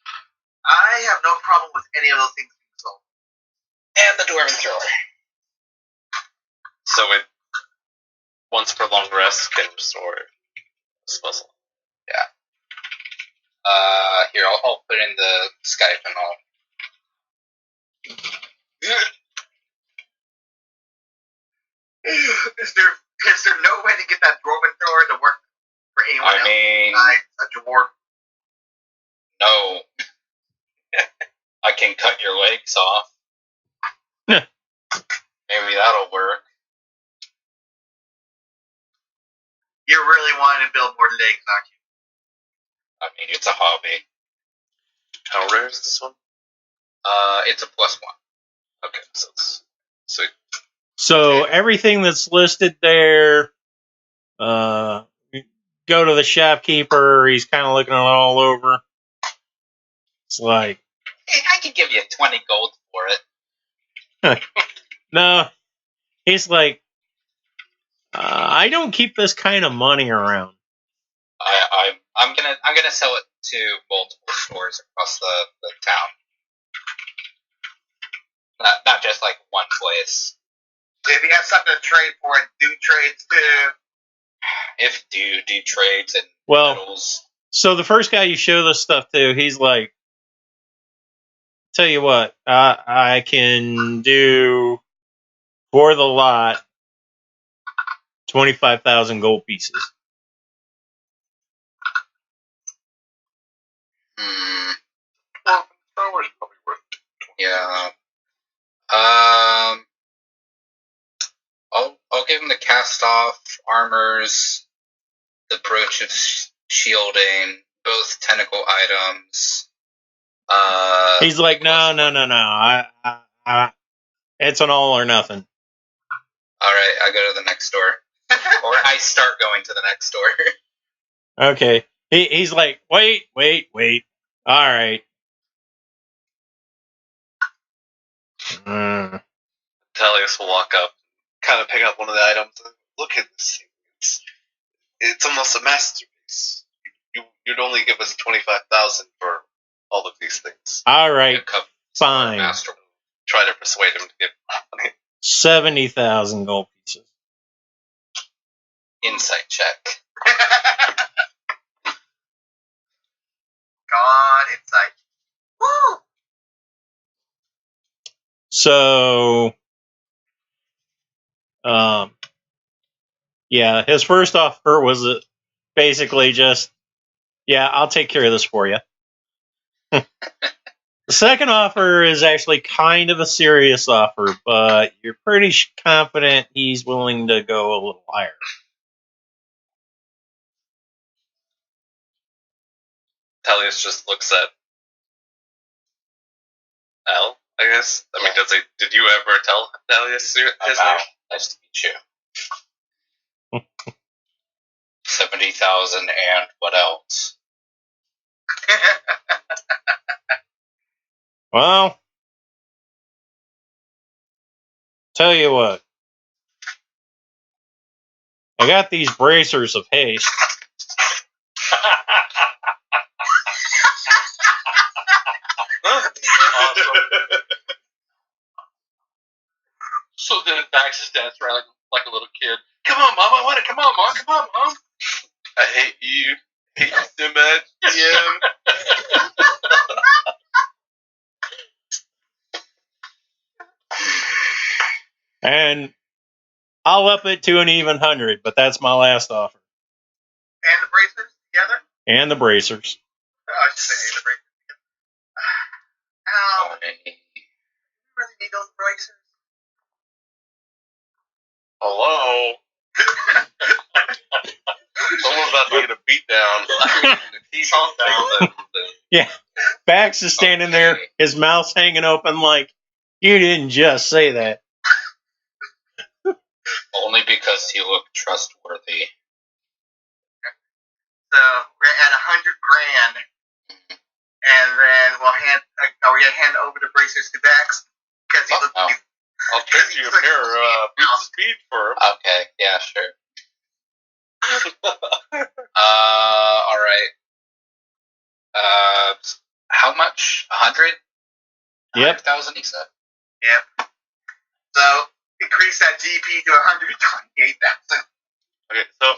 I have no problem with any of those things being sold. And the Dwarven Thrower. So it once per long rest can restore a spell slot. Here, I'll put in the Skype and all. Is there no way to get that dwarven thrower to work for anyone else besides a dwarf? No. I can cut your legs off. Maybe that'll work. You're really wanting to build more legs, aren't you? I mean, it's a hobby. How rare is this one? It's a +1. Okay, so it's sweet. So everything that's listed there, go to the shopkeeper. He's kind of looking it all over. It's like, Hey, I could give you 20 gold for it. no. He's like, I don't keep this kind of money around. I'm gonna sell it to multiple stores across the town. Not just like one place. If you have something to trade for it, do trades too. If do trades and Well, metals. so the first guy you show this stuff to, he's like, tell you what, I can do for the lot 25,000 gold pieces. Well, Thrower's probably worth it. Yeah. I'll give him the cast off armors, the brooch of shielding, both tentacle items. He's like, no. I it's an all or nothing. All right, I go to the next store, or I start going to the next store. Okay. He's like, wait. All right. Talius will walk up, kind of pick up one of the items. And look at this thing. It's almost a masterpiece. You'd only give us 25,000 for all of these things. All right. Fine. Master. Try to persuade him to give money. 70,000 gold pieces. Insight check. God, insight. Woo! So, yeah, his first offer was basically just, yeah, I'll take care of this for you. The second offer is actually kind of a serious offer, but you're pretty confident he's willing to go a little higher. Talius just looks at Al, I guess. I mean, did you ever tell Talius his name? Nice to meet you. 70,000 and what else? Well, tell you what. I got these bracers of haste. So then Dax is dancing around like a little kid. Come on, Mom, I want it. Come on, Mom. Come on, Mom. I hate you. Hate you so much. Yeah. And I'll up it to an even 100, but that's my last offer. And the bracers together? And the bracers. Oh, I should say the bracers together. Oh, Okay. do you really need those bracers? Hello? Someone's about to get a beat down. Calm down. Yeah. Bax is standing there, his mouth's hanging open like, you didn't just say that. Only because you look trustworthy. So we're at $100,000, and then we'll hand. Are we gonna hand over the bracers to Bax? Because he looks. No. I'll trade you a pair of boots of speed for him. Okay, yeah, sure. All right. How much? 100? Yep. 100,000, he said. Yep. So increase that GP to 128,000. Okay, so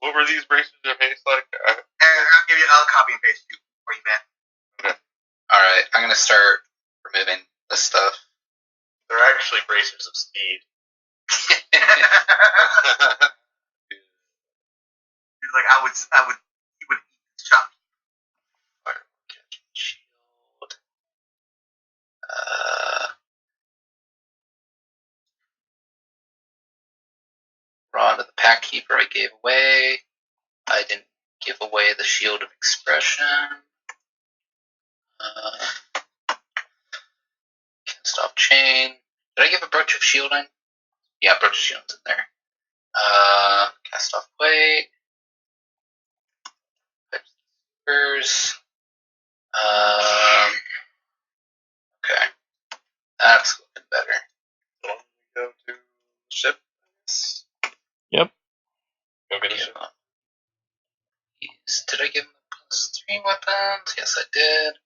what were these bracers that face like? And I'll give you a copy and paste you for you, man. All right, I'm gonna start removing this stuff. They're actually bracers of speed. He's like, he would eat this chop. Shield. Rod of the Pack Keeper I gave away. I didn't give away the Shield of Expression. Cast off Chain. Did I give a Brooch of Shielding? Yeah, Brooch of Shielding's in there. Cast off Weight. Okay. That's looking better. Go to ship. Yep. Go get a ship. Did I give him +3 weapons? Yes, I did.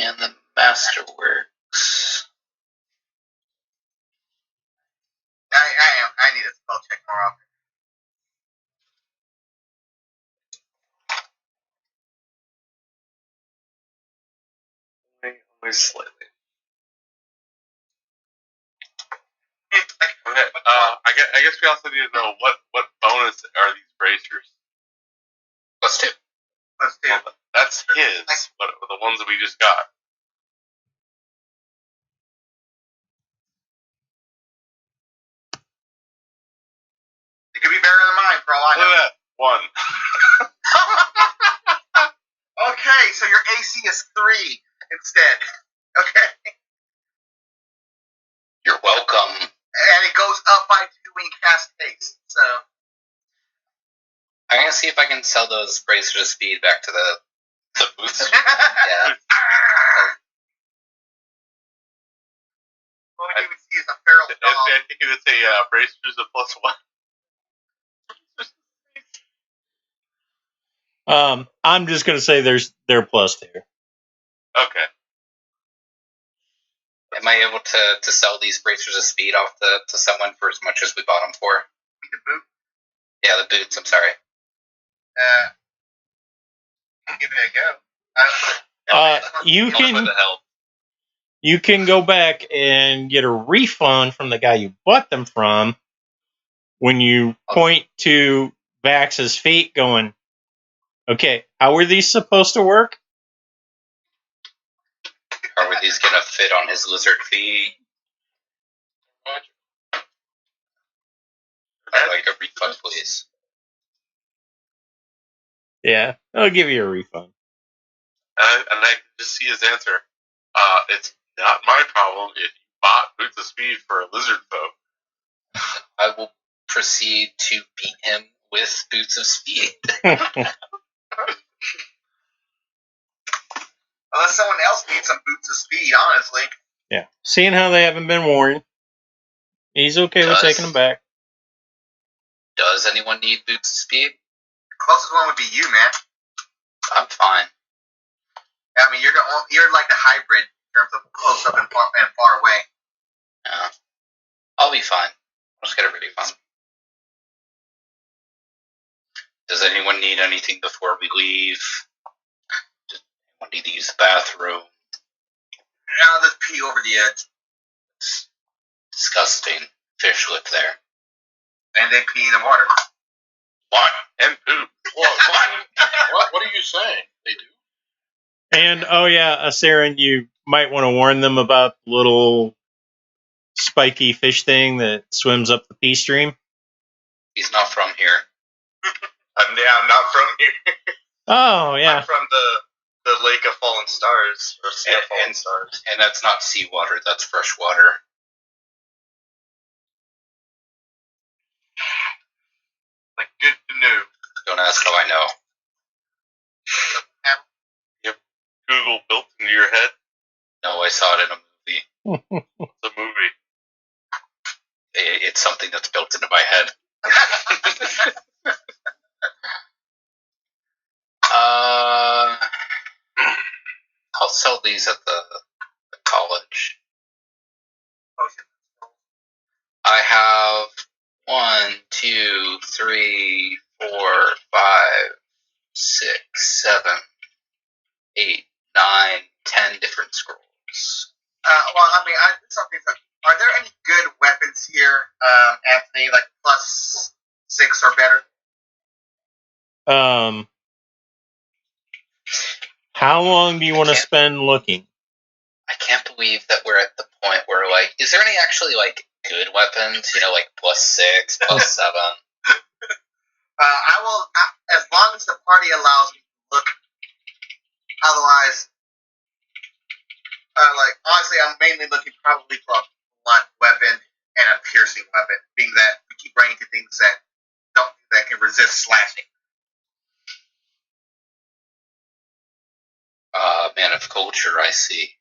And the Masterworks. I need a spell check more often. Only slightly. Okay, I guess we also need to know what bonus are these bracers? +2. let's do. Well, that's his. The ones that we just got. It could be better than mine for all I Look know. at that. One. Okay, so your AC is 3 instead. Okay, You're welcome. and it goes up by 2 when you cast haste. So I'm gonna see if I can sell those bracers of speed back to the booth. Yeah. what we would see is a feral dog. I think it's a bracers of +1. I'm just gonna say they're +2. Okay. Am I able to sell these bracers of speed off to someone for as much as we bought them for? The boot. Yeah, the boots. I'm sorry. Give it a go. You For can the help. you can go back and get a refund from the guy you bought them from when you point to Vax's feet going, okay, how are these supposed to work? Are these gonna fit on his lizard feet? I'd like a refund, please. Yeah, I'll give you a refund. And I can just see his answer. It's not my problem if you bought Boots of Speed for a lizard folk. I will proceed to beat him with Boots of Speed. Unless someone else needs some boots of speed, honestly. Yeah. Seeing how they haven't been worn, he's okay with taking them back. Does anyone need Boots of Speed? Closest one would be you, man. I'm fine. I mean, you're like the hybrid in terms of close up and far away. Yeah. I'll be fine. I'll just get a refund. Does anyone need anything before we leave? Does anyone need to use the bathroom? Now let's pee over the edge. It's disgusting. Fish live there. And they pee in the water. What? And poop. What are you saying? They do? And, oh yeah, Saren, you might want to warn them about the little spiky fish thing that swims up the pea stream. He's not from here. I'm not from here. Oh, yeah. I'm from the Lake of Fallen Stars, or Sea of Fallen Stars. And that's not seawater, that's fresh water. Like, good to know. Don't ask how I know. Google built into your head. No, I saw it in a movie. It's a movie. It's something that's built into my head. I'll sell these at the college. I have 1, 2, 3, 4, 5, 6, 7, 8, 9, 10 different scrolls. Well, I mean, something. Are there any good weapons here, Anthony? Like +6 or better? How long do you want to spend looking? I can't believe that we're at the point where, like, is there any actually, like, good weapons? You know, like +6, +7? I will, as long as the party allows me to look. Otherwise, honestly, I'm mainly looking probably for a blunt weapon and a piercing weapon, being that we keep running into things that can resist slashing. Man of culture, I see.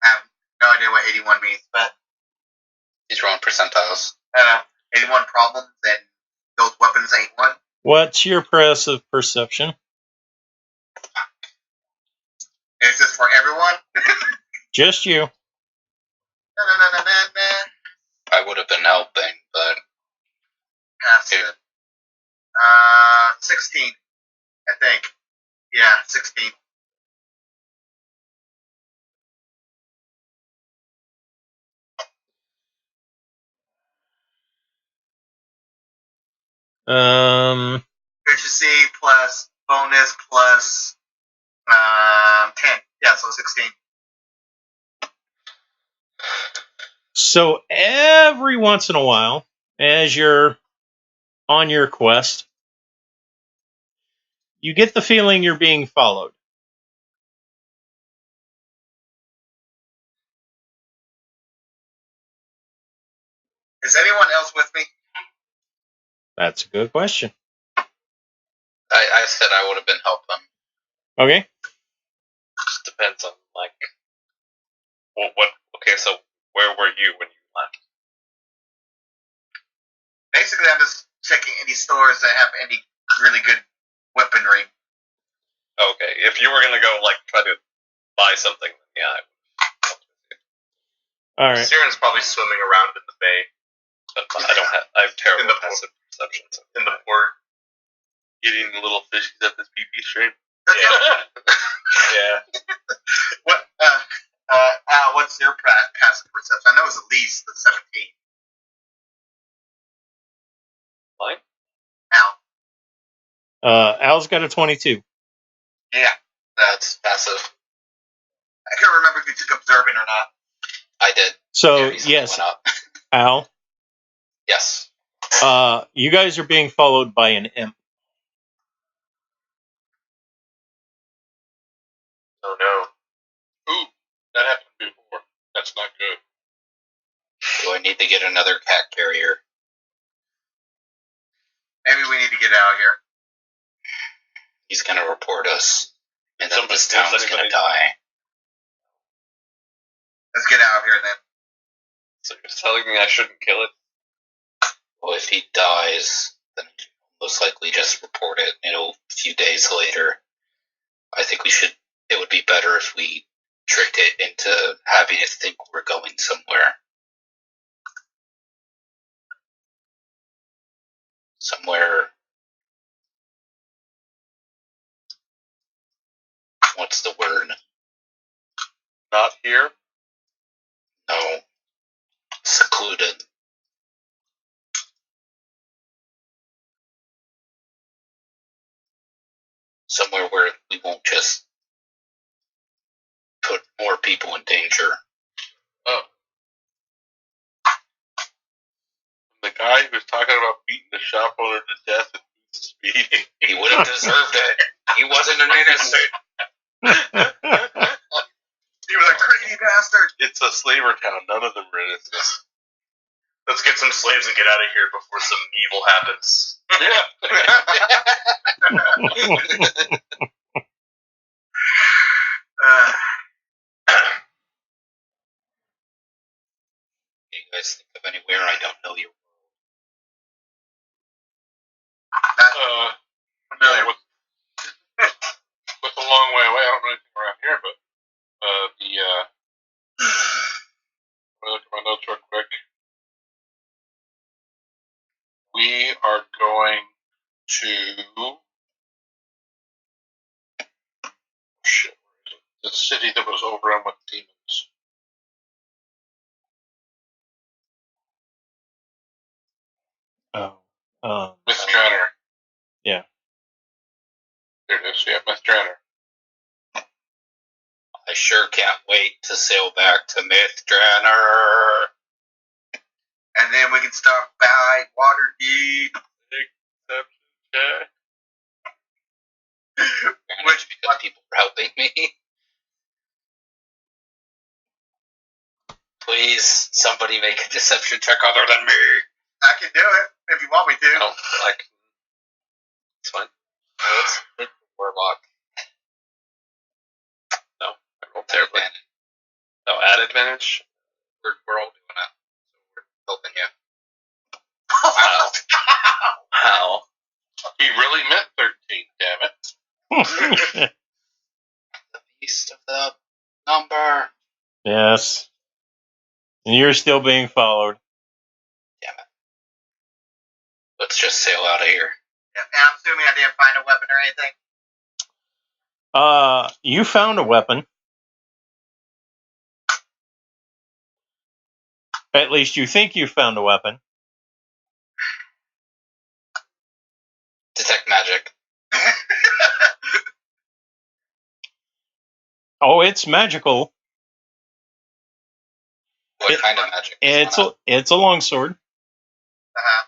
I have no idea what 81 means, but These are on percentiles. 81 problems, and those weapons ain't one. What's your passive perception? Is this for everyone? Just you. I would have been helping, but Passive. 16, I think. Yeah, 16. Efficiency plus bonus plus 10. Yeah, so 16. So every once in a while, as you're on your quest, you get the feeling you're being followed. Is anyone else with me? That's a good question. I said I would have been helping. Okay. Just depends on, like, what. Okay, so where were you when you left? Basically, I'm just checking any stores that have any really good weaponry. Okay, if you were gonna go, like, try to buy something, then yeah, I would. All right. Siren's probably swimming around in the bay. But I have terrible In the passive perception. So in the port. eating the little fishies at this PP stream. Yeah. What's your passive perception? I know it's at least the 17. Mine? Al. Al's got a 22. Yeah. That's passive. I can't remember if you took observing or not. I did. So, Yeah, recently yes, went up. Al, Yes. you guys are being followed by an imp. Oh no. Ooh, that happened before. That's not good. Do I need to get another cat carrier? Maybe we need to get out of here. He's gonna report us, and then Somebody- this town's does gonna anybody- die. Let's get out of here then. So you're telling me I shouldn't kill it? Well, if he dies, then most likely just report it. A few days later. I think we should it would be better if we tricked it into having it think we're going somewhere. Somewhere. What's the word? Not here. No. Secluded. Somewhere where we won't just put more people in danger. Oh. The guy who was talking about beating the shop owner to death and speeding. He would have deserved it. He wasn't an innocent. He was a crazy bastard. It's a slaver town. None of them are innocent. Let's get some slaves and get out of here before some evil happens. You guys think of anywhere I don't know you? Yeah, what's a long way away? I don't know anything around here, but let me look at my notes real quick. We are going to the city that was overrun with demons. Mythdraenor. Yeah. There it is. Yeah, Mythdraenor. I sure can't wait to sail back to Mythdraenor. And then we can start by Waterdeep. Which because people are helping me. Please, somebody make a deception check other than me. I can do it if you want me to. No, it's fine. Let's hit the warlock. No, I rolled terribly. No, add advantage. We're all doing it. So we're helping you. Wow. How? He really meant 13, damn it. The beast of the number. Yes. And you're still being followed. Damn it. Let's just sail out of here. Yeah, and I'm assuming I didn't find a weapon or anything. You found a weapon. At least you think you found a weapon. Detect magic. Oh, it's magical. What kind of magic? It's a longsword. Uh-huh.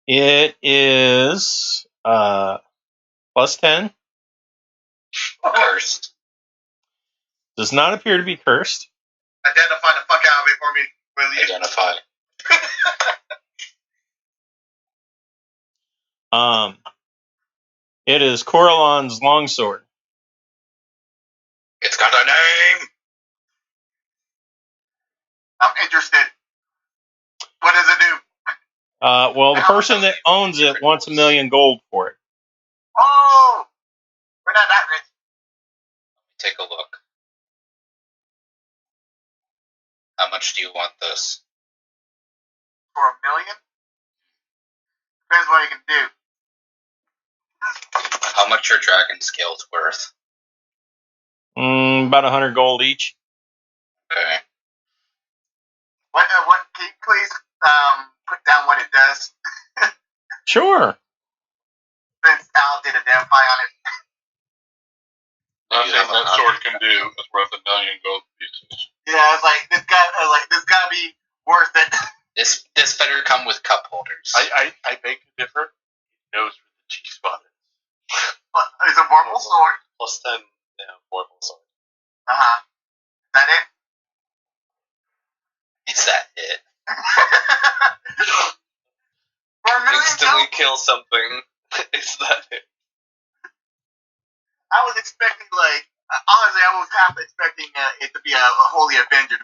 It is +10. Cursed. Does not appear to be cursed. Identify the fuck out of it for me, will you? Identify. It is Coralon's longsword. It's got a name. I'm interested. What does it do? Well, the person that owns it wants 1 million gold for it. Oh! We're not that rich. Take a look. How much do you want this? For 1 million? Depends what you can do. How much your dragon scale's worth? About 100 gold each. Okay. What can you please put down what it does? Sure. Since Al did identify on it. Nothing that sword can do is worth 1 million gold pieces. Yeah, it's like this gotta be worth it. This better come with cup holders. I beg to differ. He knows where the G spot is. It's a vorpal sword. +10, yeah, vorpal sword. Uh-huh. Is that it? Is that it? For 1 million Instantly gold? kill something. Is that it? I was expecting, honestly, I was half expecting it to be a Holy Avenger.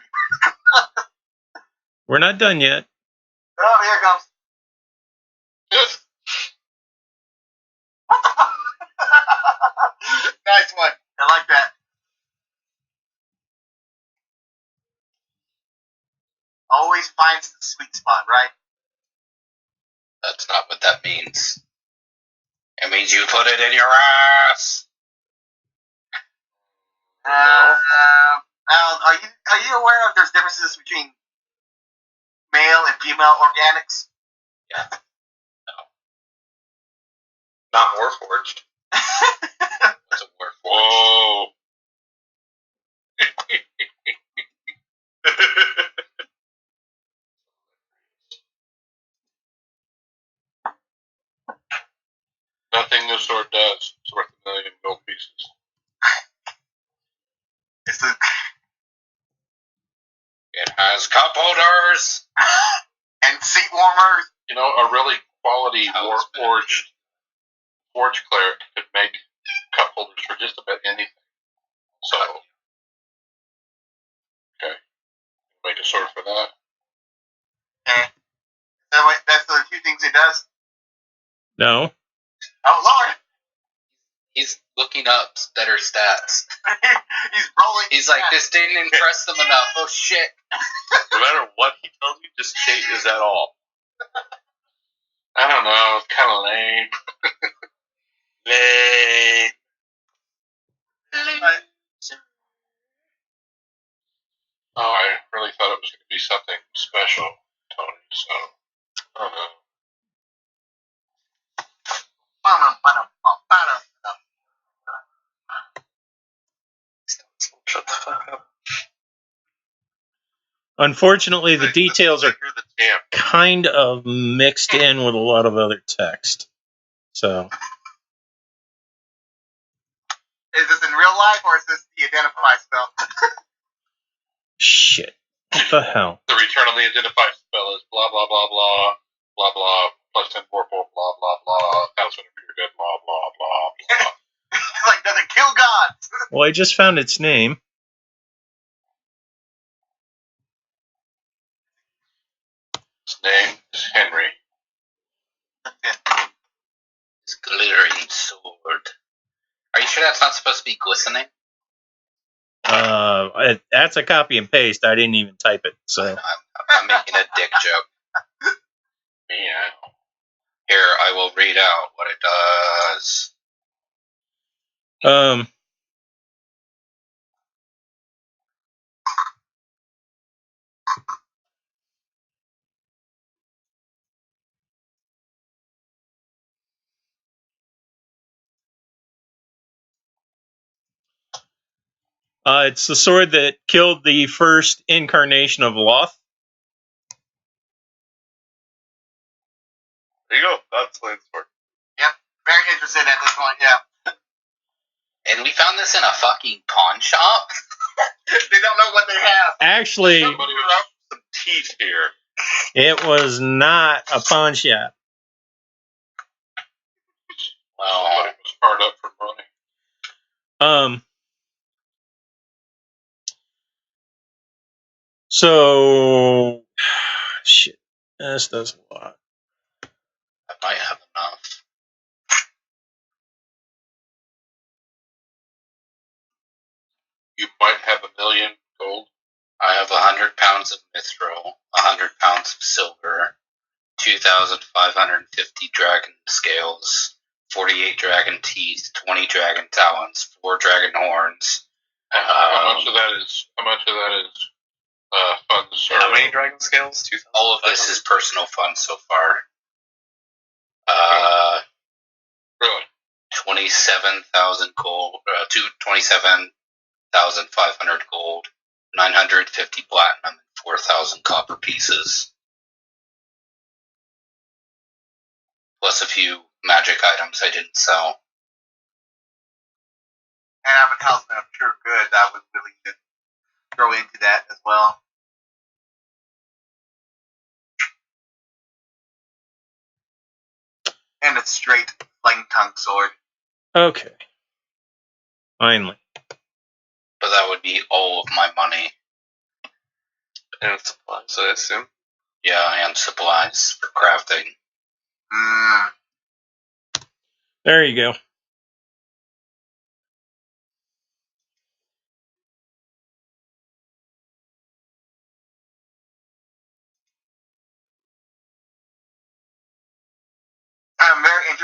We're not done yet. Oh, here it comes. always finds the sweet spot, right? That's not what that means. It means you put it in your ass. Now, are you aware of there's differences between male and female organics? Yeah. Not Warforged. It's a word for it. Whoa. Nothing this sword does is worth 1,000,000 gold pieces. It's a, It has cup holders. and seat warmers. You know, a really quality How it's been. forge cleric could make cup holders for just about anything. So, okay, make a sword for that. That's the two things it does. No. Oh Lord, He's looking up better stats. he's rolling. He's like, this didn't impress them enough. Oh shit. No matter what he tells you, just say, is that all? I don't know, it's kind of lame. Lame. Oh, I really thought it was going to be something special, Tony, so, I don't know. Shut the fuck up. Unfortunately, the details are Hear the jam. kind of mixed in with a lot of other text. So, Is this in real life or is this the identify spell? shit. What the hell? The return on the identified spell is blah, blah, blah, blah, blah, blah, plus 10, 4, 4, blah, blah, blah, that's when appear dead, blah, blah, blah, blah. Like, does it kill gods? Well, I just found its name. His name is Henry. His glittering sword. Are you sure that's not supposed to be glistening? That's a copy and paste. I didn't even type it. So, I'm making a dick joke. Meow. Here, I will read out what it does. it's the sword that killed the first incarnation of Loth. There you go. That's Lane's sword. Very interested at this point, yeah. And we found this in a fucking pawn shop? They don't know what they have. Actually, Somebody with some teeth here. it was not a pawn shop. Well, Somebody was hard up for money. So, shit. This does a lot. I might have enough. You might have 1,000,000 gold. I have 100 pounds of mithril, 100 pounds of silver, 2,550 dragon scales, 48 dragon teeth, 20 dragon talons, 4 dragon horns. How much of that is funds? How many dragon scales? 2,000? All of this is personal funds so far. Really? 27,000 gold, 27,500 gold, 950 platinum, and 4,000 copper pieces. Plus a few magic items I didn't sell. And I have a talisman of pure good. I was willing to throw into that as well. And a straight flame tongue sword. Okay. Finally. But that would be all of my money. And supplies, I assume. Yeah, and supplies for crafting. There you go.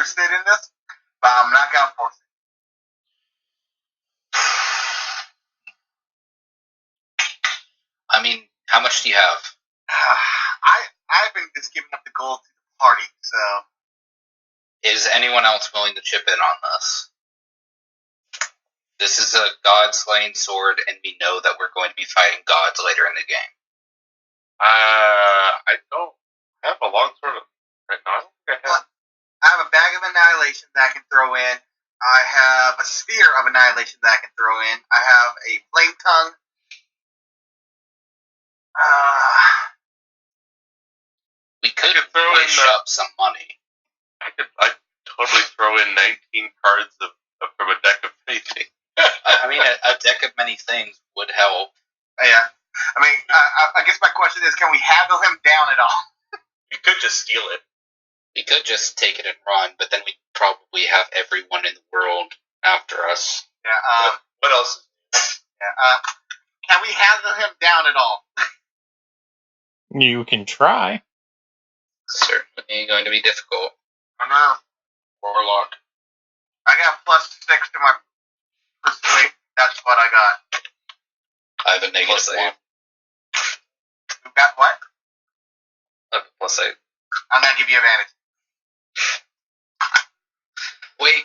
interested in this, but I'm not gonna force it. I mean, how much do you have? I've been just giving up the gold to the party, so Is anyone else willing to chip in on this? This is a god-slaying sword, and we know that we're going to be fighting gods later in the game. I don't have a longsword right now. I don't think I have. I have a bag of annihilation that I can throw in. I have a spear of annihilation that I can throw in. I have a flame tongue. We could throw in wish up some money. I totally throw in 19 cards from a deck of anything. I mean, a deck of many things would help. Yeah. I mean, I guess my question is, can we haggle him down at all? You could just steal it. We could just take it and run, but then we'd probably have everyone in the world after us. Yeah. What else? Yeah. Can we haggle him down at all? You can try. Certainly going to be difficult. I don't know. Warlock. I got +6 to my persuade. That's what I got. I have a negative +8. You got what? +8. I'm gonna give you advantage. Wait.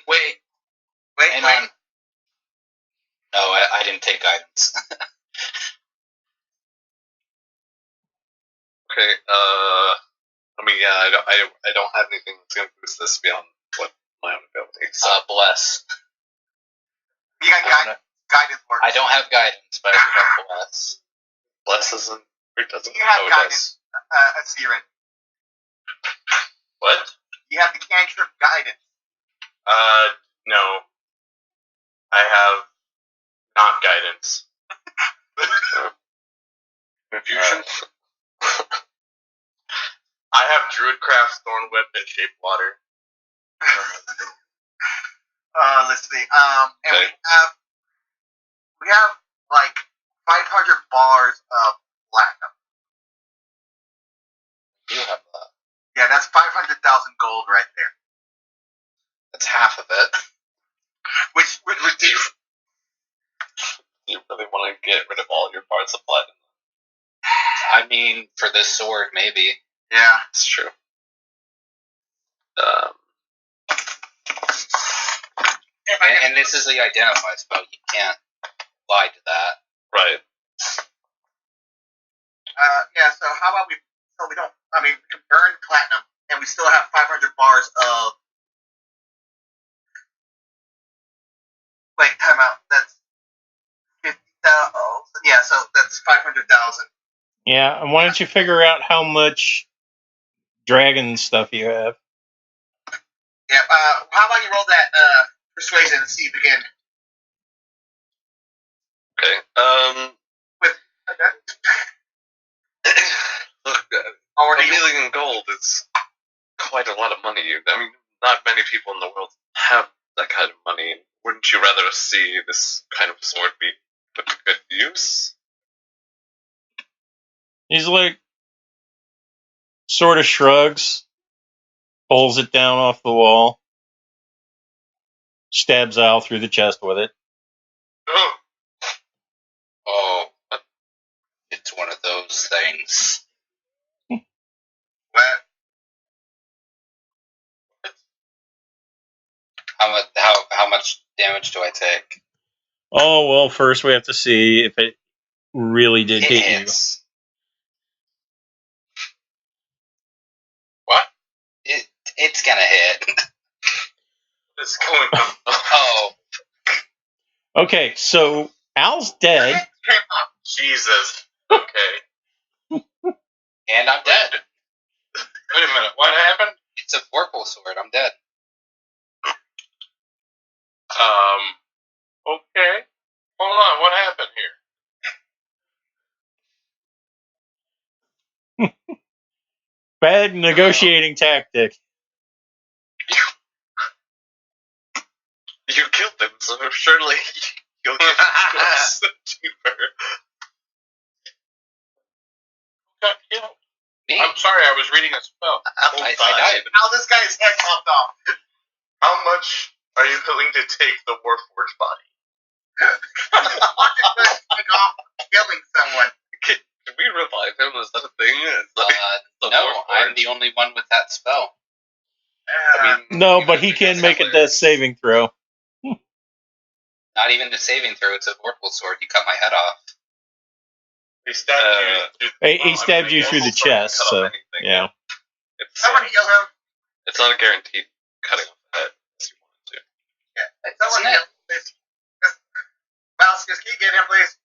Hang on. No, I didn't take guidance. Okay. I mean, yeah, I don't have anything that's gonna boost this beyond what my own abilities. Bless. You got guidance works. I don't have guidance, but I do have bless. Bless isn't. It doesn't. You have Oh, it guidance. does. Siren. What? You have the cantrip guidance. No. I have not guidance. Confusion. I have Druidcraft, Thornwhip, and Shape Water. Let's see. And Okay. we have like 500 bars of platinum. You have that. Yeah, that's 500,000 gold right there. That's half of it. Which You really want to get rid of all your parts of platinum? I mean, for this sword, maybe. yeah. It's true. And this is the identify spell. You can't lie to that. Right. Yeah. So how about we? So we don't. I mean, we can burn platinum, and we still have 500 bars of. Wait, time out. That's 50,000. Yeah, so that's 500,000. Yeah, and why don't you figure out how much dragon stuff you have? Yeah. How about you roll that persuasion and see if we can. Okay. Look, Or a do you? million gold is quite a lot of money. I mean, not many people in the world have that kind of money. Wouldn't you rather see this kind of sword be put to good use? He's like, sort of shrugs, pulls it down off the wall, stabs Al through the chest with it. Oh, it's one of those things. What? How much damage do I take? Oh, well, first we have to see if it really did hit you. hits. What? It's gonna hit. It's going up. Oh, Okay, so Al's dead. Jesus. Okay. and I'm dead. Wait a minute. What happened? It's a vorpal sword. I'm dead. Okay. Hold on. What happened here? Bad negotiating tactic. You killed him, so surely you'll get close deeper. Got killed. Me? I'm sorry. I was reading a spell. I died. How this guy's head popped off. How much are you willing to take the Warforged body? Take off killing someone. Can we revive him? Is that a thing? No, I'm the only one with that spell. I mean, No, but he can make a death saving throw. Not even a saving throw. It's a vorpal sword. You cut my head off. he stabbed you. He stabbed you through the chest, so yeah. Someone heal him. It's not a guaranteed cutting off the head unless you wanted to. Yeah. Someone heal him, please. Mouse, can you get him, please?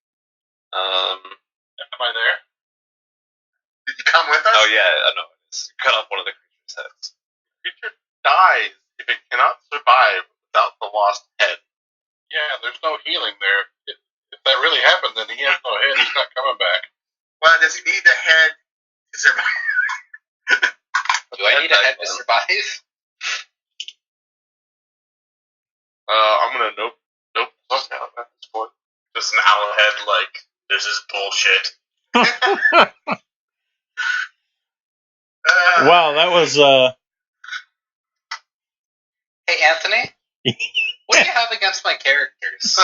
Am I there? Did you come with us? Oh yeah, I know. It's cut off one of the creature's heads. Creature dies if it cannot survive without the lost head. Yeah, there's no healing there. If that really happened, then he has no head. He's not coming back. Well, does he need the head to survive? Do I need a head to survive? I'm gonna nope the fuck out at this point. Just an owl head, like, this is bullshit. Wow, that was Hey, Anthony? What do you have against my characters?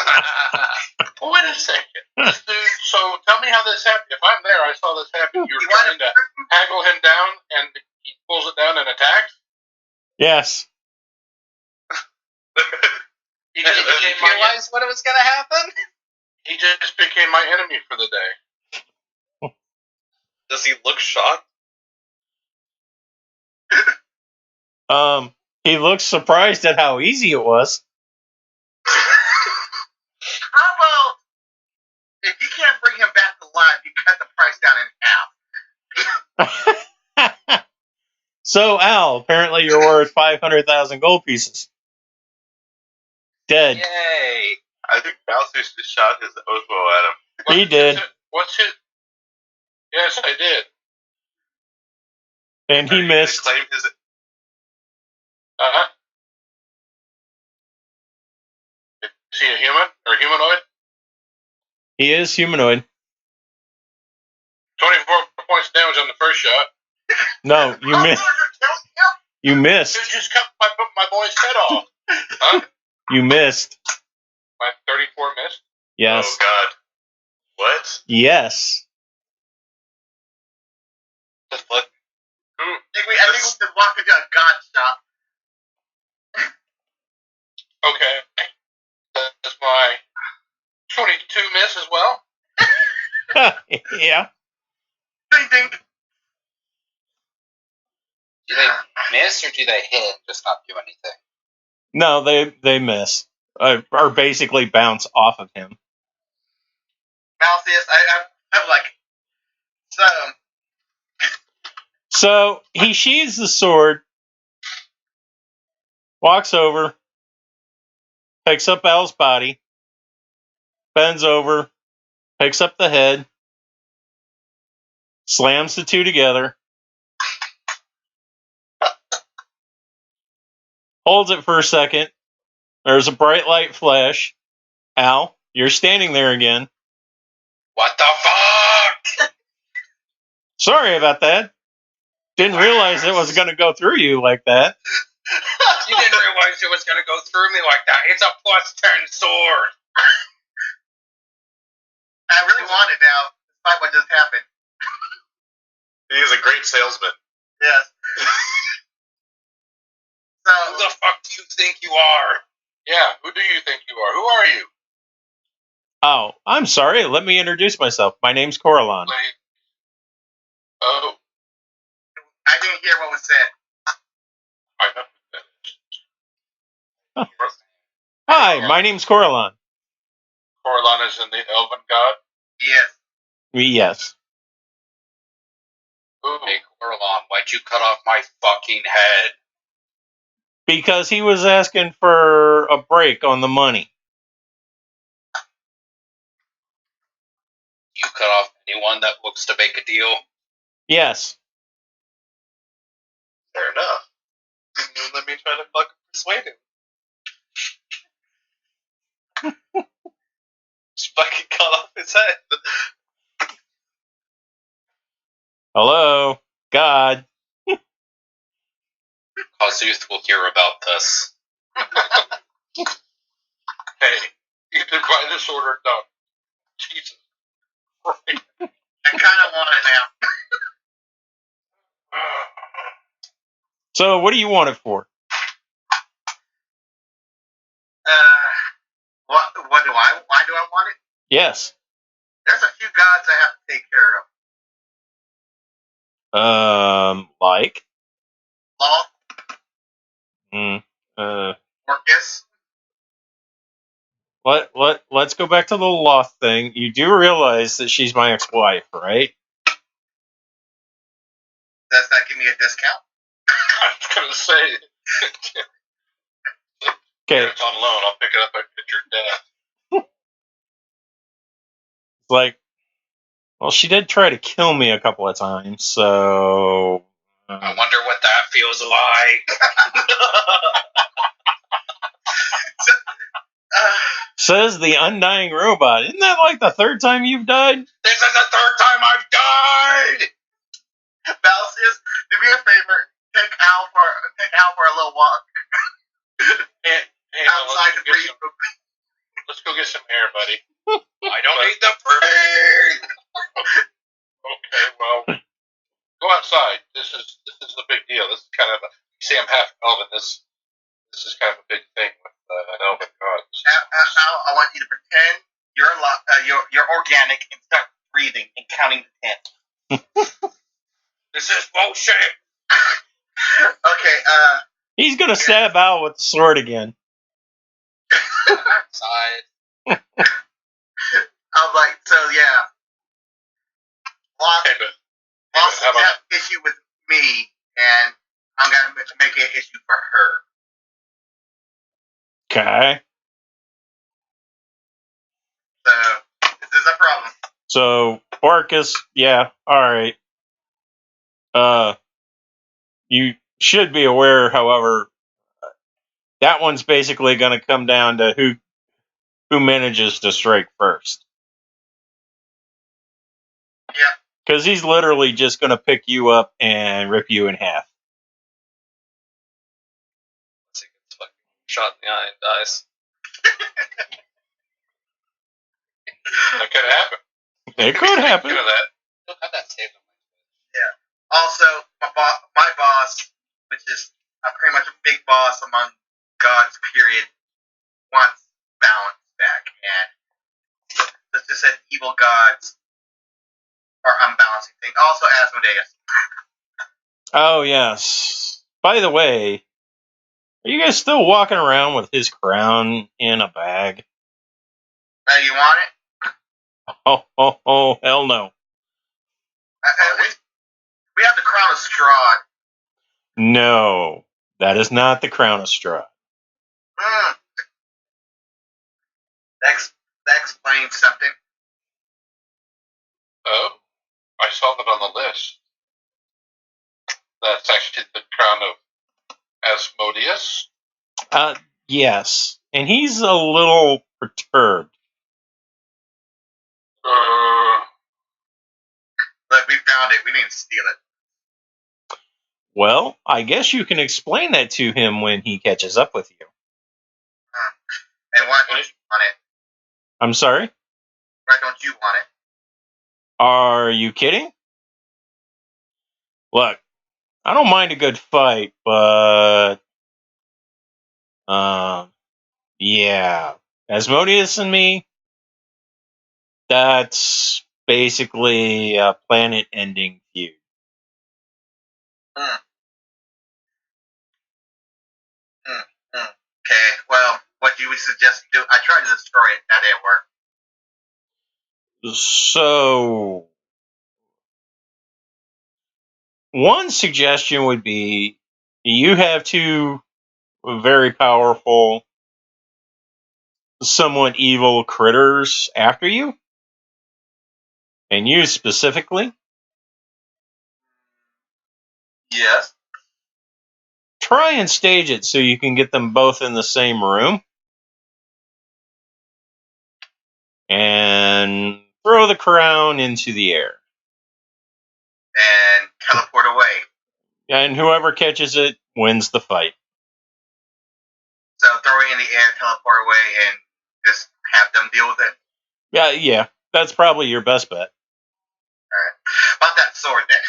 Well, wait a second. This dude, so tell me how this happened. If I'm there, I saw this happen. You're trying to haggle him down, and he pulls it down and attacks? yes. He Did just you became my, realize what was going to happen? he just became my enemy for the day. Does he look shocked? He looks surprised at how easy it was. How about if you can't bring him back to life, you cut the price down in half? So, Al, apparently you're worth 500,000 gold pieces. Dead. Yay! I think Balthus just shot his oath bow at him. He did. What's his... Yes, I did. And he missed. Claim his. Uh-huh. Is he a human or humanoid? He is humanoid. 24 points damage on the first shot. No, you missed. You missed. Dude just cut my boy's head off. Huh? You missed. My 34 missed? Yes. Oh God. What? Yes. The fuck? I think we should walk into a god shop. Okay. That's my 22 miss as well. Yeah. Ding ding. Do they miss or do they hit and just not do anything? No, they miss. Or basically bounce off of him. Malthus, I'm like, So he sheathes the sword, walks over, picks up Al's body, bends over, picks up the head, slams the two together, holds it for a second. There's a bright light flash. Al, you're standing there again. What the fuck? Sorry about that. Didn't realize it was going to go through you like that. You didn't realize it was going to go through me like that. It's a +10 sword. I really want it now, despite what just happened. He is a great salesman. Yes. So, Who the fuck do you think you are? Yeah, who do you think you are? Who are you? Oh, I'm sorry. Let me introduce myself. My name's Coraline. Oh, I didn't hear what was said. I know who that is. Hi, my name's Coraline. Coraline is in the elven god. Yes. Yes. Ooh. Hey, Corlon, why'd you cut off my fucking head? Because he was asking for a break on the money. You cut off anyone that looks to make a deal? Yes. Fair enough. Let me try to fucking persuade him. Just fucking cut off his head. Hello, God. Kazuth will hear about this. Hey, either by this order or not. Jesus Christ. I kind of want it now. So, what do you want it for? What do I? Why do I want it? Yes. There's a few gods I have to take care of. Like? Law, Orcus. Let's go back to the Loth thing. You do realize that she's my ex-wife, right? Does that give me a discount? I was going to say. Okay. It's on loan. I'll pick it up at your death. Like, well, she did try to kill me a couple of times, so... I wonder what that feels like. Says the undying robot. Isn't that like the third time you've died? This is the third time I've died! Balsius, do me a favor. Take Al for a little walk. Hey, Outside the breeze. Let's go get some air, buddy. I don't need the breathe! Okay, well, go outside. This is the big deal. This is kind of you see, I'm half elven. This is kind of a big thing with an elven god. Al, I want you to pretend you're organic and start breathing and counting to 10. This is bullshit! Okay, He's gonna stab Al with the sword again. Outside. I'm like, so yeah. Hey, but Lost how about have an issue with me, and I'm gonna make it an issue for her. Okay. So this is a problem. So, Orcus, yeah, alright. You should be aware, however, that one's basically going to come down to who manages to strike first. Yeah. Because he's literally just going to pick you up and rip you in half. He gets fucking shot in the eye and dies. that could happen? It could happen. Speaking of that, Look at that saved him. Also, my boss, which is pretty much a big boss among gods, period, wants balance back. And let's just say evil gods are unbalancing things. Also, Asmodeus. Oh, yes. By the way, are you guys still walking around with his crown in a bag? You want it? Oh, hell no. We have the crown of Strahd. No, that is not the crown of straw. That explains something. oh, I saw that on the list. That's actually the crown of Asmodeus. Yes. And he's a little perturbed. Look, we found it. We need to steal it. Well, I guess you can explain that to him when he catches up with you. And why don't you want it? I'm sorry? Why don't you want it? Are you kidding? Look, I don't mind a good fight, but... yeah. Asmodeus and me, that's basically a planet-ending feud. Okay, well, what do you suggest to do? I tried to destroy it. That didn't work. So, one suggestion would be you have two very powerful, somewhat evil critters after you, and you specifically. Yes. Try and stage it so you can get them both in the same room, and throw the crown into the air. And teleport away. And whoever catches it wins the fight. So throw it in the air, teleport away, and just have them deal with it? Yeah, that's probably your best bet. Alright. About that sword, then.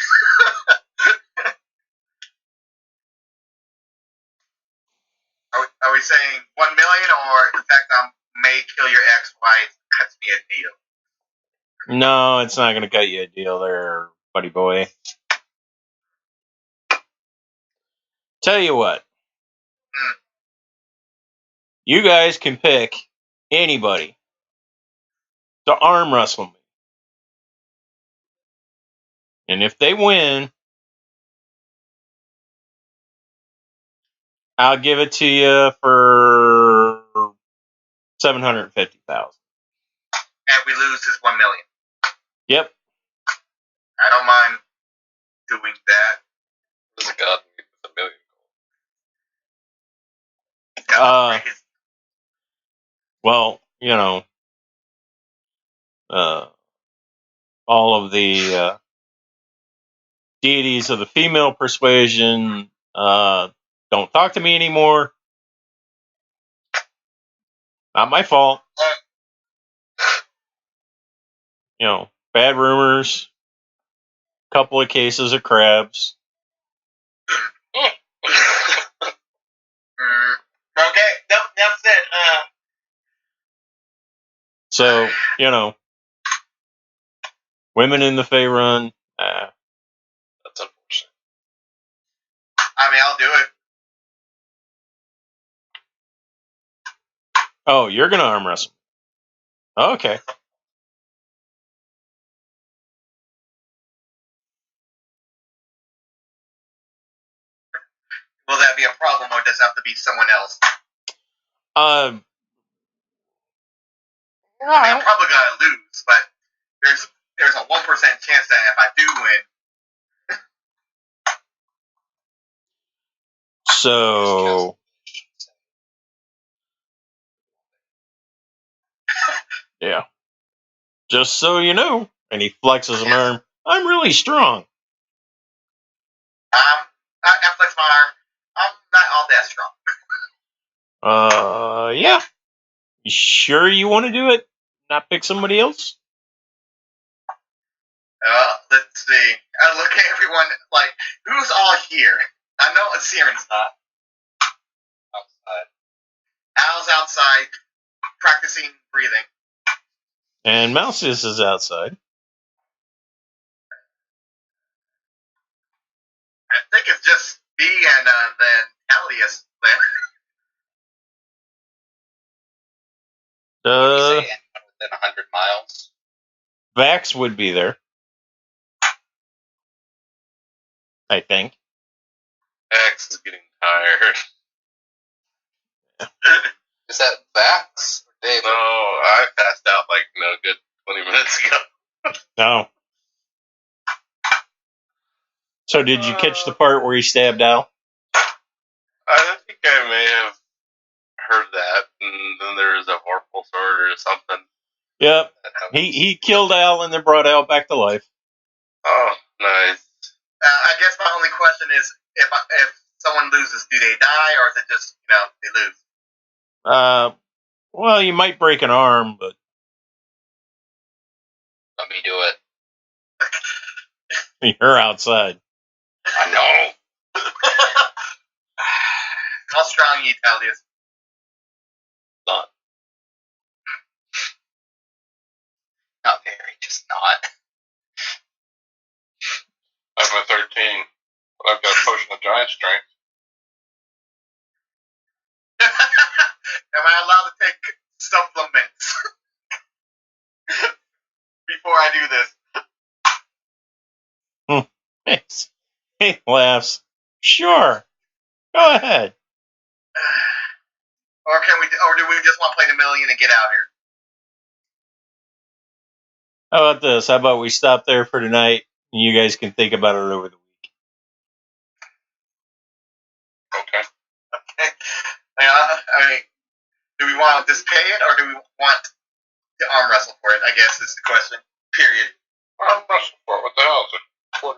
Are we saying 1 million, or the fact I may kill your ex-wife cuts me a deal? No, it's not going to cut you a deal there, buddy boy. Tell you what. You guys can pick anybody to arm wrestle me. And if they win, I'll give it to you for $750,000. And we lose is 1 million. Yep. I don't mind doing that. There's a god with $1 million. Well, you know, all of the deities of the female persuasion don't talk to me anymore. Not my fault. You know, bad rumors, couple of cases of crabs. Okay, that's it. So, you know, women in the Fey run. That's unfortunate. I mean, I'll do it. Oh, you're going to arm wrestle. Okay. Will that be a problem, or does it have to be someone else? I mean, I'm probably gonna lose, but there's a 1% chance that if I do win. So, yeah. Just so you know, and he flexes an arm. I'm really strong. I flex my arm. I'm not all that strong. Yeah. You sure you want to do it? Not pick somebody else? Let's see. I look at everyone like, who's all here? I know Siren's not. Outside. Al's outside, practicing breathing. And Mouseus is outside. I think it's just me and then Alias there. Say anyone within 100 miles. Vax would be there. I think. X is getting tired. Is that Vax or David? No, I passed out like no good 20 minutes ago. No. So did you catch the part where he stabbed Al? I think I may have heard that, and then there was a vorpal sword or something. Yep. He killed Al and then brought Al back to life. Oh, nice. I guess my only question is, if someone loses, do they die, or is it just, they lose? Well, you might break an arm, but Let me do it. you're outside. I know. How strong are you, Alias? Not very, just not. I'm a 13, but I've got a potion of giant strength. Am I allowed to take supplements before I do this? He laughs. Sure. Go ahead. Or do we just want to play the million and get out here? How about this? How about we stop there for tonight, and you guys can think about it over the week. Okay. Okay. I mean, do we want to just pay it, or do we want to arm wrestle for it? I guess is the question. Period. I'm wrestling for it. What the hell? It's $250,000.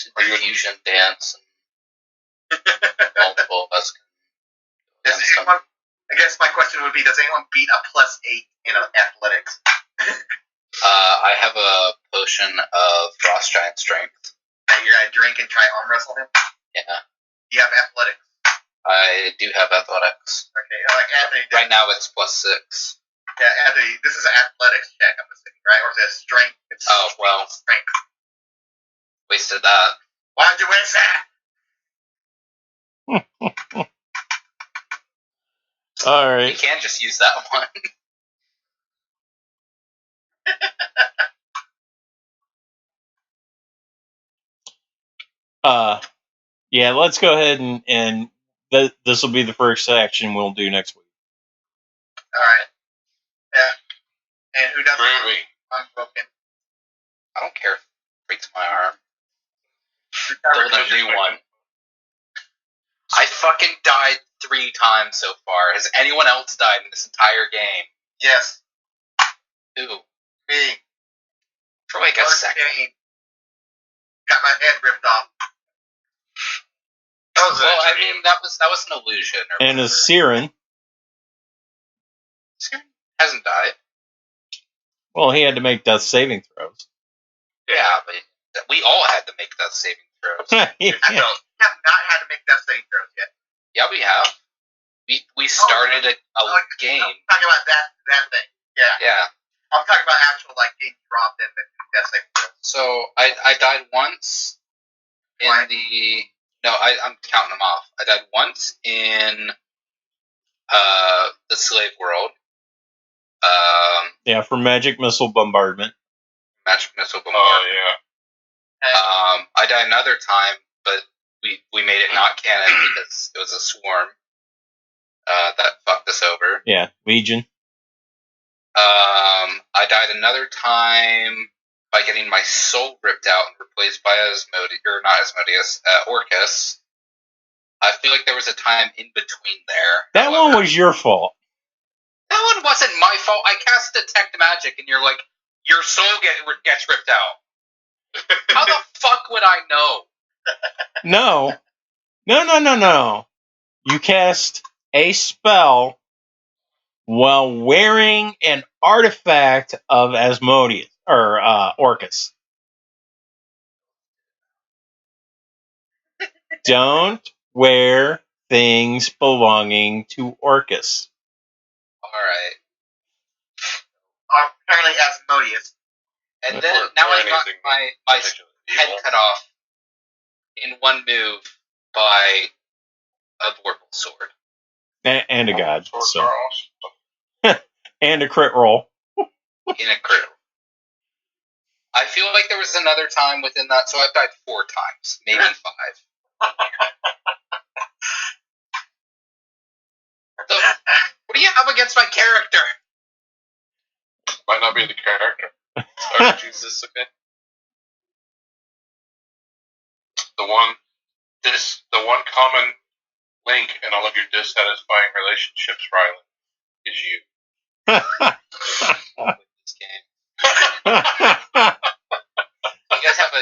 to the fusion dance, and multiple of us can Does dance some. anyone, I guess my question would be, does anyone beat a +8 in athletics? I have a potion of frost giant strength. That you're going to drink and try arm wrestle him? Yeah. You have athletics. I do have athletics. Okay, like Anthony did. Right now it's +6. Yeah, Anthony, this is an athletics check, I'm assuming, right? Or is it a strength? It's Oh, well. strength. Wasted that. Why'd you waste that? All You right. can just use that one. Yeah, let's go ahead and this will be the first section we'll do next week. Alright. Yeah. And who doesn't Groovy. unbroken? I don't care if it breaks my arm. Recovered. Build a new one. I fucking died 3 times so far. Has anyone else died in this entire game? Yes. Who? Me. For like a First second. game. Got my head ripped off. That was Well, a I dream. mean, that was an illusion. Or And a whatever. Siren, Hasn't died. well, he had to make death saving throws. Yeah, but we all had to make that saving throws. I Yeah. don't. We have not had to make that saving throws yet. Yeah, we have. We started a game. I'm talking about that thing. Yeah. Yeah. I'm talking about actual like getting dropped in the death saving throws. So I died once in Why? I'm counting them off. I died once in the slave world. Yeah, for magic missile bombardment. Magic missile Oh, bombardment. yeah. I died another time, but we made it not canon because it was a swarm. That fucked us over. Yeah, Legion. I died another time by getting my soul ripped out and replaced by Orcus. I feel like there was a time in between there. That However, one was your fault. That one wasn't my fault. I cast Detect Magic, and you're like, your soul gets ripped out. How the fuck would I know? No. You cast a spell while wearing an artifact of Asmodeus or Orcus. Don't wear things belonging to Orcus. Alright. Apparently Asmodeus. And then, now I got my head cut off in one move by a Vorpal sword. And a god. Swords So. are awesome. And a crit roll. In a crit. I feel like there was another time within that, so I've died 4 times, maybe 5. So, what do you have against my character? Might not be the character. Oh, Jesus, okay. The one common link in all of your dissatisfying relationships, Rylan, is you. This game.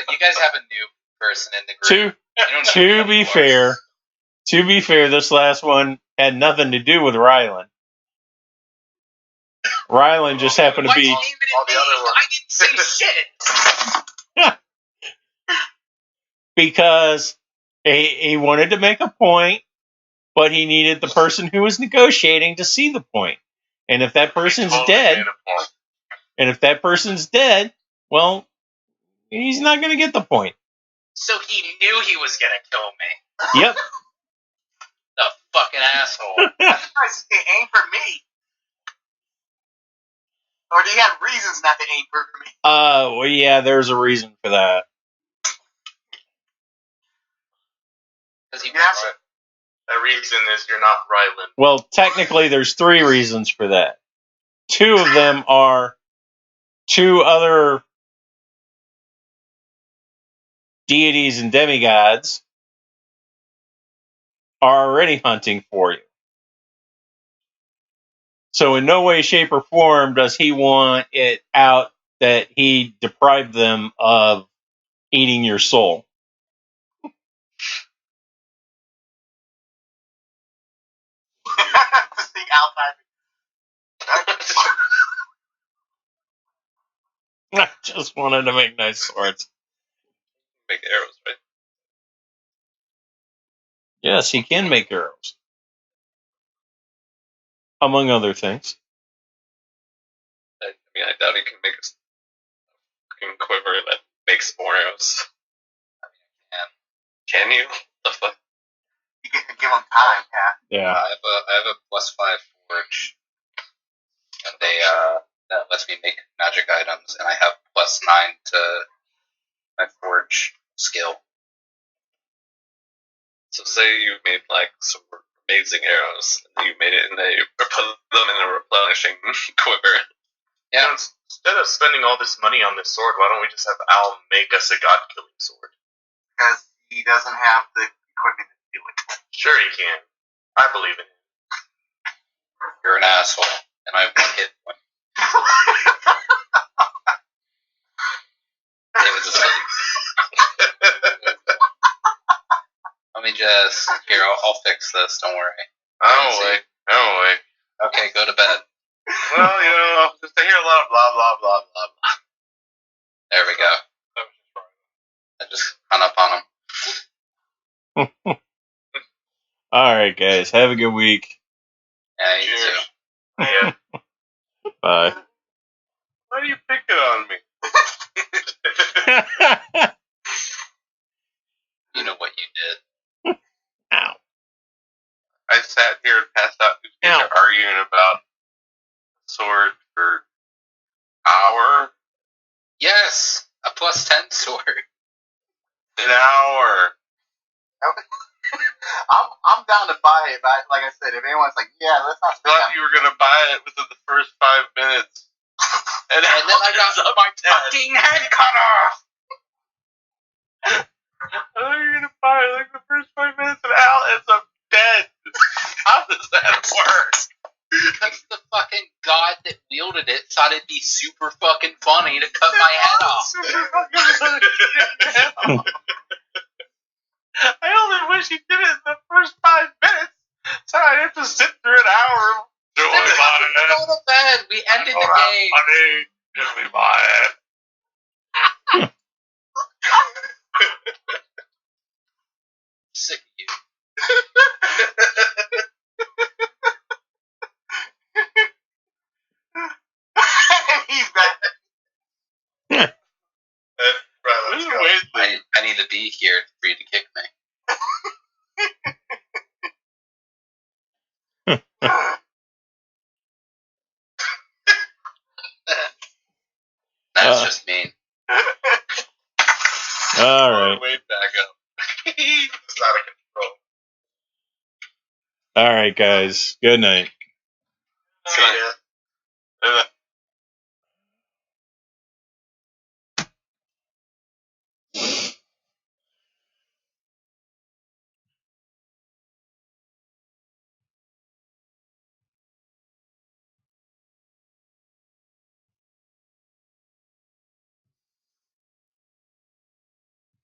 You guys have a new person in the group. You don't know who To be that fair, this last one had nothing to do with Rylan. Rylan just happened to Why'd you be name it all in the me? other ones. I didn't say shit. because he wanted to make a point, but he needed the person who was negotiating to see the point. And if that person's Totally dead, made a point. well, he's not going to get the point. So he knew he was gonna kill me. Yep. The fucking asshole. I'm surprised he aim for me. Or do you have reasons not to aim for me? Well, yeah, there's a reason for that. Because he Yes. The reason is you're not Rylan. Well, technically, there's 3 reasons for that. 2 of them are 2 other deities and demigods are already hunting for you. So in no way, shape, or form does he want it out that he deprived them of eating your soul. Just think outside. I just wanted to make nice swords. Make arrows, right? Yes, he can make arrows. Among other things. I mean, I doubt he can make a fucking quiver that makes more arrows. Can you? The fuck? You can give him time, yeah. Yeah. I have a +5 forge, and that lets me make magic items, and I have +9 to my forge skill. So say you made like some amazing arrows, and you made it, and you put them in a replenishing quiver. Yeah. You know, instead of spending all this money on this sword, why don't we just have Al make us a god-killing sword? Because he doesn't have the equipment to do it. Sure he can. I believe in him. You're an asshole, and I have one hit point. David's asleep. Let me just here. I'll fix this. Don't worry. No way. Okay, go to bed. Well, you know, just to hear a lot of blah, blah, blah, blah, blah. There we go. That was just right. I just hung up on him. All right, guys. Have a good week. Yeah, you Cheers. too. Yeah. Bye. Why do you pick it on me? You know what you did. Ow. I sat here and passed out. You guys are arguing about sword for an hour. Yes, a +10 sword. An hour. I'm down to buy it, but like I said, if anyone's like, yeah, let's not I spend thought you were gonna buy it within the first 5 minutes. And then I got my fucking head cut off. I thought you were gonna buy it like the first 5 minutes, and Al ends up dead. How does that work? Because the fucking god that wielded it thought it'd be super fucking funny to cut my head off. I only wish he did it in the first 5 minutes, so I'd have to sit through an hour. Then go to bed. We ended the game. Money. Give me my head. Sick of you. He's back. Right, let's go. I need to be here for you to kick me. That's just mean. All right. Way back up. It's out of control. All right, guys. Good night. See ya.